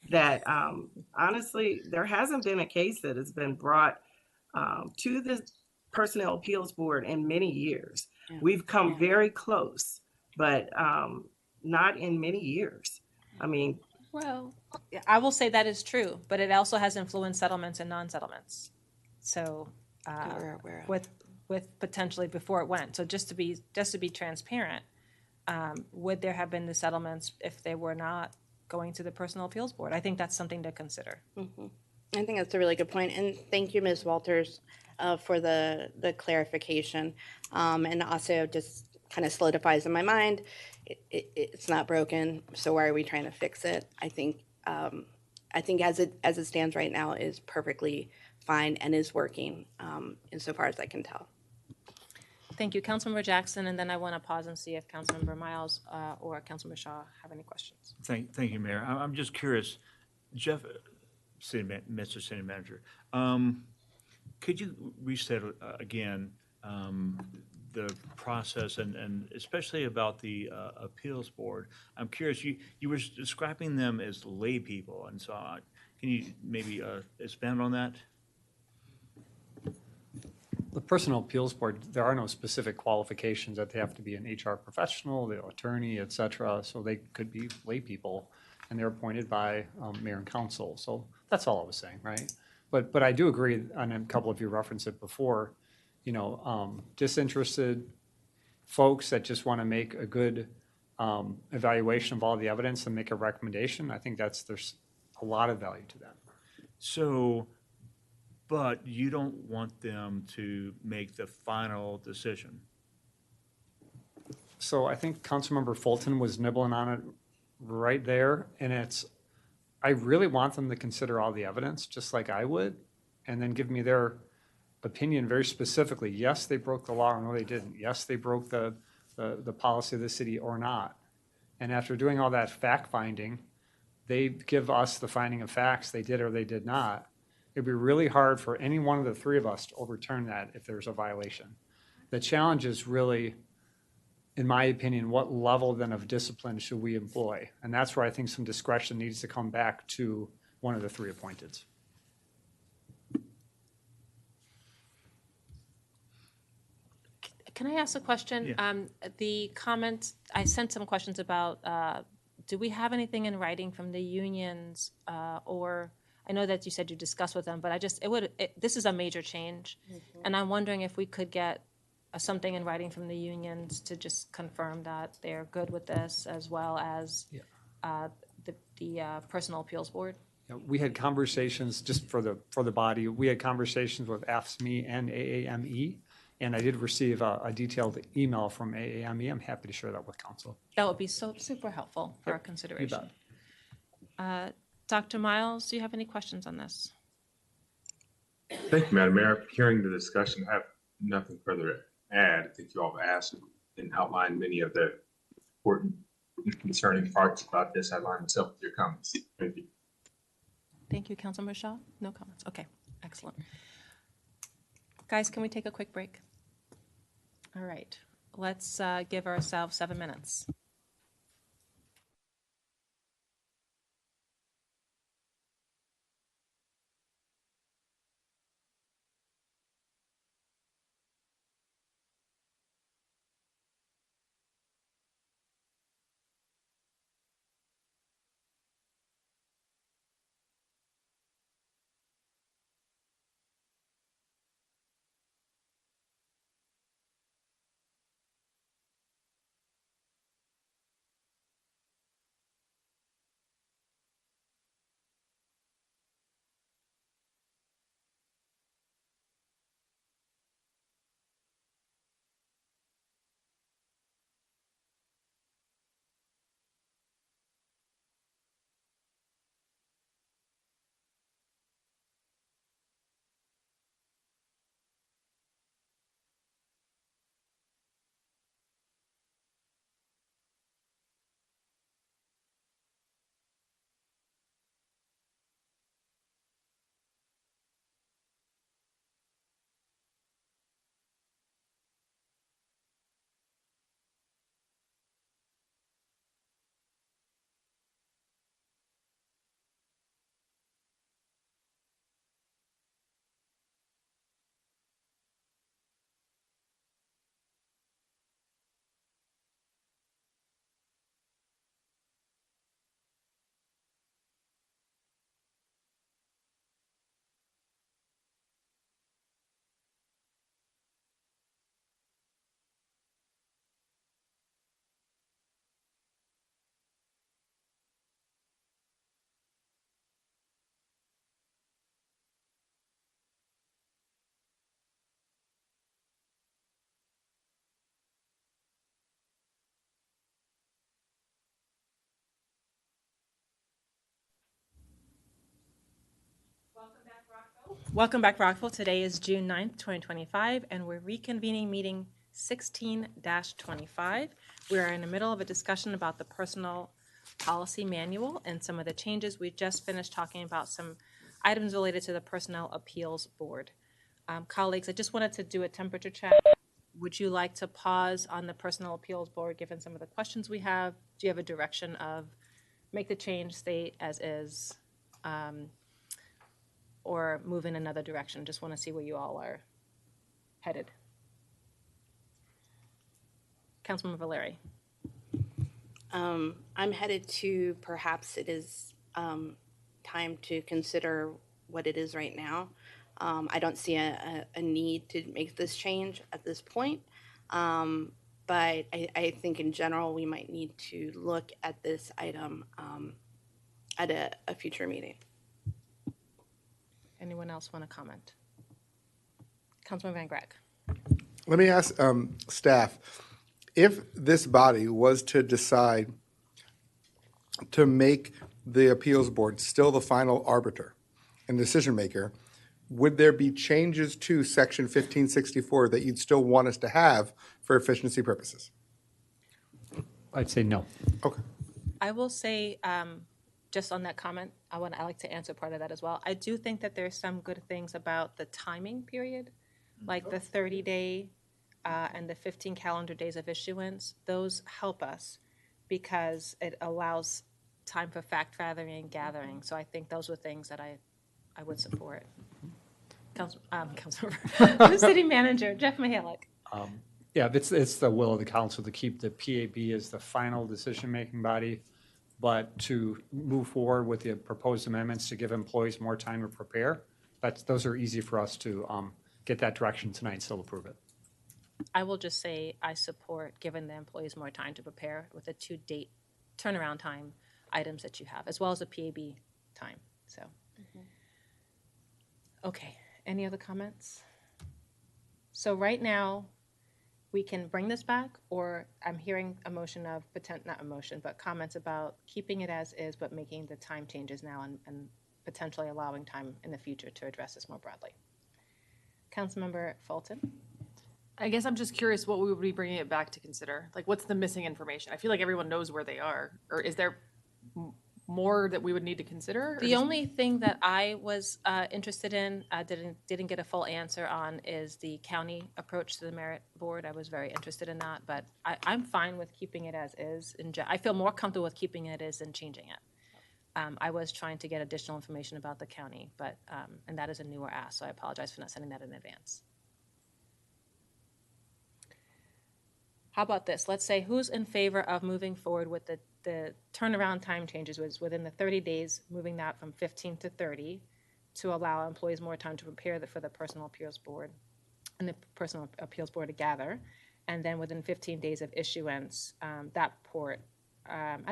that, honestly, there hasn't been a case that has been brought to the Personnel Appeals Board in many years. We've come very close, but not in many years. I mean, Well, I will say that is true, but it also has influenced settlements and non-settlements. So with potentially before it went. So just to be transparent, would there have been the settlements if they were not going to the Personnel Appeals Board? I think that's something to consider. I think that's a really good point, and thank you, Ms. Walters, for the clarification, and also just kind of solidifies in my mind, it's not broken, so why are we trying to fix it? I think as it stands right now is perfectly fine and is working, insofar as I can tell. Thank you, Councilmember Jackson, and then I want to pause and see if Councilmember Miles or Councilmember Shaw have any questions. Thank you, Mayor. I'm just curious, Jeff, Mr. City Manager, could you restate again the process and especially about the appeals board? I'm curious, you were describing them as lay people, and so can you maybe expand on that? The Personnel Appeals Board, there are no specific qualifications that they have to be an HR professional, the attorney, et cetera. So they could be lay people, and they're appointed by mayor and council. So that's all I was saying, right? But I do agree, and a couple of you referenced it before, disinterested folks that just want to make a good evaluation of all the evidence and make a recommendation. I think there's a lot of value to that. So, but you don't want them to make the final decision. So I think Councilmember Fulton was nibbling on it right there, and I really want them to consider all the evidence, just like I would, and then give me their opinion very specifically. Yes, they broke the law, or no, they didn't. Yes, they broke the policy of the city, or not. And after doing all that fact-finding, they give us the finding of facts, they did or they did not. It'd be really hard for any one of the three of us to overturn that if there's a violation. The challenge is really, in my opinion, what level then of discipline should we employ? And that's where I think some discretion needs to come back to one of the three appointeds. Can I ask a question? Yeah. The comment, I sent some questions about, do we have anything in writing from the unions, or I know that you said you discussed with them, but this is a major change. And I'm wondering if we could get something in writing from the unions to just confirm that they're good with this, as well as the Personal Appeals Board? We had conversations, just for the body, we had conversations with AFSCME and AAME, and I did receive a detailed email from AAME. I'm happy to share that with council. That would be so super helpful for our consideration. Dr. Miles, do you have any questions on this? Thank you, Madam Mayor. Hearing the discussion, I have nothing further to add. I think you all have asked and outlined many of the important and concerning parts about this. I aligned myself with your comments. Thank you. Thank you, Councilmember Shaw. No comments. Okay, excellent. Guys, can we take a quick break? All right, let's give ourselves 7 minutes. Welcome back, Rockville. Today is June 9th, 2025, and we're reconvening meeting 16-25. We are in the middle of a discussion about the personnel policy manual and some of the changes. We just finished talking about some items related to the Personnel Appeals Board. Colleagues, I just wanted to do a temperature check. Would you like to pause on the Personnel Appeals Board, given some of the questions we have? Do you have a direction of make the change, stay as is? Or move in another direction? Just want to see where you all are headed. Councilman Valeri. I'm headed to perhaps it is time to consider what it is right now. I don't see a need to make this change at this point. But I think in general, we might need to look at this item at a future meeting. Anyone else want to comment? Councilman Van Grack. Let me ask staff, if this body was to decide to make the appeals board still the final arbiter and decision maker, would there be changes to section 1564 that you'd still want us to have for efficiency purposes? I'd say no. Okay. I will say, just on that comment, I like to answer part of that as well. I do think that there's some good things about the timing period, like the 30-day and the 15 calendar days of issuance. Those help us because it allows time for fact gathering and gathering. So I think those were things that I would support. Councilor, the city manager, Jeff Mihalik. Yeah, it's the will of the council to keep the PAB as the final decision-making body, but to move forward with the proposed amendments to give employees more time to prepare. Those are easy for us to get that direction tonight and still approve it. I will just say I support giving the employees more time to prepare with the 2 date turnaround time items that you have, as well as the PAB time. So, okay, any other comments? So right now, we can bring this back, or I'm hearing a motion of not a motion, but comments about keeping it as is, but making the time changes now and potentially allowing time in the future to address this more broadly. Councilmember Fulton? I guess I'm just curious what we would be bringing it back to consider. Like, what's the missing information? I feel like everyone knows where they are. Or is there more that we would need to consider? The only thing that I was interested in, didn't get a full answer on, is the county approach to the merit board. I was very interested in that, but I'm fine with keeping it as is. I feel more comfortable with keeping it as than changing it. I was trying to get additional information about the county, but and that is a newer ask, so I apologize for not sending that in advance. How about this? Let's say who's in favor of moving forward with the turnaround time changes, was within the 30 days, moving that from 15 to 30 to allow employees more time to prepare for the personal appeals board and the personal appeals board to gather. And then within 15 days of issuance, I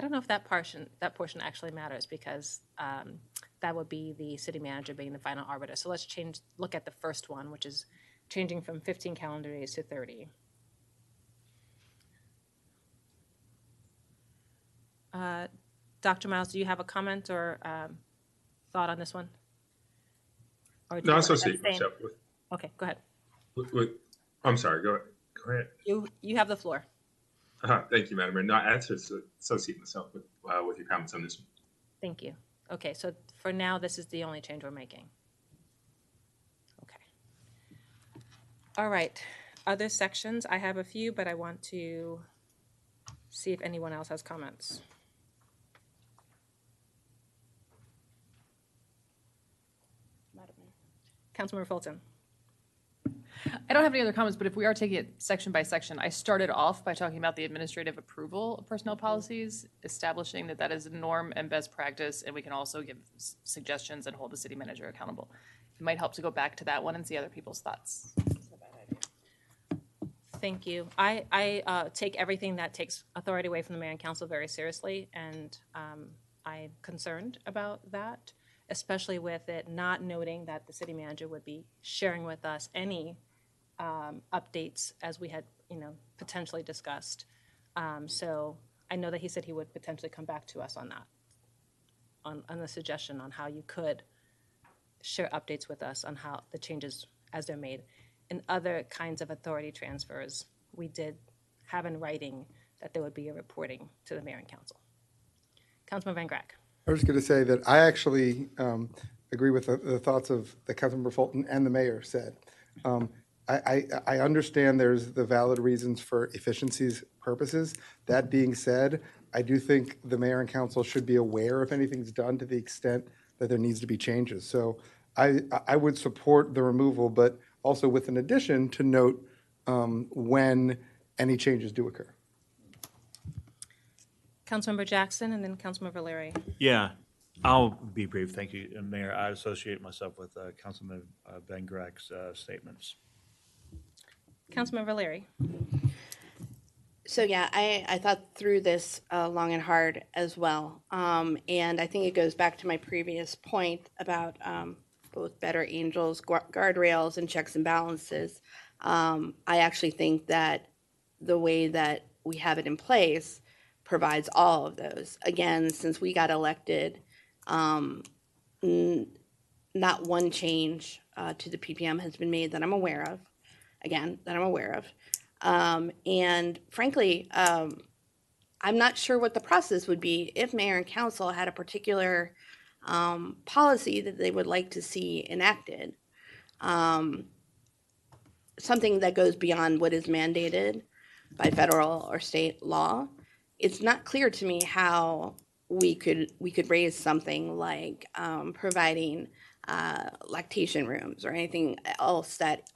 don't know if that portion actually matters, because that would be the city manager being the final arbiter. So let's look at the first one, which is changing from 15 calendar days to 30. Dr. Miles, do you have a comment or thought on this one? Or No, I associate myself with. Okay, go ahead. I'm sorry. Go ahead. You have the floor. Thank you, Madam Mayor. No, I associate myself with your comments on this one. Thank you. Okay, so for now, this is the only change we're making. Okay. All right. Other sections, I have a few, but I want to see if anyone else has comments. Councilmember Fulton. I don't have any other comments, but if we are taking it section by section, I started off by talking about the administrative approval of personnel policies, establishing that is a norm and best practice, and we can also give suggestions and hold the city manager accountable. It might help to go back to that one and see other people's thoughts. Thank you. I take everything that takes authority away from the mayor and council very seriously, and I'm concerned about that, especially with it not noting that the city manager would be sharing with us any updates as we had, potentially discussed. So I know that he said he would potentially come back to us on that, on the suggestion on how you could share updates with us on how the changes as they're made. In other kinds of authority transfers, we did have in writing that there would be a reporting to the mayor and council. Councilman Van Grack. I was going to say that I actually agree with the thoughts of the Councilmember Fulton and the mayor said. I understand there's the valid reasons for efficiencies purposes. That being said, I do think the mayor and council should be aware if anything's done to the extent that there needs to be changes. So I would support the removal, but also with an addition to note when any changes do occur. Councilmember Jackson and then Councilmember Leary. Yeah, I'll be brief. Thank you, Mayor. I associate myself with Councilman Van Grack's statements. Councilmember Leary. So yeah, I thought through this long and hard as well. And I think it goes back to my previous point about both better angels, guardrails, and checks and balances. I actually think that the way that we have it in place provides all of those. Again, since we got elected, not one change to the PPM has been made that I'm aware of. And frankly, I'm not sure what the process would be if mayor and council had a particular policy that they would like to see enacted. Something that goes beyond what is mandated by federal or state law. It's not clear to me how we could raise something like providing lactation rooms or anything else that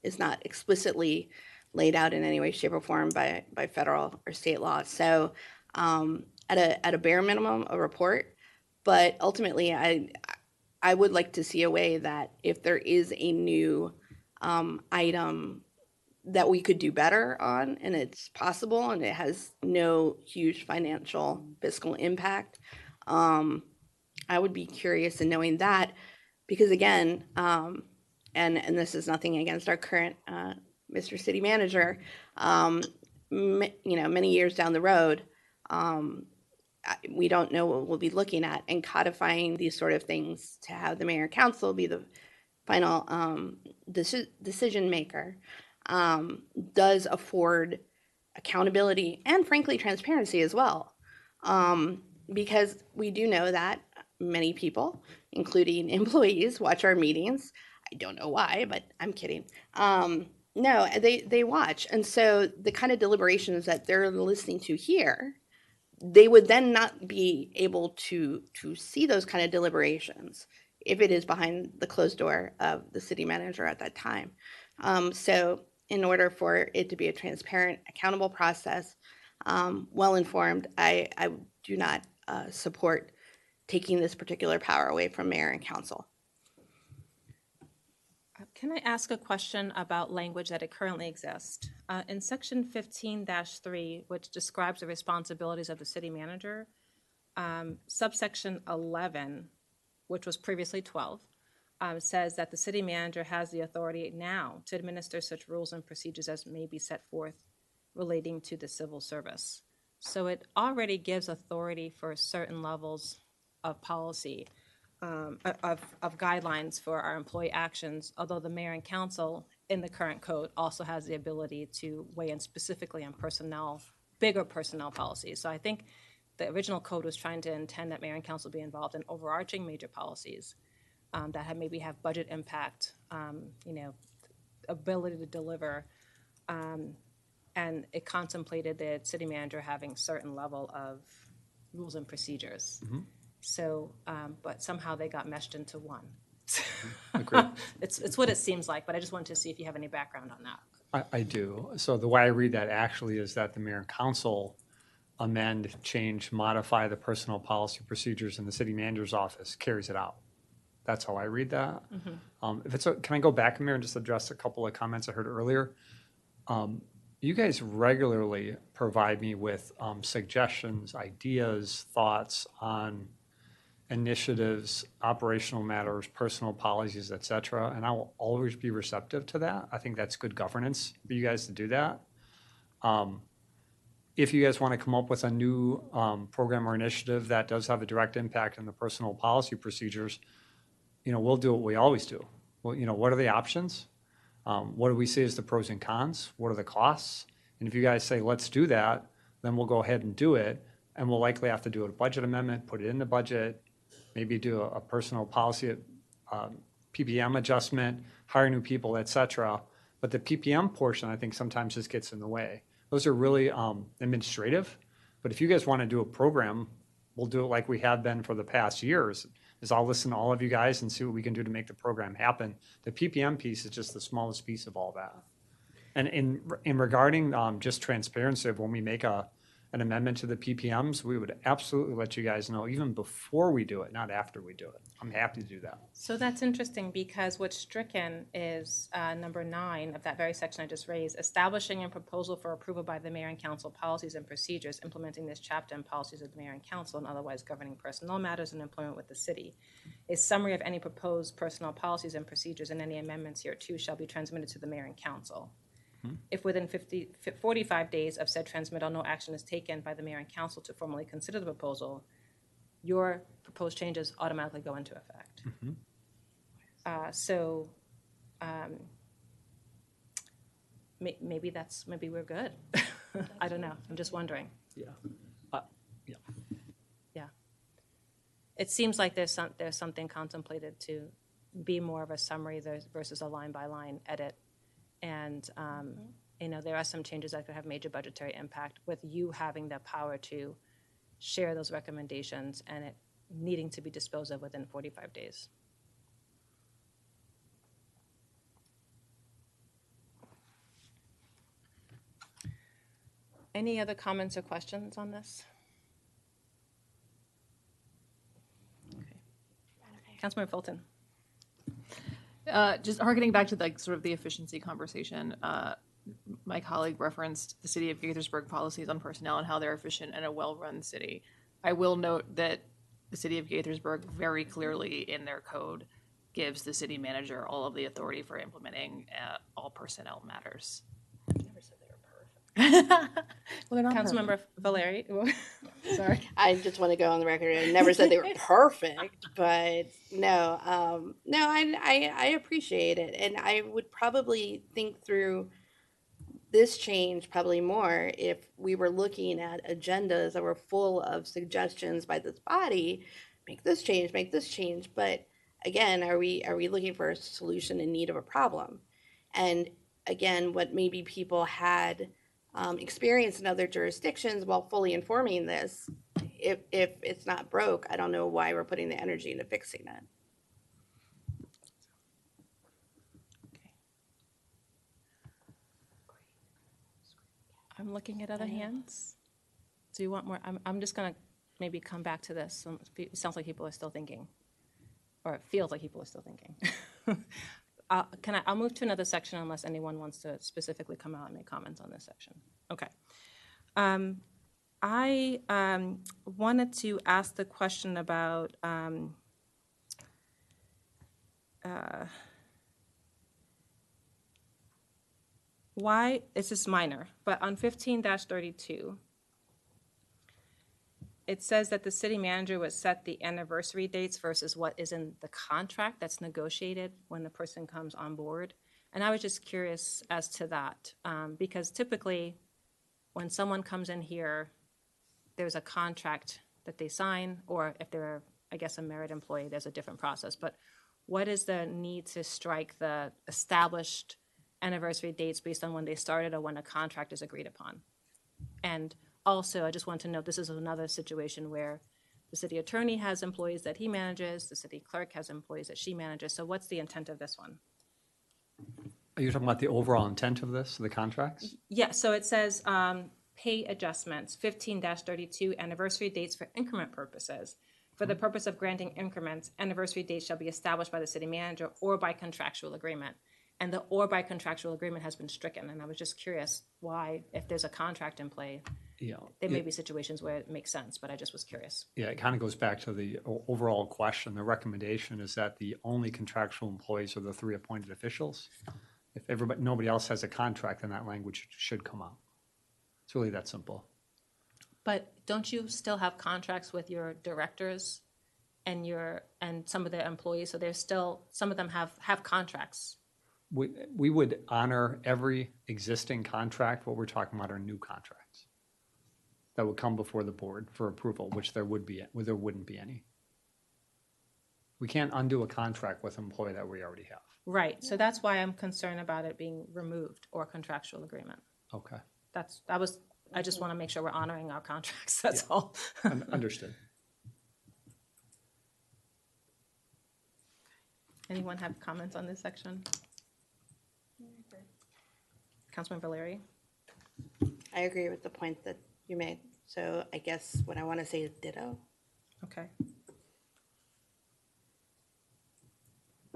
is not explicitly laid out in any way, shape, or form by federal or state law. So at a bare minimum, a report. But ultimately, I would like to see a way that if there is a new item that we could do better on, and it's possible, and it has no huge financial fiscal impact. I would be curious in knowing that, because again, and this is nothing against our current Mr. City Manager, many years down the road, we don't know what we'll be looking at, and codifying these sort of things to have the mayor and council be the final decision maker does afford accountability and frankly transparency as well, because we do know that many people, including employees, watch our meetings. I don't know why, but I'm kidding. No, they watch, and so the kind of deliberations that they're listening to here, they would then not be able to see those kind of deliberations if it is behind the closed door of the city manager at that time. So in order for it to be a transparent, accountable process, well-informed, I do not support taking this particular power away from mayor and council. Can I ask a question about language that it currently exists? In section 15-3, which describes the responsibilities of the city manager, subsection 11, which was previously 12, says that the city manager has the authority now to administer such rules and procedures as may be set forth relating to the civil service. So it already gives authority for certain levels of policy, of guidelines for our employee actions, although the mayor and council in the current code also has the ability to weigh in specifically on personnel, bigger personnel policies. So I think the original code was trying to intend that mayor and council be involved in overarching major policies that maybe have budget impact, ability to deliver, and it contemplated the city manager having certain level of rules and procedures. Mm-hmm. So, but somehow they got meshed into one. Agreed. It's what it seems like, but I just wanted to see if you have any background on that. I do. So the way I read that actually is that the mayor and council amend, change, modify the personnel policy procedures in the city manager's office, carries it out. That's how I read that. Mm-hmm. Can I go back, Mayor, and just address a couple of comments I heard earlier? You guys regularly provide me with suggestions, ideas, thoughts on initiatives, operational matters, personal policies, et cetera, and I will always be receptive to that. I think that's good governance for you guys to do that. If you guys want to come up with a new program or initiative that does have a direct impact on the personal policy procedures, we'll do what we always do. Well, what are the options? What do we see as the pros and cons? What are the costs? And if you guys say, let's do that, then we'll go ahead and do it. And we'll likely have to do a budget amendment, put it in the budget, maybe do a personal policy, PPM adjustment, hire new people, et cetera. But the PPM portion, I think sometimes just gets in the way. Those are really administrative. But if you guys want to do a program, we'll do it like we have been for the past years. Is I'll listen to all of you guys and see what we can do to make the program happen. The PPM piece is just the smallest piece of all that. And in regarding just transparency of when we make an amendment to the PPMs, we would absolutely let you guys know even before we do it, not after we do it. I'm happy to do that. So that's interesting because what's stricken is number 9 of that very section I just raised, establishing a proposal for approval by the mayor and council policies and procedures, implementing this chapter and policies of the mayor and council and otherwise governing personnel matters and employment with the city. A summary of any proposed personnel policies and procedures and any amendments here too shall be transmitted to the mayor and council. If within 45 days of said transmittal, no action is taken by the mayor and council to formally consider the proposal, your proposed changes automatically go into effect. Maybe we're good. I don't know. I'm just wondering. Yeah. Yeah. It seems like there's something contemplated to be more of a summary versus a line-by-line edit. And, there are some changes that could have major budgetary impact with you having the power to share those recommendations and it needing to be disposed of within 45 days. Any other comments or questions on this? Okay. Councilmember Fulton. Just harkening back to sort of the efficiency conversation, my colleague referenced the city of Gaithersburg policies on personnel and how they're efficient and a well-run city. I will note that the city of Gaithersburg very clearly in their code gives the city manager all of the authority for implementing all personnel matters. Never said they were perfect. Well, they're not Councilmember Valeri, sorry. I just want to go on the record. I never said they were perfect, but no, no, I appreciate it, and I would probably think through this change probably more if we were looking at agendas that were full of suggestions by this body, make this change. But again, are we looking for a solution in need of a problem? And again, what maybe people had experienced in other jurisdictions while fully informing this, if it's not broke, I don't know why we're putting the energy into fixing it. I'm looking at other hands. Do you want more? I'm just gonna maybe come back to this. It sounds like people are still thinking, or it feels like people are still thinking. I'll move to another section unless anyone wants to specifically come out and make comments on this section. Okay. I wanted to ask the question about why, this is minor, but on 15-32, it says that the city manager would set the anniversary dates versus what is in the contract that's negotiated when the person comes on board. And I was just curious as to that, because typically when someone comes in here, there's a contract that they sign, or if they're, I guess, a merit employee, there's a different process. But what is the need to strike the established anniversary dates based on when they started or when a contract is agreed upon? And also, I just want to note, this is another situation where the city attorney has employees that he manages, the city clerk has employees that she manages. So what's the intent of this one? Are you talking about the overall intent of this, the contracts? Yeah, so it says pay adjustments, 15-32, anniversary dates for increment purposes. For the purpose of granting increments, anniversary dates shall be established by the city manager or by contractual agreement. And the or by contractual agreement has been stricken. And I was just curious why, if there's a contract in play, there may be situations where it makes sense, but I just was curious. Yeah, it kind of goes back to the overall question. The recommendation is that the only contractual employees are the 3 appointed officials. If nobody else has a contract, then that language should come out. It's really that simple. But don't you still have contracts with your directors and some of the employees? So there's still, some of them have contracts. We would honor every existing contract. What we're talking about are new contracts that would come before the board for approval, which there wouldn't be any. We can't undo a contract with an employee that we already have. Right. So that's why I'm concerned about it being removed or contractual agreement. Okay. I just want to make sure we're honoring our contracts. That's all. Understood. Anyone have comments on this section? Councilman Valeri? I agree with the point that you made. So I guess what I want to say is ditto. Okay.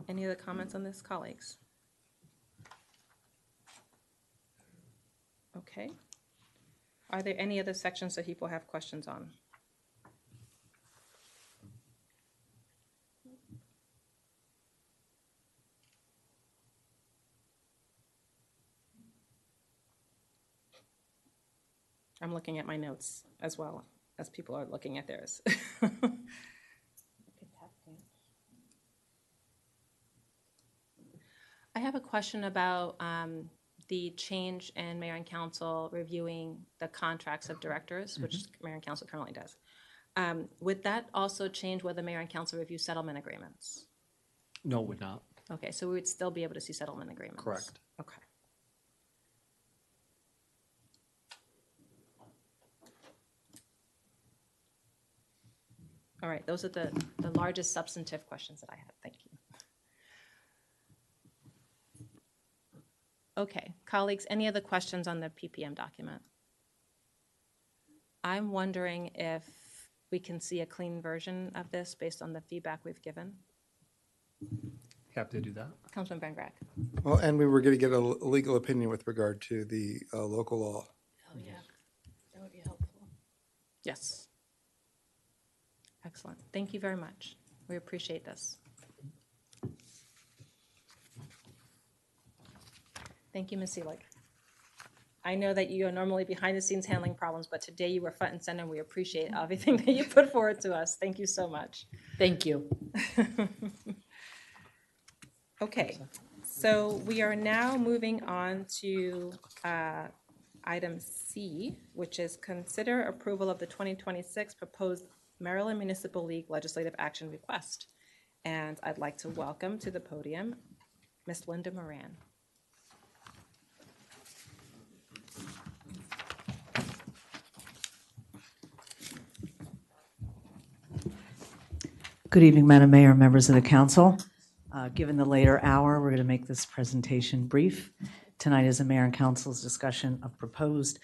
Any other comments on this, colleagues? Okay. Are there any other sections that people have questions on? I'm looking at my notes as well as people are looking at theirs. I have a question about the change in mayor and council reviewing the contracts of directors, which mayor and council currently does. Would that also change whether mayor and council review settlement agreements? No, it would not. Okay, so we would still be able to see settlement agreements? Correct. Okay. All right, those are the largest substantive questions that I had. Thank you. Okay, colleagues, any other questions on the PPM document? I'm wondering if we can see a clean version of this based on the feedback we've given. Happy to do that. Councilman Van Grack. Well, and we were going to get a legal opinion with regard to the local law. Oh, yeah. That would be helpful. Yes. Excellent. Thank you very much. We appreciate this. Thank you, Ms. Seelig. I know that you are normally behind the scenes handling problems, but today you were front and center. We appreciate everything that you put forward to us. Thank you so much. Thank you. Okay, so we are now moving on to item C, which is consider approval of the 2026 proposed Maryland Municipal League legislative action request. And I'd like to welcome to the podium Ms. Linda Moran. Good evening, Madam Mayor, members of the council. Given the later hour, we're going to make this presentation brief. Tonight is the Mayor and Council's discussion of proposed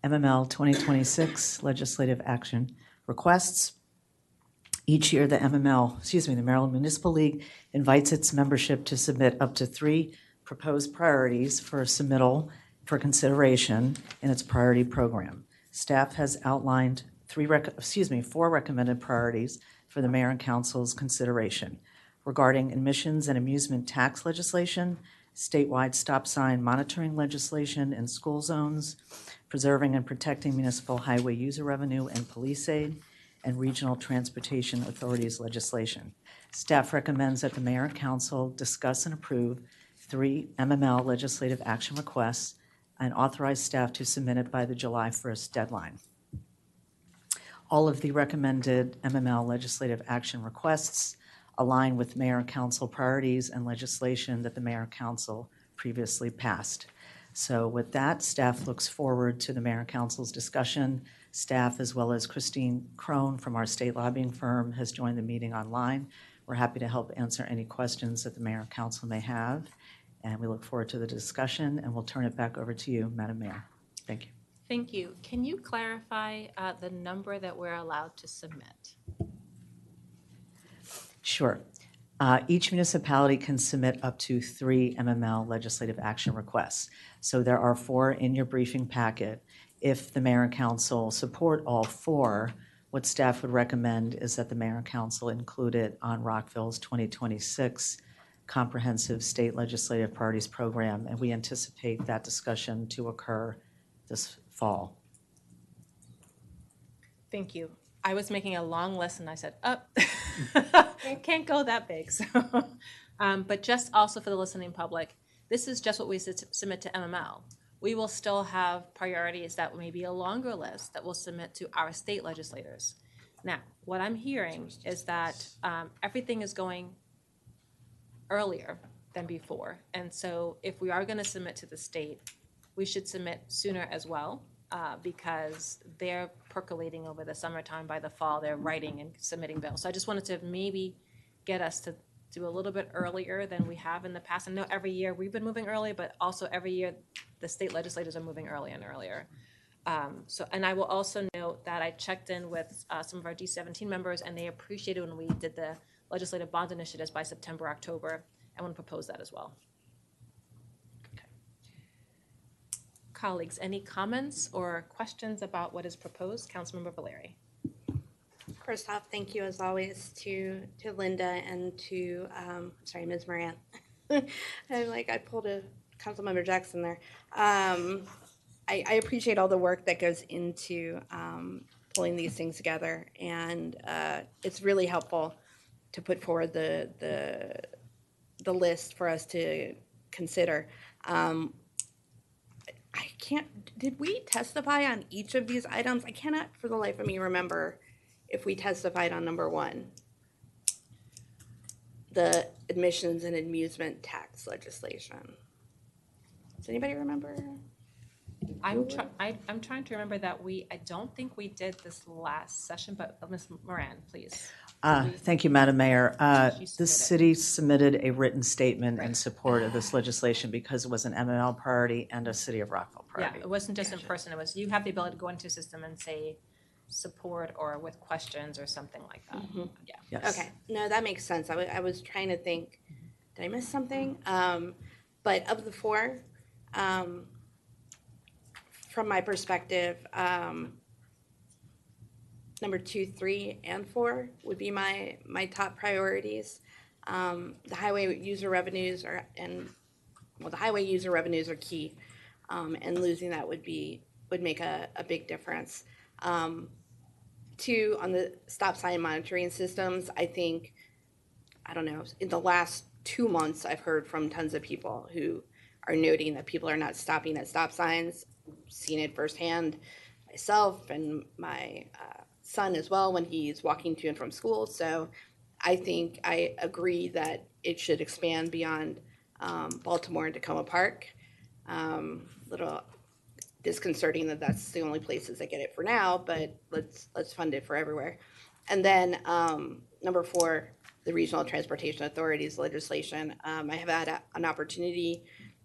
MML 2026 legislative action requests. Each year, the Maryland Municipal League invites its membership to submit up to 3 proposed priorities for submittal for consideration in its priority program. Staff has outlined 4 recommended priorities for the Mayor and Council's consideration regarding admissions and amusement tax legislation, statewide stop sign monitoring legislation in school zones, preserving and protecting municipal highway user revenue and police aid, and regional transportation authorities legislation. Staff recommends that the Mayor and Council discuss and approve 3 MML legislative action requests and authorize staff to submit it by the July 1st deadline. All of the recommended MML legislative action requests align with Mayor and Council priorities and legislation that the Mayor and Council previously passed. So with that, staff looks forward to the Mayor and Council's discussion. Staff, as well as Christine Crone from our state lobbying firm, has joined the meeting online. We're happy to help answer any questions that the Mayor and Council may have. And we look forward to the discussion, and we'll turn it back over to you, Madam Mayor. Thank you. Thank you. Can you clarify the number that we're allowed to submit? Sure. Each municipality can submit up to 3 MML legislative action requests. So there are 4 in your briefing packet. If the Mayor and Council support all 4, what staff would recommend is that the Mayor and Council include it on Rockville's 2026 Comprehensive State Legislative Priorities Program, and we anticipate that discussion to occur this fall. Thank you. I was making a long list and I said, it can't go that big. So, but just also for the listening public, this is just what we submit to MML. We will still have priorities that may be a longer list that we'll submit to our state legislators. Now, what I'm hearing is that everything is going earlier than before. And so if we are going to submit to the state, we should submit sooner as well. Because they're percolating over the summertime. By the fall, they're writing and submitting bills. So I just wanted to maybe get us to do a little bit earlier than we have in the past. I know every year we've been moving early, but also every year the state legislators are moving earlier and earlier. And I will also note that I checked in with some of our D17 members, and they appreciated when we did the legislative bond initiatives by September, October. I want to propose that as well. Colleagues, any comments or questions about what is proposed? Councilmember Valeri. First off, thank you as always to Linda and to, Ms. Moran. I pulled a Councilmember Jackson there. I appreciate all the work that goes into pulling these things together, and it's really helpful to put forward the list for us to consider. Did we testify on each of these items? I cannot for the life of me remember if we testified on number 1, the admissions and amusement tax legislation. Does anybody remember? I'm trying to remember that I don't think we did this last session, but Ms. Moran, please. Thank you, Madam Mayor. The city submitted a written statement in support of this legislation because it was an MML priority and a City of Rockville priority. Yeah, it wasn't just in person. It was you have the ability to go into a system and say support or with questions or something like that. Mm-hmm. Yeah. Yes. Okay. No, that makes sense. I was trying to think did I miss something? But of the four, from my perspective, number 2, 3, and 4 would be my top priorities. The highway user revenues are the highway user revenues are key, and losing that would make a big difference. 2, on the stop sign monitoring systems, I think, I don't know, in the last 2 months, I've heard from tons of people who are noting that people are not stopping at stop signs. Seen it firsthand myself and my son as well when he's walking to and from school. So I think I agree that it should expand beyond Baltimore and Tacoma Park. Little disconcerting that that's the only places that get it for now, but let's fund it for everywhere. And then number 4, the Regional Transportation Authorities legislation. I have had an opportunity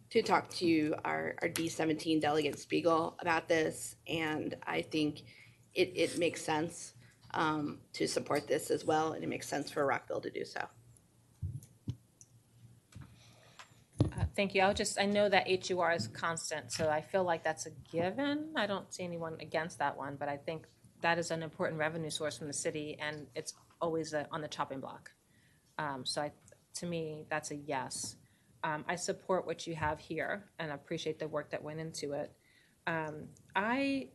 to talk to our D17 delegate Spiegel about this, and I think it makes sense to support this as well, and it makes sense for Rockville to do so. Thank you. I know that HUR is constant, so I feel like that's a given. I don't see anyone against that one, but I think that is an important revenue source from the city, and it's always on the chopping block. To me, that's a yes. I support what you have here and appreciate the work that went into it. I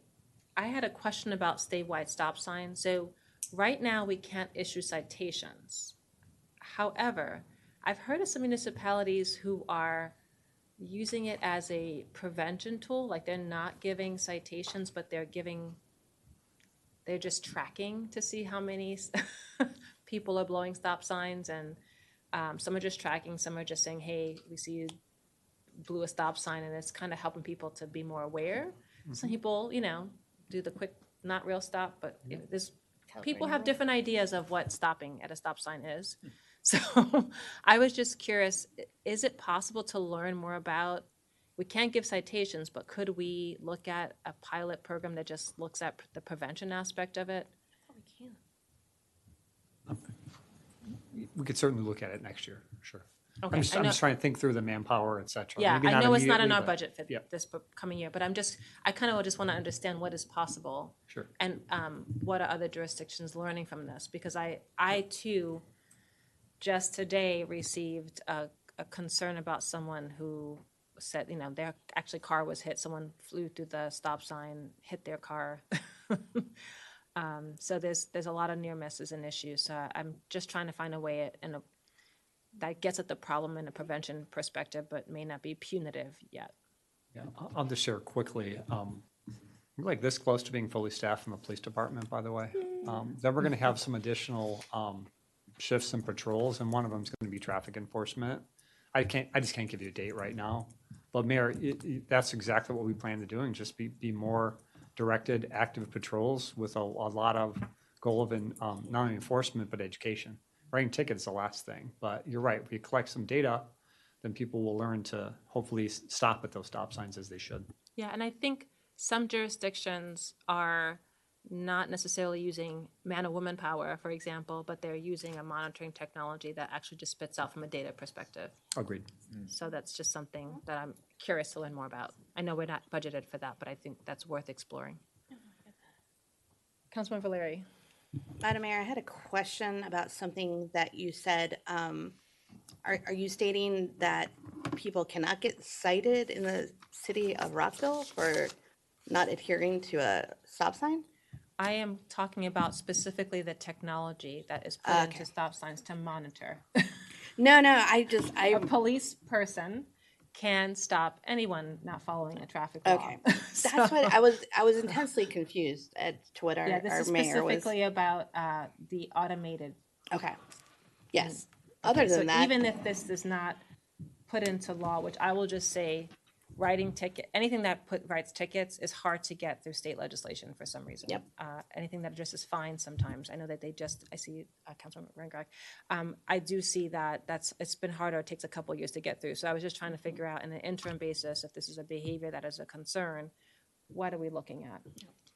had a question about statewide stop signs. So right now, we can't issue citations. However, I've heard of some municipalities who are using it as a prevention tool, like they're not giving citations, but they're just tracking to see how many people are blowing stop signs, and some are just tracking, some are just saying, hey, we see you blew a stop sign, and it's kind of helping people to be more aware. Mm-hmm. Some people, do the quick, not real stop, but people have different ideas of what stopping at a stop sign is. So I was just curious, is it possible to learn more about, we can't give citations, but could we look at a pilot program that just looks at the prevention aspect of it? We can. We could certainly look at it next year, sure. Okay, I'm just trying to think through the manpower, et cetera. Yeah, Maybe I know it's not in immediately, our but- budget for Yep. this coming year, but I kind of just want to understand what is possible. Sure. And what are other jurisdictions learning from this? Because I too, just today received a concern about someone who said, their actually car was hit. Someone flew through the stop sign, hit their car. So there's a lot of near misses and issues. So I'm just trying to find a way that gets at the problem in a prevention perspective, but may not be punitive yet. Yeah, I'll just share quickly. We're like this close to being fully staffed from the police department, by the way. Then we're going to have some additional shifts and patrols, and one of them is going to be traffic enforcement. I just can't give you a date right now, but Mayor, that's exactly what we plan to do, and just be more directed, active patrols with a lot of goal of not only enforcement but education. Writing tickets is the last thing, but you're right. If we collect some data, then people will learn to hopefully stop at those stop signs as they should. Yeah, and I think some jurisdictions are not necessarily using man or woman power, for example, but they're using a monitoring technology that actually just spits out from a data perspective. Agreed. So that's just something that I'm curious to learn more about. I know we're not budgeted for that, but I think that's worth exploring. Councilman Valeri. Madam Mayor, I had a question about something that you said. Are you stating that people cannot get cited in the city of Rockville for not adhering to a stop sign? I am talking about specifically the technology that is put into stop signs to monitor. No, a police person can stop anyone not following a traffic law. Okay, that's what I was intensely confused as to what our this is mayor was. specifically about the automated. Okay. Yes. Okay, Other than so that, even if this is not put into law, which I will just say, anything that writes tickets is hard to get through state legislation for some reason. Yep. Anything that addresses fines sometimes. I know that I see Councilman Rengrak. I do see that it's been harder. It takes a couple years to get through. So I was just trying to figure out in an interim basis, if this is a behavior that is a concern, what are we looking at?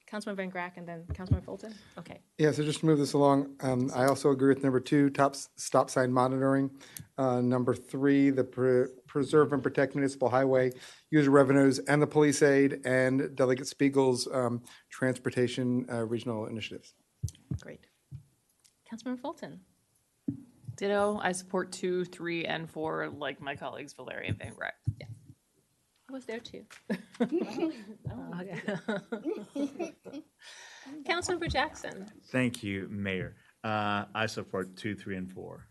Councilman Van Grack and then Councilman Fulton? Okay. Yeah, so just to move this along, I also agree with number 2, stop sign monitoring. Number 3, the preserve and protect municipal highway user revenues and the police aid and Delegate Spiegel's transportation regional initiatives. Great. Councilman Fulton? Ditto, I support 2, 3, and 4, like my colleagues Valerie and Van Grack. Yeah. I was there too. Councilmember Jackson? Thank you, Mayor. I support 2, 3, and 4.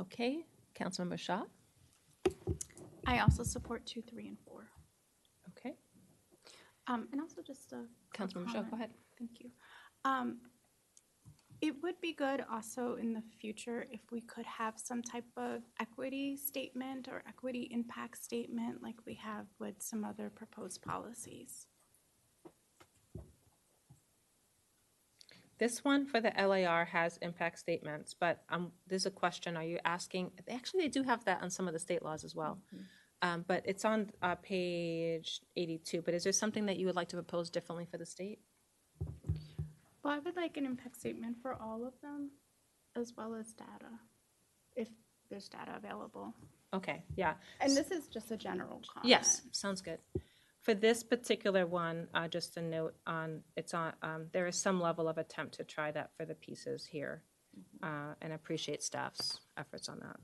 Okay. Councilmember Shaw? I also support 2, 3, and 4. Okay. And also just a quick Councilmember Shaw, comment. go ahead. Thank you. It would be good also in the future if we could have some type of equity statement or equity impact statement like we have with some other proposed policies. This one for the LAR has impact statements, but there's a question. Are you asking? Actually, they do have that on some of the state laws as well. But it's on page 82. But is there something that you would like to propose differently for the state? Well, I would like an impact statement for all of them, as well as data, if there's data available. Okay, yeah. And this is just a general comment. Yes, sounds good. For this particular one, just a note on, there is some level of attempt to try that for the pieces here, and appreciate staff's efforts on that.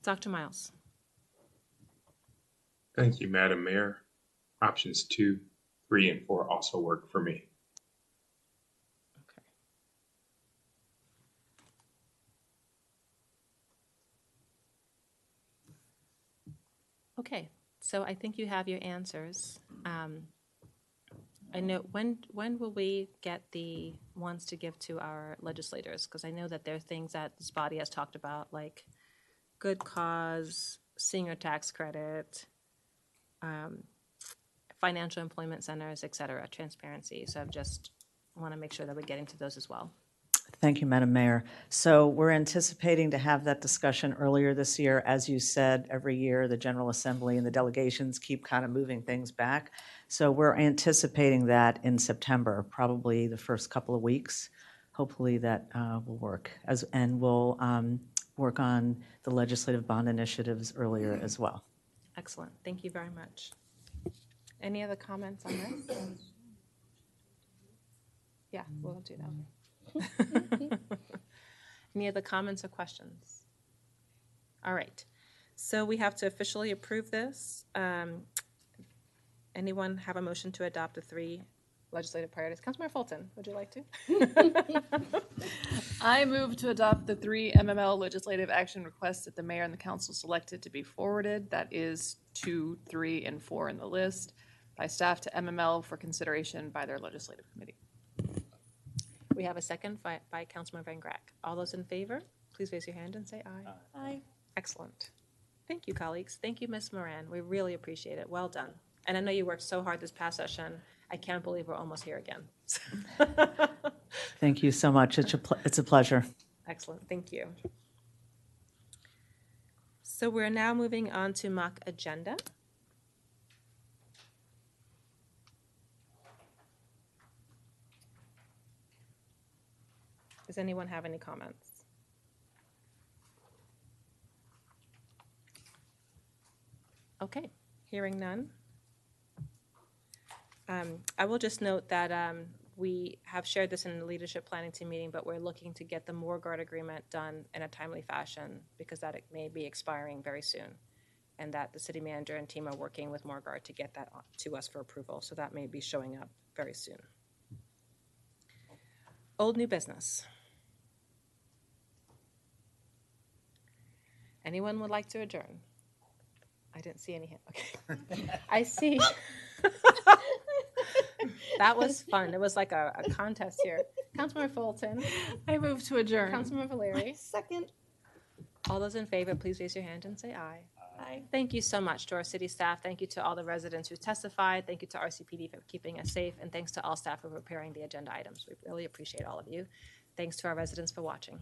Dr. Miles. Thank you, Madam Mayor. Options 2, 3, and 4 also work for me. Okay, so I think you have your answers. I know, when will we get the ones to give to our legislators? Because I know that there are things that this body has talked about, like good cause, senior tax credit, financial employment centers, et cetera, transparency. So I just want to make sure that we're getting to those as well. Thank you, Madam Mayor. So we're anticipating to have that discussion earlier this year. As you said, every year the General Assembly and the delegations keep kind of moving things back. So we're anticipating that in September, probably the first couple of weeks. Hopefully that will work. And we'll work on the legislative bond initiatives earlier as well. Excellent. Thank you very much. Any other comments on this? Yeah, we'll do that. Any other comments or questions? All right. So we have to officially approve this. Anyone have a motion to adopt the 3 legislative priorities? Councilmember Fulton, would you like to? I move to adopt the 3 MML legislative action requests that the mayor and the council selected to be forwarded. That is 2, 3, and 4 in the list by staff to MML for consideration by their legislative committee. We have a second by Councilman Van Grack. All those in favor, please raise your hand and say aye. Aye. Excellent. Thank you, colleagues. Thank you, Ms. Moran. We really appreciate it. Well done. And I know you worked so hard this past session. I can't believe we're almost here again. Thank you so much. It's a pleasure. Excellent. Thank you. So we're now moving on to mock agenda. Does anyone have any comments? Okay, hearing none. I will just note that we have shared this in the leadership planning team meeting, but we're looking to get the Morguard agreement done in a timely fashion because that it may be expiring very soon, and that the city manager and team are working with Morguard to get that to us for approval. So that may be showing up very soon. Old new business. Anyone would like to adjourn? I didn't see any hand. Okay. I see. That was fun. It was like a contest here. Councilmember Fulton. I move to adjourn. Councilmember Valeri. Second. All those in favor, please raise your hand and say aye. Aye. Thank you so much to our city staff. Thank you to all the residents who testified. Thank you to RCPD for keeping us safe. And thanks to all staff for preparing the agenda items. We really appreciate all of you. Thanks to our residents for watching.